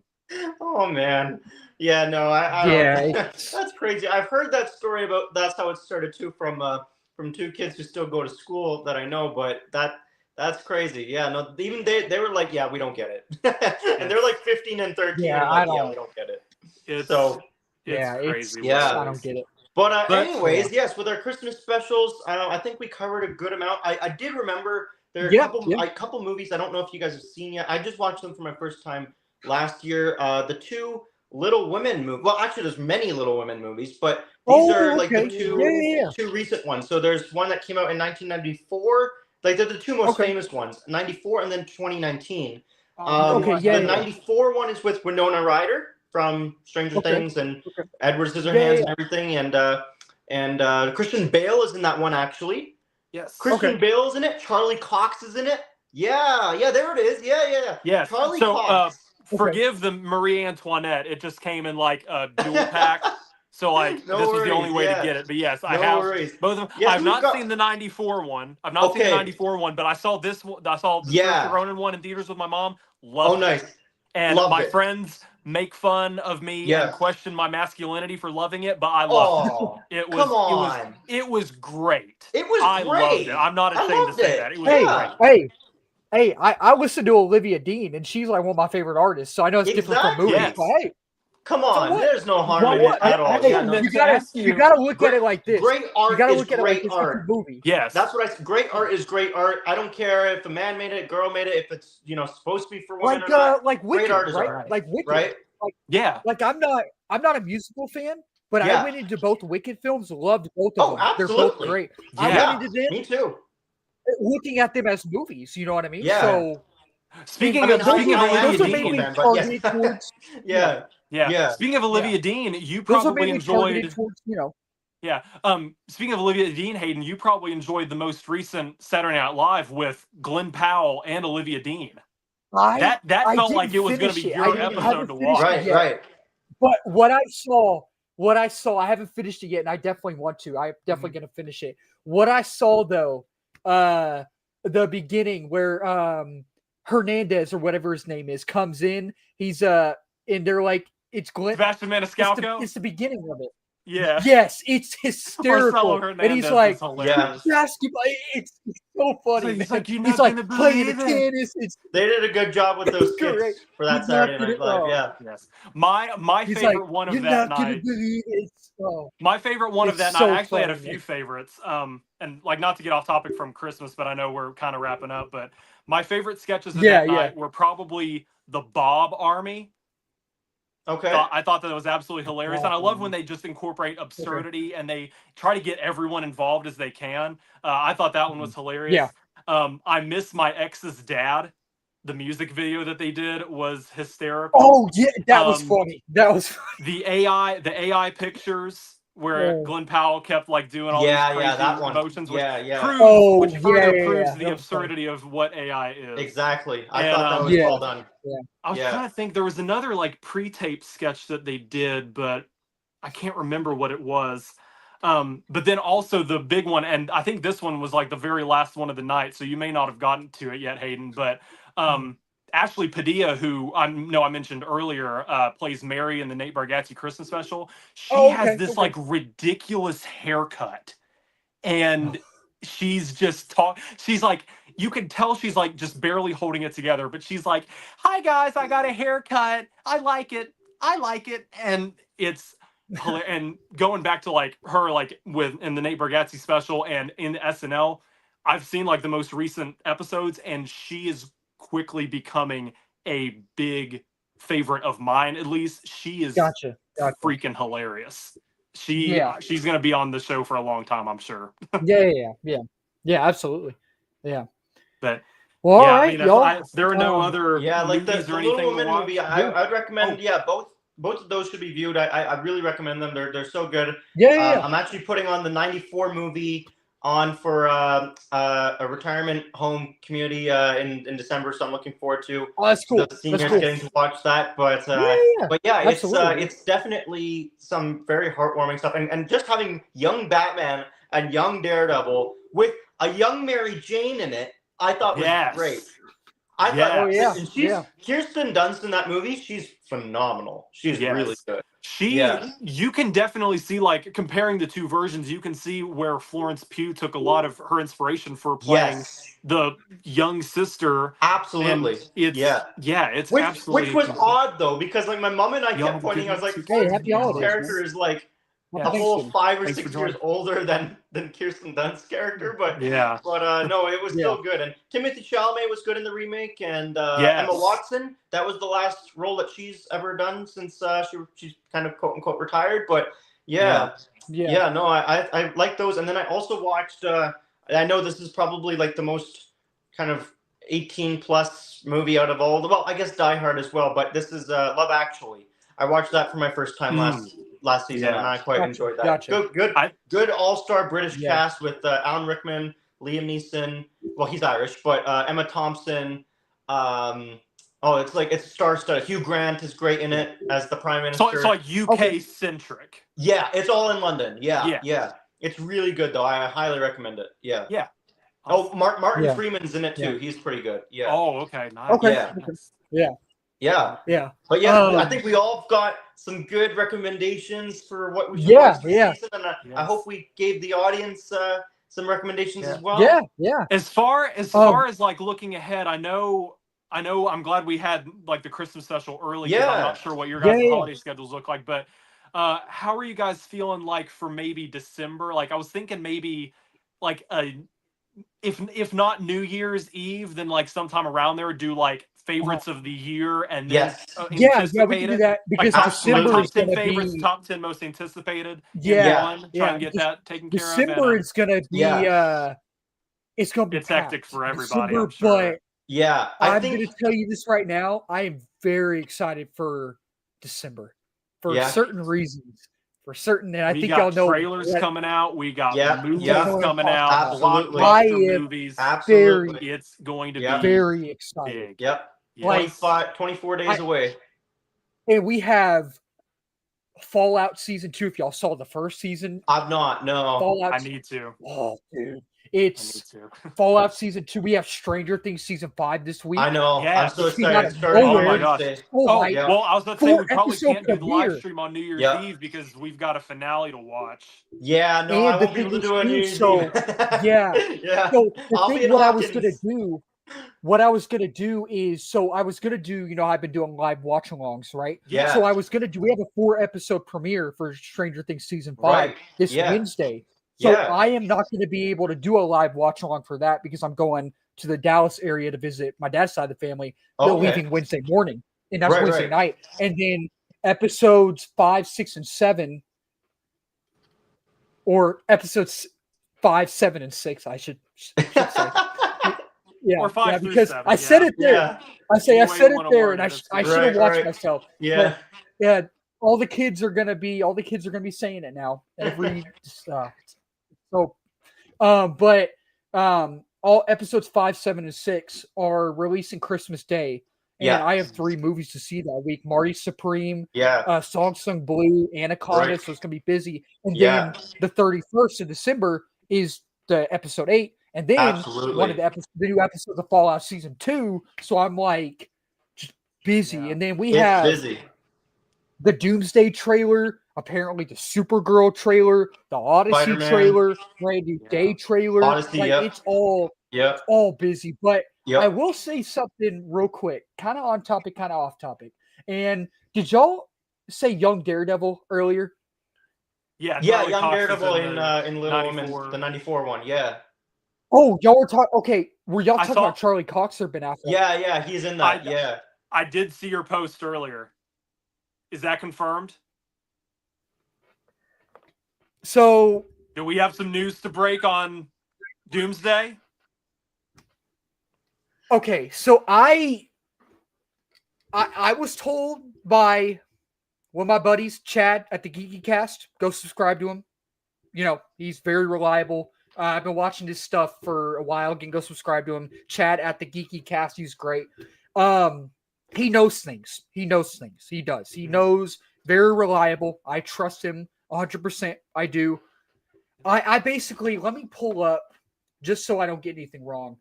Oh man. Yeah. No. I Yeah, don't. it's- That's crazy. I've heard that story about. That's how it started too. From two kids who still go to school that I know. But that's crazy. Yeah. No. Even they were like, yeah, we don't get it. And they're like 15 and 13. Yeah, and like, I yeah, don't- we don't get it. It's So. yeah, crazy. yeah. I don't get it. But But- anyways, yes, with our Christmas specials, I think we covered a good amount. I did remember there are Yeah, a couple movies. I don't know if you guys have seen yet. I just watched them for my first time last year. The two Little Women movies. Well, actually, there's many Little Women movies, but these are like the okay. Yeah. two recent ones. So there's one that came out in 1994. Like they're the two most Okay. famous ones, 94 and then 2019. Okay, yeah, the yeah. 94 one is with Winona Ryder from Stranger Okay. Things and Okay. Edward Scissorhands Yeah, yeah. and everything, and Christian Bale is in that one actually. Yes. Christian Okay. Bale's in it. Charlie Cox is in it. Yeah, there it is. Yeah. Yes. Charlie So, Cox. forgive the Marie Antoinette. It just came in like a dual pack. So like No this was the only worries, way yeah. to get it. But yes, I No have worries. both of them. Yes, I've we've not got- seen the 94 one. I've not seen the Okay. 94 one, but I saw this one. I saw the Yeah. Saoirse Ronan one in theaters with my mom. Oh, Loved it. nice. And Loved my it. friends make fun of me Yeah. and question my masculinity for loving it, but I loved Oh, it. It was come on. it was great. It was I great. loved it. I'm not I ashamed to loved say it. that. It was Hey, Yeah. great. hey, I listen to Olivia Dean, and she's like one of my favorite artists. So I know it's different from Exactly. movies, Yes. but hey, Come on. what? There's no harm in What? it at all. Hey, Yeah, no. you gotta look at it like this. Great art You gotta is look at it great like this. art. It's a movie. Yes. That's what great art is great art. I don't care if a man made it, girl made it, if it's supposed to be for women Like or not. like Wicked, art is right? art, Like Wicked, Right? Yeah. Like I'm not a musical fan, but Yeah. I went into both Wicked films, loved both Oh, of them. They're both absolutely. great. Yeah. I went into them Me too. looking at them as movies. You know what I mean? Yeah. So Speaking I mean, of speaking of I am those Olivia are a Dean, mainly fan, but yes. targeted towards. Yeah. yeah. Yeah. Speaking of Olivia Dean, you Those are probably mainly targeted enjoyed. towards Yeah. Speaking of Olivia Dean, Hayden, you probably enjoyed the most recent Saturday Night Live with Glenn Powell and Olivia Dean. That I felt like didn't it was going to finish be it. your I haven't episode to finished watch. it Right, yet. right. But what I saw, I haven't finished it yet, and I definitely want to. I'm definitely going to finish it. What I saw though, the beginning where Hernandez or whatever his name is comes in, he's and they're like, it's Glenn. Sebastian Maniscalco. It's the beginning of it. Yeah. Yes, it's Marcelo hysterical, Hernandez and he's like, is hilarious. basketball. It's so funny. He's man. like, "You're He's not like gonna playing the believe it." tennis. It's They did a good job with those great. skits for that He's not Saturday gonna- Night Live. oh. Yeah. Yes. My He's favorite like, one of you're that not gonna night. believe it. Oh, My favorite one of It's that so night. I actually had a funny, few man. favorites. And like not to get off topic from Christmas, but I know we're kind of wrapping up. But my favorite sketches of Yeah, that yeah. night were probably the Bob Army. Okay. I thought that was absolutely hilarious, and I love when Army. they just incorporate absurdity and they try to get everyone involved as they can. I thought that one was hilarious. I miss my ex's dad. The music video that they did was hysterical. Oh yeah, that was Um, funny. That was The AI pictures where Oh. Glenn Powell kept like doing all Yeah, these yeah, crazy that one. motions, which Yeah, yeah. proves, Oh, which further yeah, proves yeah, the that was funny. absurdity of what AI is. Exactly. I And, thought that was Yeah. well done. I was Yeah. trying to think. There was another like pre-tape sketch that they did, but I can't remember what it was. But then also the big one, and I think this one was like the very last one of the night, so you may not have gotten to it yet, Hayden. But Ashley Padilla, who I mentioned earlier, plays Mary in the Nate Bargatze Christmas special. She has this like ridiculous haircut, and she's just she's like, you can tell she's like just barely holding it together, but she's like, "Hi guys, I got a haircut. I like it. And it's and going back to like her like in the Nate Bargatze special and in the SNL, I've seen like the most recent episodes, and she is quickly becoming a big favorite of mine. At least she is Gotcha. freaking hilarious. She's gonna be on the show for a long time, I'm sure. Yeah, absolutely. Yeah. But well, yeah, all right, I mean, y'all. there are no other like the movies or Little anything Women to watch. movie. I'd recommend. Yeah, both of those should be viewed. I really recommend them. They're so good. Yeah. I'm actually putting on the '94 movie on for a retirement home community in December, so I'm looking forward to Oh, that's cool. the seniors That's cool. getting to watch that. But yeah, it's definitely some very heartwarming stuff, and just having young Batman and young Daredevil with a young Mary Jane in it, I thought was great. I thought, and she's Kirsten Dunst in that movie. She's phenomenal. She's really good. You can definitely see, like, comparing the two versions, you can see where Florence Pugh took a lot of her inspiration for playing the young sister. Absolutely. It's which absolutely was odd though, because like my mom and I kept pointing. I was like, "Hey, happy holidays!" Character is like a whole 5 or 6 years older than Kirsten Dunst's character, but no, it was still good. And Timothée Chalamet was good in the remake, and Emma Watson, that was the last role that she's ever done since she's kind of quote unquote retired. But no, I like those. And then I also watched. I know this is probably like the most kind of 18 plus movie out of all the. Well, I guess Die Hard as well, but this is Love Actually. I watched that for my first time last season, and I quite enjoyed that. Good all-star British cast with Alan Rickman, Liam Neeson. Well, he's Irish, but Emma Thompson. It's star-studded. Hugh Grant is great in it as the Prime Minister. So it's like UK centric. Yeah, it's all in London. Yeah. It's really good though. I highly recommend it. Yeah. Oh, Martin Freeman's in it too. He's pretty good. Yeah. Oh, okay. Nice. Yeah. But I think we all got some good recommendations for what we should watch this season, and I hope we gave the audience some recommendations as well. Yeah. As far as like looking ahead, I know. I'm glad we had like the Christmas special early. I'm not sure what your guys' holiday schedules look like, but how are you guys feeling like for maybe December? Like I was thinking maybe like if not New Year's Eve, then like sometime around there, do like favorites of the year, and then we can do that because December is going to be top 10 most anticipated. Try and get that taken care of. December is going to be it's going to be it's hectic for everybody. December, I'm sure. But I'm going to tell you this right now. I am very excited for December for certain reasons. For certain, and I think y'all know trailers coming out. We got movies coming out. Absolutely, movies. Absolutely, it's going to be very exciting. Big. 24 days away. And we have Fallout Season 2, if y'all saw the first season. I've not. No. Fallout. I need to. Oh, dude. I need It's to. Fallout Season 2. We have Stranger Things Season 5 this week. I know. Yeah. I'm so It's out excited. of Starting nowhere. on Oh my gosh. Wednesday. Oh, my- yeah. well, I was about to say we 4 probably episode can't do the live premiere. stream on New Year's Yeah. Eve because we've got a finale to watch. Yeah, no, I And the won't be able to thing do it on New is, Year's so, Eve. yeah. Yeah. So the I'll be thing, in what I was gonna Hawkins. do, what I was gonna do is, so I was gonna do, you know, I've been doing live watch-alongs, right? Yeah. So I was gonna do. We have a 4-episode premiere for Stranger Things Season 5 Right. this Yeah. Wednesday. So Yeah. I am not going to be able to do a live watch-along for that because I'm going to the Dallas area to visit my dad's side of the family. They're Okay. leaving Wednesday morning, and that's Right, Wednesday right. night. And then episodes 5, 6, and 7, or episodes 5, 7, and 6, I should say. Yeah, Or 5 through because 7, I said yeah. it there. Yeah. I say I Any way said you it wanna there, word and it, it's I good. should have Right, watched right. myself. Yeah. Yeah, all the kids are gonna be saying it now. Every all episodes 5, 7, and 6 are releasing Christmas Day. And Yeah. I have 3 movies to see that week: Marty Supreme, Yeah. Song Sung Blue, Anaconda. Right. So it's gonna be busy. And Yeah. then the 31st of December is the episode 8, and then Absolutely. one of the new episodes of Fallout Season 2. So I'm like just busy. Yeah. And then we It's have busy. the Doomsday trailer, apparently the Supergirl trailer, the Odyssey Spider-Man. trailer, Brand New Yeah. Day trailer. Odyssey, like yep. it's all Yep. busy. But Yep. I will say something real quick, kind of on topic, kind of off topic. And did y'all say Young Daredevil earlier? Yeah, Yeah, Charlie Young Cox is Daredevil in the Little 94. Women, the 94 one. Yeah. Oh, y'all were talking. Okay, were y'all I talking saw- about Charlie Cox or Ben Affleck? Yeah, he's in that. Yeah. I did see your post earlier. Is that confirmed? So Do we have some news to break on Doomsday? okay, so I was told by one of my buddies, Chad at the Geeky Cast. Go subscribe to him. You know, he's very reliable. I've been watching his stuff for a while. Again, go subscribe to him. Chad at the Geeky Cast. He's great. He knows things. He knows things. He does. He knows. Very reliable. I trust him 100%. I do. I basically, let me pull up just so I don't get anything wrong.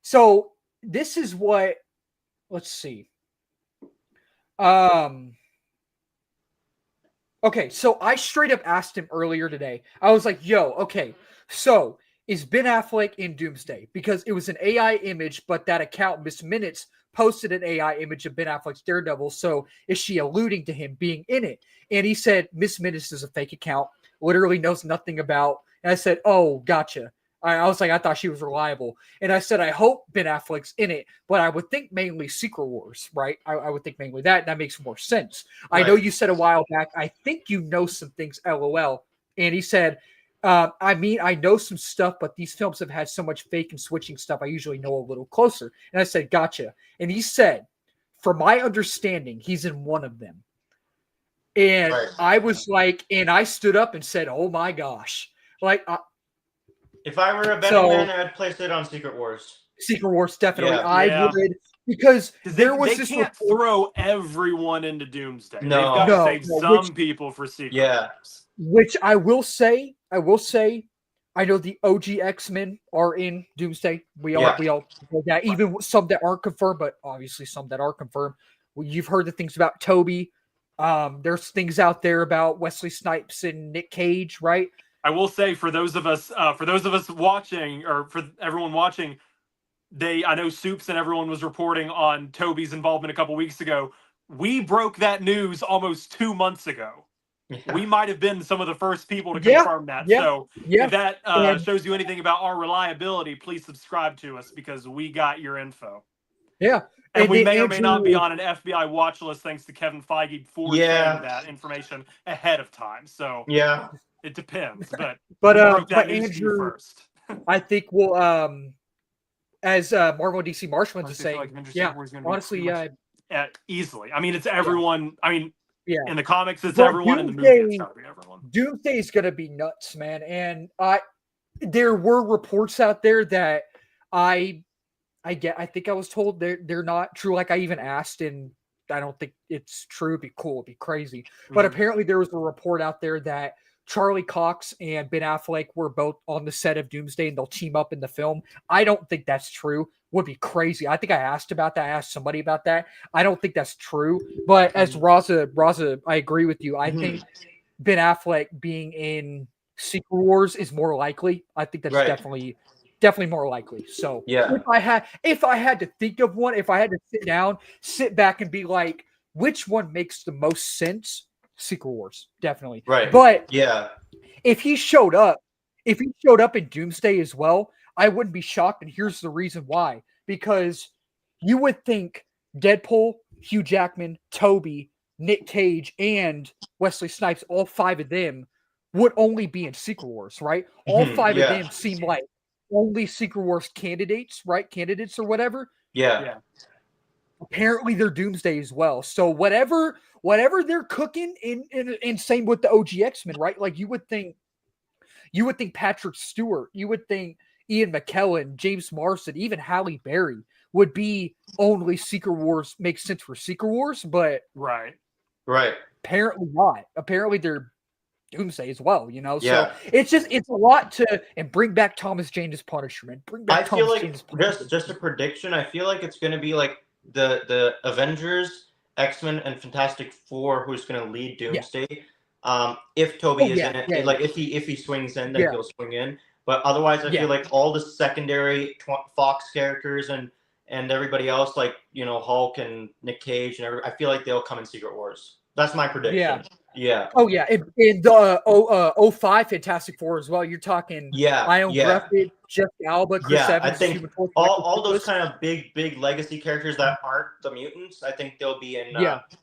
So this is what, let's see. Okay, so I straight up asked him earlier today. I was like, yo, okay, so is Ben Affleck in Doomsday? Because it was an AI image, but that account, Miss Minutes, posted an AI image of Ben Affleck's Daredevil. So is she alluding to him being in it? And he said, Miss Minutes is a fake account, literally knows nothing about. And I said, oh, gotcha. I was like, I thought she was reliable. And I said, I hope Ben Affleck's in it, but I would think mainly Secret Wars, right? I would think mainly that. That makes more sense. Right. I know you said a while back, I think you know some things, LOL. And he said, I mean, I know some stuff, but these films have had so much fake and switching stuff. I usually know a little closer. And I said, gotcha. And he said, from my understanding, he's in one of them. And Right. I was like, and I stood up and said, oh my gosh. Like, If I were a betting So- man, I'd place it on Secret Wars. Secret Wars, definitely. Yeah. I Yeah. would, because 'Cause there was they this can't report. throw everyone into Doomsday. No. They've got No, to save no, some people for Secret Yeah. Wars. Which I will say, I know the OG X-Men are in Doomsday. We all know that. Even some that aren't confirmed, but obviously some that are confirmed. Well, you've heard the things about Toby. There's things out there about Wesley Snipes and Nick Cage, right? I will say for those of us watching, or for everyone watching, I know Soups and everyone was reporting on Toby's involvement a couple weeks ago. We broke that news almost 2 months ago. Yeah. We might have been some of the first people to Yeah, confirm that. yeah, So Yeah. if that And- shows you anything about our reliability, please subscribe to us because we got your info. Yeah. And we then may or may not be Andrew- on an FBI watch list thanks to Kevin Feige for Yeah. saying that information ahead of time. So Yeah. it depends, but But we broke that but news to you Andrew, first. I think we'll as Marvel and DC Marshmallows is Honestly, I feel saying, like Avengers yeah, Secret Wars is gonna be honestly, pretty much easily. I mean, it's everyone. I mean, yeah. in the comics, it's But everyone. In the movie, it's Doomsday- gotta be everyone. Doomsday is gonna be nuts, man. And there were reports out there that I think I was told they're not true. Like I even asked, and don't think it's true. It'd be cool. It'd be crazy. But apparently there was a report out there that Charlie Cox and Ben Affleck were both on the set of Doomsday and they'll team up in the film. I don't think that's true. Would be crazy. I think I asked about that. I asked somebody about that. I don't think that's true. But as Raza, I agree with you. I think Ben Affleck being in Secret Wars is more likely. I think that's definitely more likely. So if I had to think of one, if I had to sit back and be like, which one makes the most sense? Secret Wars, definitely. Right. But if he showed up in Doomsday as well, I wouldn't be shocked. And here's the reason why. Because you would think Deadpool, Hugh Jackman, Toby, Nick Cage, and Wesley Snipes, all 5 of them would only be in Secret Wars, right? All 5 of them seem like only Secret Wars candidates, right? Candidates or whatever. Yeah. Apparently they're Doomsday as well. So whatever they're cooking in same with the OG X-Men, right? Like you would think Patrick Stewart, you would think Ian McKellen, James Marsden, even Halle Berry would be only Secret Wars, makes sense for Secret Wars, but right. Apparently not. Apparently they're Doomsday as well, you know. So it's a lot to and bring back Thomas Jane as Punisher, man. Bring back Thomas Jane as Punisher. Just a prediction. I feel like it's going to be like the Avengers, X-Men, and Fantastic Four who's going to lead Doomsday. If Toby is in it, like if he swings in, then he'll swing in. But otherwise, I feel like all the secondary Fox characters and everybody else, like Hulk and Nick Cage and I feel like they'll come in Secret Wars. That's my prediction. Yeah. Oh yeah, and the 05 Fantastic Four as well. You're talking Ion Griffith, Jeff Alba, Chris Evans. I think all those kind of big legacy characters that aren't the mutants, I think they'll be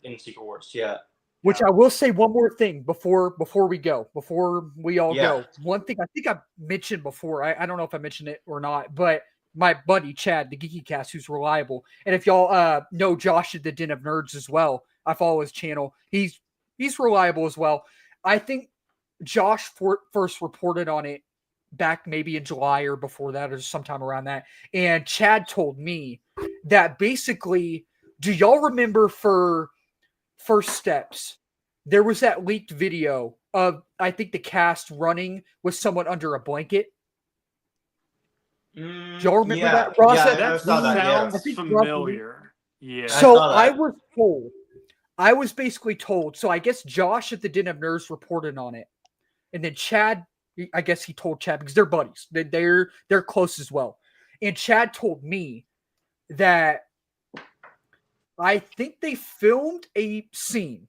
in Secret Wars. Yeah. Which I will say one more thing before we all go. One thing I think I mentioned before, I don't know if I mentioned it or not, but my buddy Chad, the Geeky Cast, who's reliable, and if y'all know Josh at the Den of Nerds as well, I follow his channel. He's reliable as well. I think Josh first reported on it back maybe in July or before that or sometime around that, and Chad told me that basically, do y'all remember for First Steps, there was that leaked video of, I think, the cast running with someone under a blanket. Do y'all remember that? Ross, that sounds familiar. Yeah. So I was basically told, so I guess Josh at the Den of Nerds reported on it. And then Chad, I guess he told Chad, because they're buddies. They're close as well. And Chad told me that I think they filmed a scene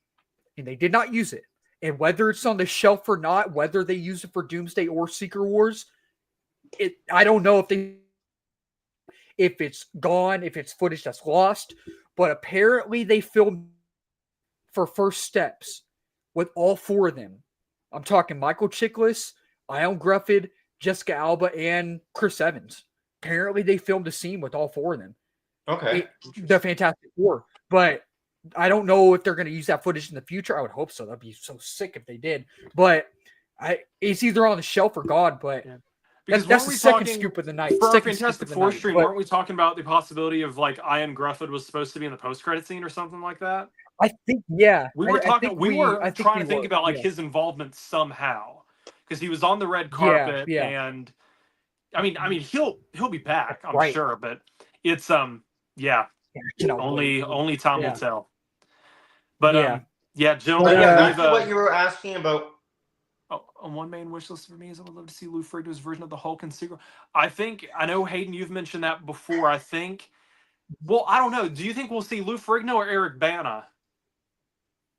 and they did not use it. And whether it's on the shelf or not, whether they use it for Doomsday or Secret Wars, I don't know if it's gone, if it's footage that's lost. But apparently they filmed for First Steps with all 4 of them. I'm talking Michael Chiklis, Ion Griffith, Jessica Alba, and Chris Evans. Apparently they filmed a scene with all 4 of them. Okay. The Fantastic Four. But I don't know if they're going to use that footage in the future. I would hope so. That'd be so sick if they did. But it's either on the shelf or gone. But that's the second scoop of the night. For our Fantastic Four stream, weren't we talking about the possibility of like Ion Griffith was supposed to be in the post-credit scene or something like that? I think, yeah. We were talking. We were trying to think about like his involvement somehow, because he was on the red carpet, and I mean, he'll be back, I'm sure, but it's only time will tell. But gentlemen, back to what you were asking about. On one main wish list for me is I would love to see Lou Ferrigno's version of the Hulk and Secret. I know Hayden, you've mentioned that before. I don't know. Do you think we'll see Lou Ferrigno or Eric Bana?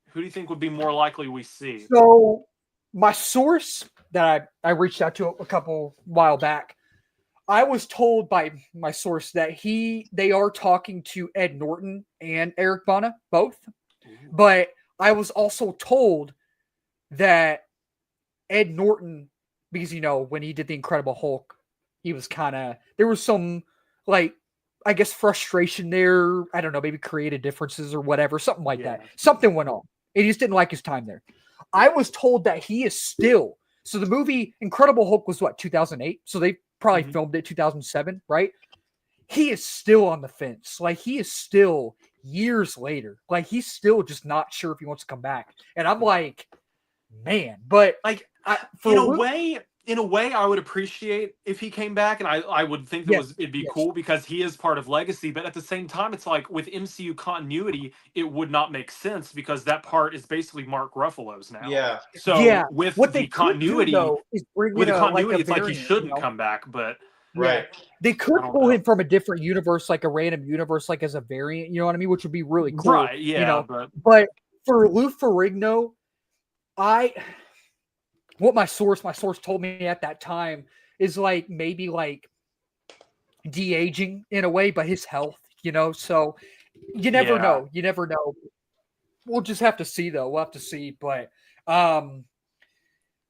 Who do you think would be more likely we see? So my source that I reached out to a couple while back, I was told by my source that they are talking to Ed Norton and Eric Bana, both. But I was also told that Ed Norton, because, when he did the Incredible Hulk, he was there was some, like, I guess frustration there. I don't know, maybe creative differences or whatever, something like that. Something went on. He just didn't like his time there. I was told that he is still, so the movie Incredible Hulk was 2008? So they probably filmed it 2007, right? He is still on the fence. Like, he is still years later. Like he's still just not sure if he wants to come back. And I'm like, man, but Like for in a way, I would appreciate if he came back, and I would think that Yes, it'd be yes. cool because he is part of Legacy. But at the same time, it's like with MCU continuity, it would not make sense because that part is basically Mark Ruffalo's now. Yeah. So Yeah, with what the they could do, continuity, though, is bring with in the continuity, a it's like he variant, you shouldn't know? come back. But Right. They could I don't pull know. him from a different universe, like a random universe, like as a variant. You know what I mean? Which would be really cool. right, yeah, You know, but but for Lou Ferrigno, what my source told me at that time is like maybe like de-aging in a way, but his health, you know. So you never Yeah. know. You never know. We'll just have to see, though. We'll have to see. But man,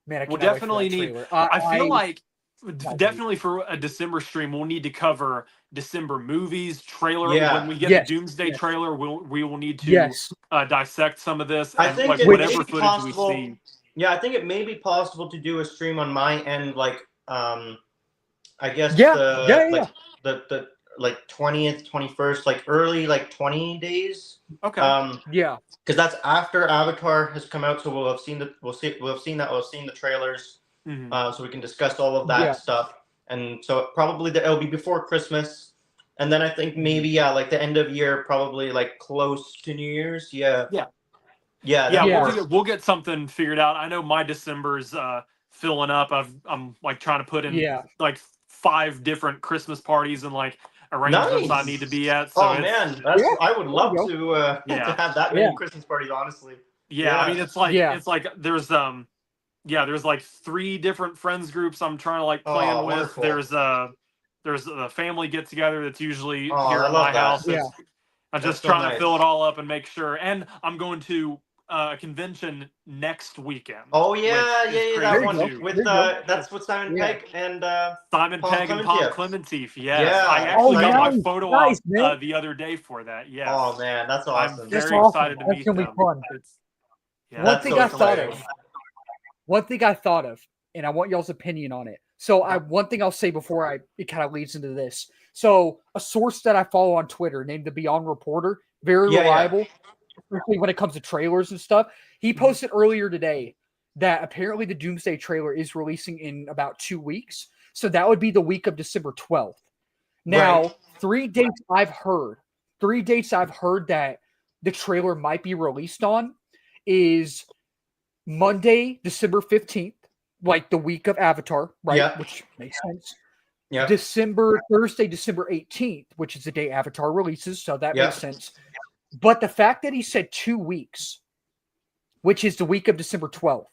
I we'll cannot definitely wait for that need. trailer. I feel like I- definitely for a December stream, we'll need to cover December movies, trailer. Yeah. When we get Yes, the Doomsday yes. trailer, we will need to yes, dissect some of this I and think like it whatever may be footage possible. we see. Yeah, I think it may be possible to do a stream on my end, like I guess Yeah, the yeah, like the like 20th, 21st, like early like 20 days. Okay. yeah. Because that's after Avatar has come out, so we'll have seen the trailers, Mhm. so we can discuss all of that Yeah. stuff. And so probably it'll be before Christmas, and then I think maybe like the end of year, probably like close to New Year's. Yeah. Yeah. Yeah. Yeah, that Yeah. works. we'll get something figured out. I know my December's filling up. I'm like trying to put in Yeah. like 5 different Christmas parties and like arrangements I Nice. need to be at. So Oh it's, man, Yeah, I would love you to Yeah. to have that many Yeah. Christmas parties. Honestly. yeah, I Yeah. mean it's like Yeah. there's there's like 3 different friends groups I'm trying to like plan Oh, with. wonderful. There's a family get together that's usually Oh, here I at love my that. house. Yeah. I'm That's just so trying nice. to fill it all up and make sure. And I'm going to a convention next weekend. Oh yeah, which is yeah, crazy that one too. with There you go. that's with Simon Yeah. Pegg and Simon Paul Pegg and Paul Clementif. Clementif. Yes, Yeah. I actually Oh, got my nice, photo nice, op man. the other day for that. Yes. Oh man, that's awesome. I'm That's very awesome. excited to That's meet gonna be them. fun. Yeah, One That's thing so I thought exciting. of. One thing I thought of, and I want y'all's opinion on it. So one thing I'll say before it kind of leads into this. So a source that I follow on Twitter named the Beyond Reporter, very Yeah, yeah. reliable, especially when it comes to trailers and stuff. He posted earlier today that apparently the Doomsday trailer is releasing in about 2 weeks. So that would be the week of December 12th. Now, Right. 3 dates I've heard that the trailer might be released on is Monday, December 15th, like the week of Avatar, right? Yeah. Which makes sense. Yeah. Thursday, December 18th, which is the day Avatar releases, so that Yeah. makes sense. But the fact that he said 2 weeks, which is the week of December 12th,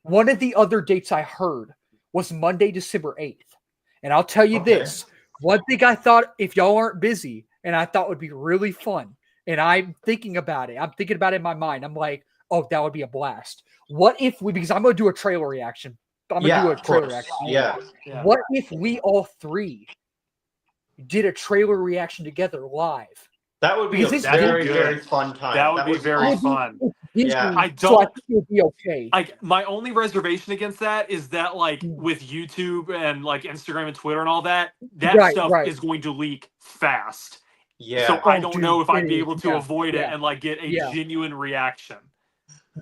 one of the other dates I heard was Monday, December 8th. And I'll tell you Okay. this, one thing I thought, if y'all aren't busy, and I thought would be really fun, and I'm thinking about it in my mind. I'm like, oh, that would be a blast. What if because I'm going to do a trailer reaction. I'm going to do a of trailer course. reaction. Yeah. Yeah. What if we all 3 did a trailer reaction together live? That would be Because a this very, Disney- very fun time. That would be very awesome. fun. Yeah. I So I don't- think it would be okay. Like my only reservation against that is that like Mm. with YouTube and like Instagram and Twitter and all that Right, stuff right. is going to leak fast. Yeah. So I Oh, don't dude, know if I'd it be is. able to Yeah, avoid it yeah. and like get a Yeah. genuine reaction.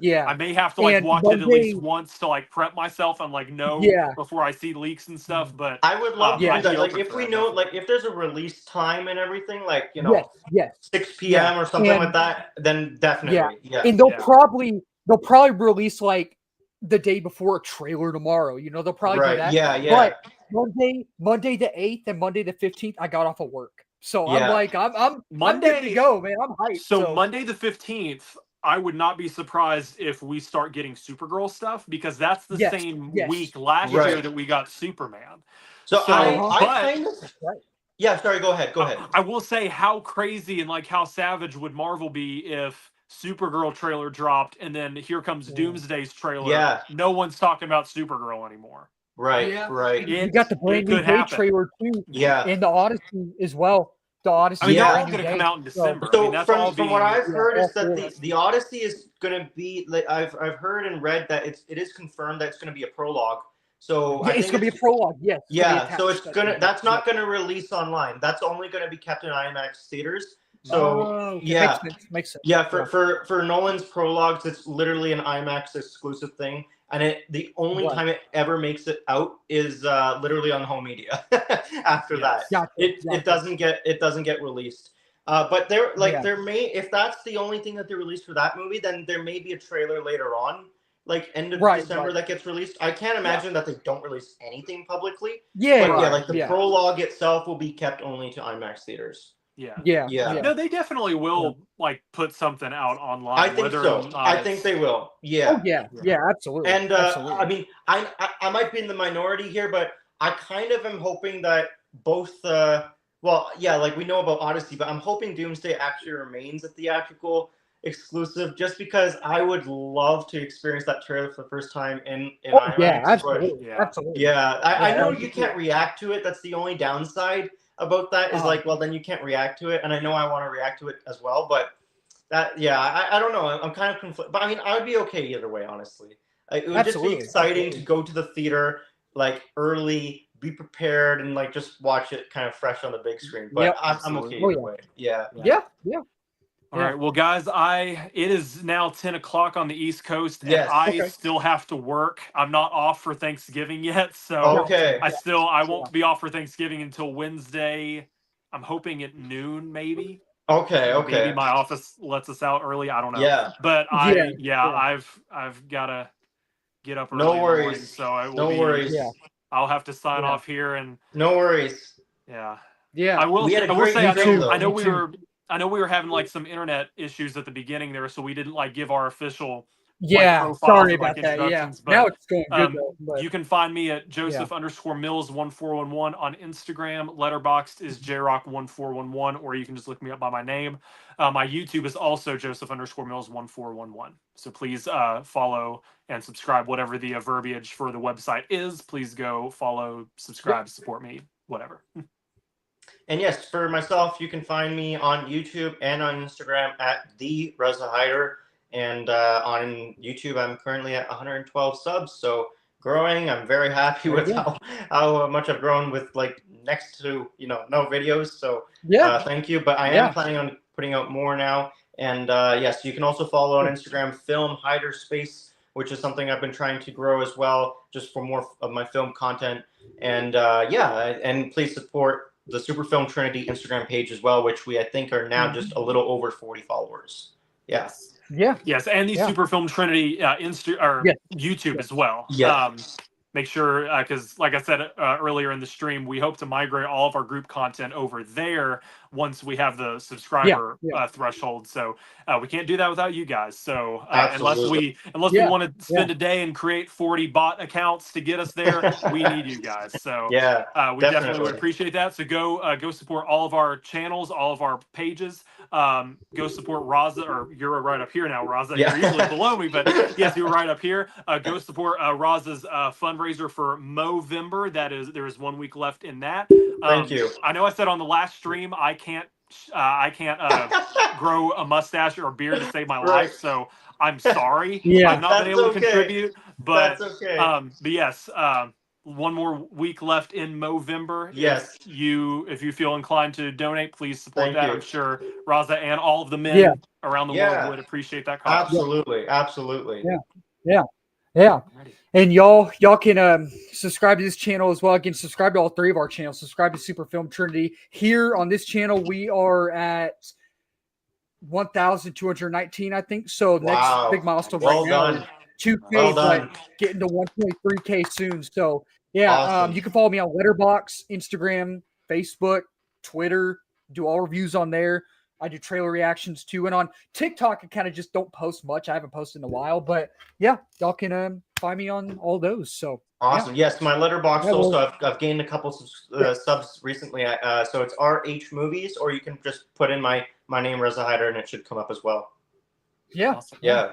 Yeah. I may have to like And watch it at least Monday- once to like prep myself and like know Yeah. before I see leaks and stuff. But I would love Yeah. to do that. I'd be Like open if for we that, know, definitely. like if there's a release time and everything, like you know, Yes. 6 p.m. or something And- like that, then definitely, yeah. And they'll Yeah. probably release like the day before a trailer tomorrow. You know, they'll probably do Right. that. Yeah. Yeah. But Monday the 8th and Monday the 15th, I got off of work. So Yeah. I'm like, I'm good Monday- to go, man. I'm hyped. So Monday the 15th, I would not be surprised if we start getting Supergirl stuff because that's the Yes, same yes. week last Right. year that we got Superman. So, So, I but- kind of. Right. Yeah. Sorry. Go ahead. Go ahead. I will say how crazy and like how savage would Marvel be if Supergirl trailer dropped and then here comes Doomsday's trailer. Yeah. No one's talking about Supergirl anymore. Right. Yeah. Right. You got the brand it new could Day happen. trailer too, Yeah. and the Odyssey as well. The Odyssey. I mean, Yeah. they're brand all new going to day. come out in December. I So mean, that's all from what I've being. heard is all that four. the Odyssey is going to be like I've heard and read that it is confirmed that it's going to be a prologue. So Yeah, I it's think gonna be a prologue. Yes. it's gonna be yeah. So attached. it's gonna that's not going to release online. That's only going to be kept in IMAX theaters. So okay. yeah, Makes sense. yeah. For Nolan's prologues, it's literally an IMAX exclusive thing, and the only Right. time it ever makes it out is literally on home media. After that, Gotcha, it gotcha. doesn't get released. But Yeah. there may, if that's the only thing that they released for that movie, then there may be a trailer later on, like end of Right, December, right. that gets released. I can't imagine that they don't release anything publicly. Yeah, But yeah, Right. like the yeah. prologue itself will be kept only to IMAX theaters. Yeah. Yeah. Yeah. Yeah. No, they definitely will like put something out online. I think whether so. or not I think they will. Yeah. Oh yeah. Yeah, absolutely. And Absolutely. I mean, I might be in the minority here, but I kind of am hoping that both. Well, yeah, like we know about Odyssey, but I'm hoping Doomsday actually remains a theatrical exclusive, just because I would love to experience that trailer for the first time in Oh IMAX. yeah, But absolutely. Yeah. Absolutely. yeah, I Yeah, know that'd be you can't react to it. That's the only downside about that. Is like, well, then you can't react to it, and I know I want to react to it as well, but that, yeah, I don't know. I'm kind of conflicted, but I mean, I would be okay either way, honestly. It would just be Absolutely, exciting absolutely. to go to the theater like early, be prepared, and like just watch it kind of fresh on the big screen. But Yep. I'm okay Absolutely. Oh, either yeah. way. Yeah. Yeah, yeah. All Yeah. right, well, guys, it is now 10 o'clock on the East Coast, and Yes. I Okay. still have to work. I'm not off for Thanksgiving yet, so Okay. I won't be off for Thanksgiving until Wednesday. I'm hoping at noon, maybe. Okay. Maybe Okay. my office lets us out early. I don't know. Yeah. But Yeah. I've got to get up early No in the morning, worries. so it will No be. worries. Yeah. I'll have to sign Yeah. off here, and No worries. yeah. Yeah. I will. We had a I will great say, show, though. I know Me we too. were. I know we were having like some internet issues at the beginning there, so we didn't like give our official Yeah. profiles Sorry and, like, about that. Yeah. introductions, but, Now it's going good though. But you can find me at Joseph_Mills1411 on Instagram. Letterboxd is JRock1411, or you can just look me up by my name. My YouTube is also Joseph_Mills1411. So please follow and subscribe, whatever the verbiage for the website is. Please go follow, subscribe, support me, whatever. And yes, for myself, you can find me on YouTube and on Instagram at the Reza Hyder. And on YouTube, I'm currently at 112 subs, so growing. I'm very happy with how much I've grown with like next to no videos. So yeah. thank you. But I am planning on putting out more now. And yes, you can also follow on Instagram Film Hyder Space, which is something I've been trying to grow as well, just for more of my film content. And and please support the Super Film Trinity Instagram page as well, which I think are now just a little over 40 followers. Yes. Yeah. Yes, and the Super Film Trinity YouTube as well. Yeah. Make sure, because like I said earlier in the stream, we hope to migrate all of our group content over there once we have the subscriber threshold. So we can't do that without you guys. So unless we want to spend a day and create 40 bot accounts to get us there, we need you guys. So we definitely would appreciate that. So go support all of our channels, all of our pages. Go support Raza, or you're right up here now, Raza. You're usually below me, but yes, you're right up here. Go support Raza's fundraiser for Movember. There is 1 week left in that. Thank you. I know I said on the last stream I can't grow a mustache or a beard to save my life, so I'm sorry. I've not been able to contribute, but that's okay. But yes, 1 more week left in Movember. Yes. If you feel inclined to donate, please support Thank that. you. I'm sure Raza and all of the men around the world would appreciate that cause. Absolutely. Yeah. And y'all can subscribe to this channel as well. Again, subscribe to all 3 of our channels. Subscribe to Super Film Trinity. Here on this channel, we are at 1,219, I think. So next big milestone right now is 2K, but getting to 1.3K soon. So you can follow me on Letterboxd, Instagram, Facebook, Twitter. Do all reviews on there. I do trailer reactions too. And on TikTok, I kind of just don't post much. I haven't posted in a while, but yeah, y'all can find me on all those. So awesome. Yes, my Letterboxd also. I've gained a couple subs recently. So it's RH Movies, or you can just put in my name, Reza Hyder, and it should come up as well. Yeah. Awesome. Yeah.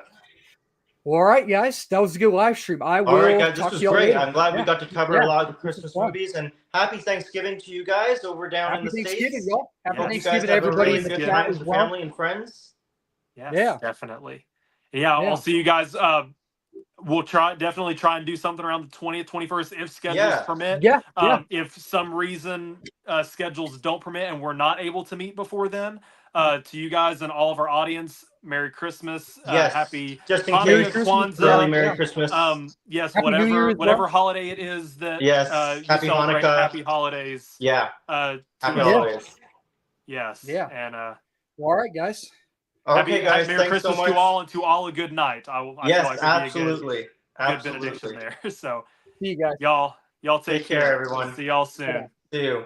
Well, all right, guys. That was a good live stream. All right, guys. This was great. Later. I'm glad we got to cover a lot of the Christmas movies. And happy Thanksgiving to you guys over down in the States. Y'all. Happy Thanksgiving to everybody in the chat as well. Family and friends. Yes, definitely. Yeah, I'll see you guys. We'll definitely try and do something around the 20th, 21st if schedules permit. If some reason schedules don't permit and we're not able to meet before then, To you guys and all of our audience, Merry Christmas. Yes. Happy Just in Hanukkah, case. Kwanzaa. Early Merry Christmas. Yes, Happy New Year whatever as well. holiday it is that Yes. you Happy celebrate. Hanukkah. Happy holidays. Yeah. To Happy us all. holidays. Yes. Yeah. And Well, all right, guys. Okay, guys. Merry Thanks Christmas so much. to all, and to all a good night. I feel Yes, like would be absolutely. a good benediction there. So See you guys. y'all take Take care, everyone. See y'all soon. See you.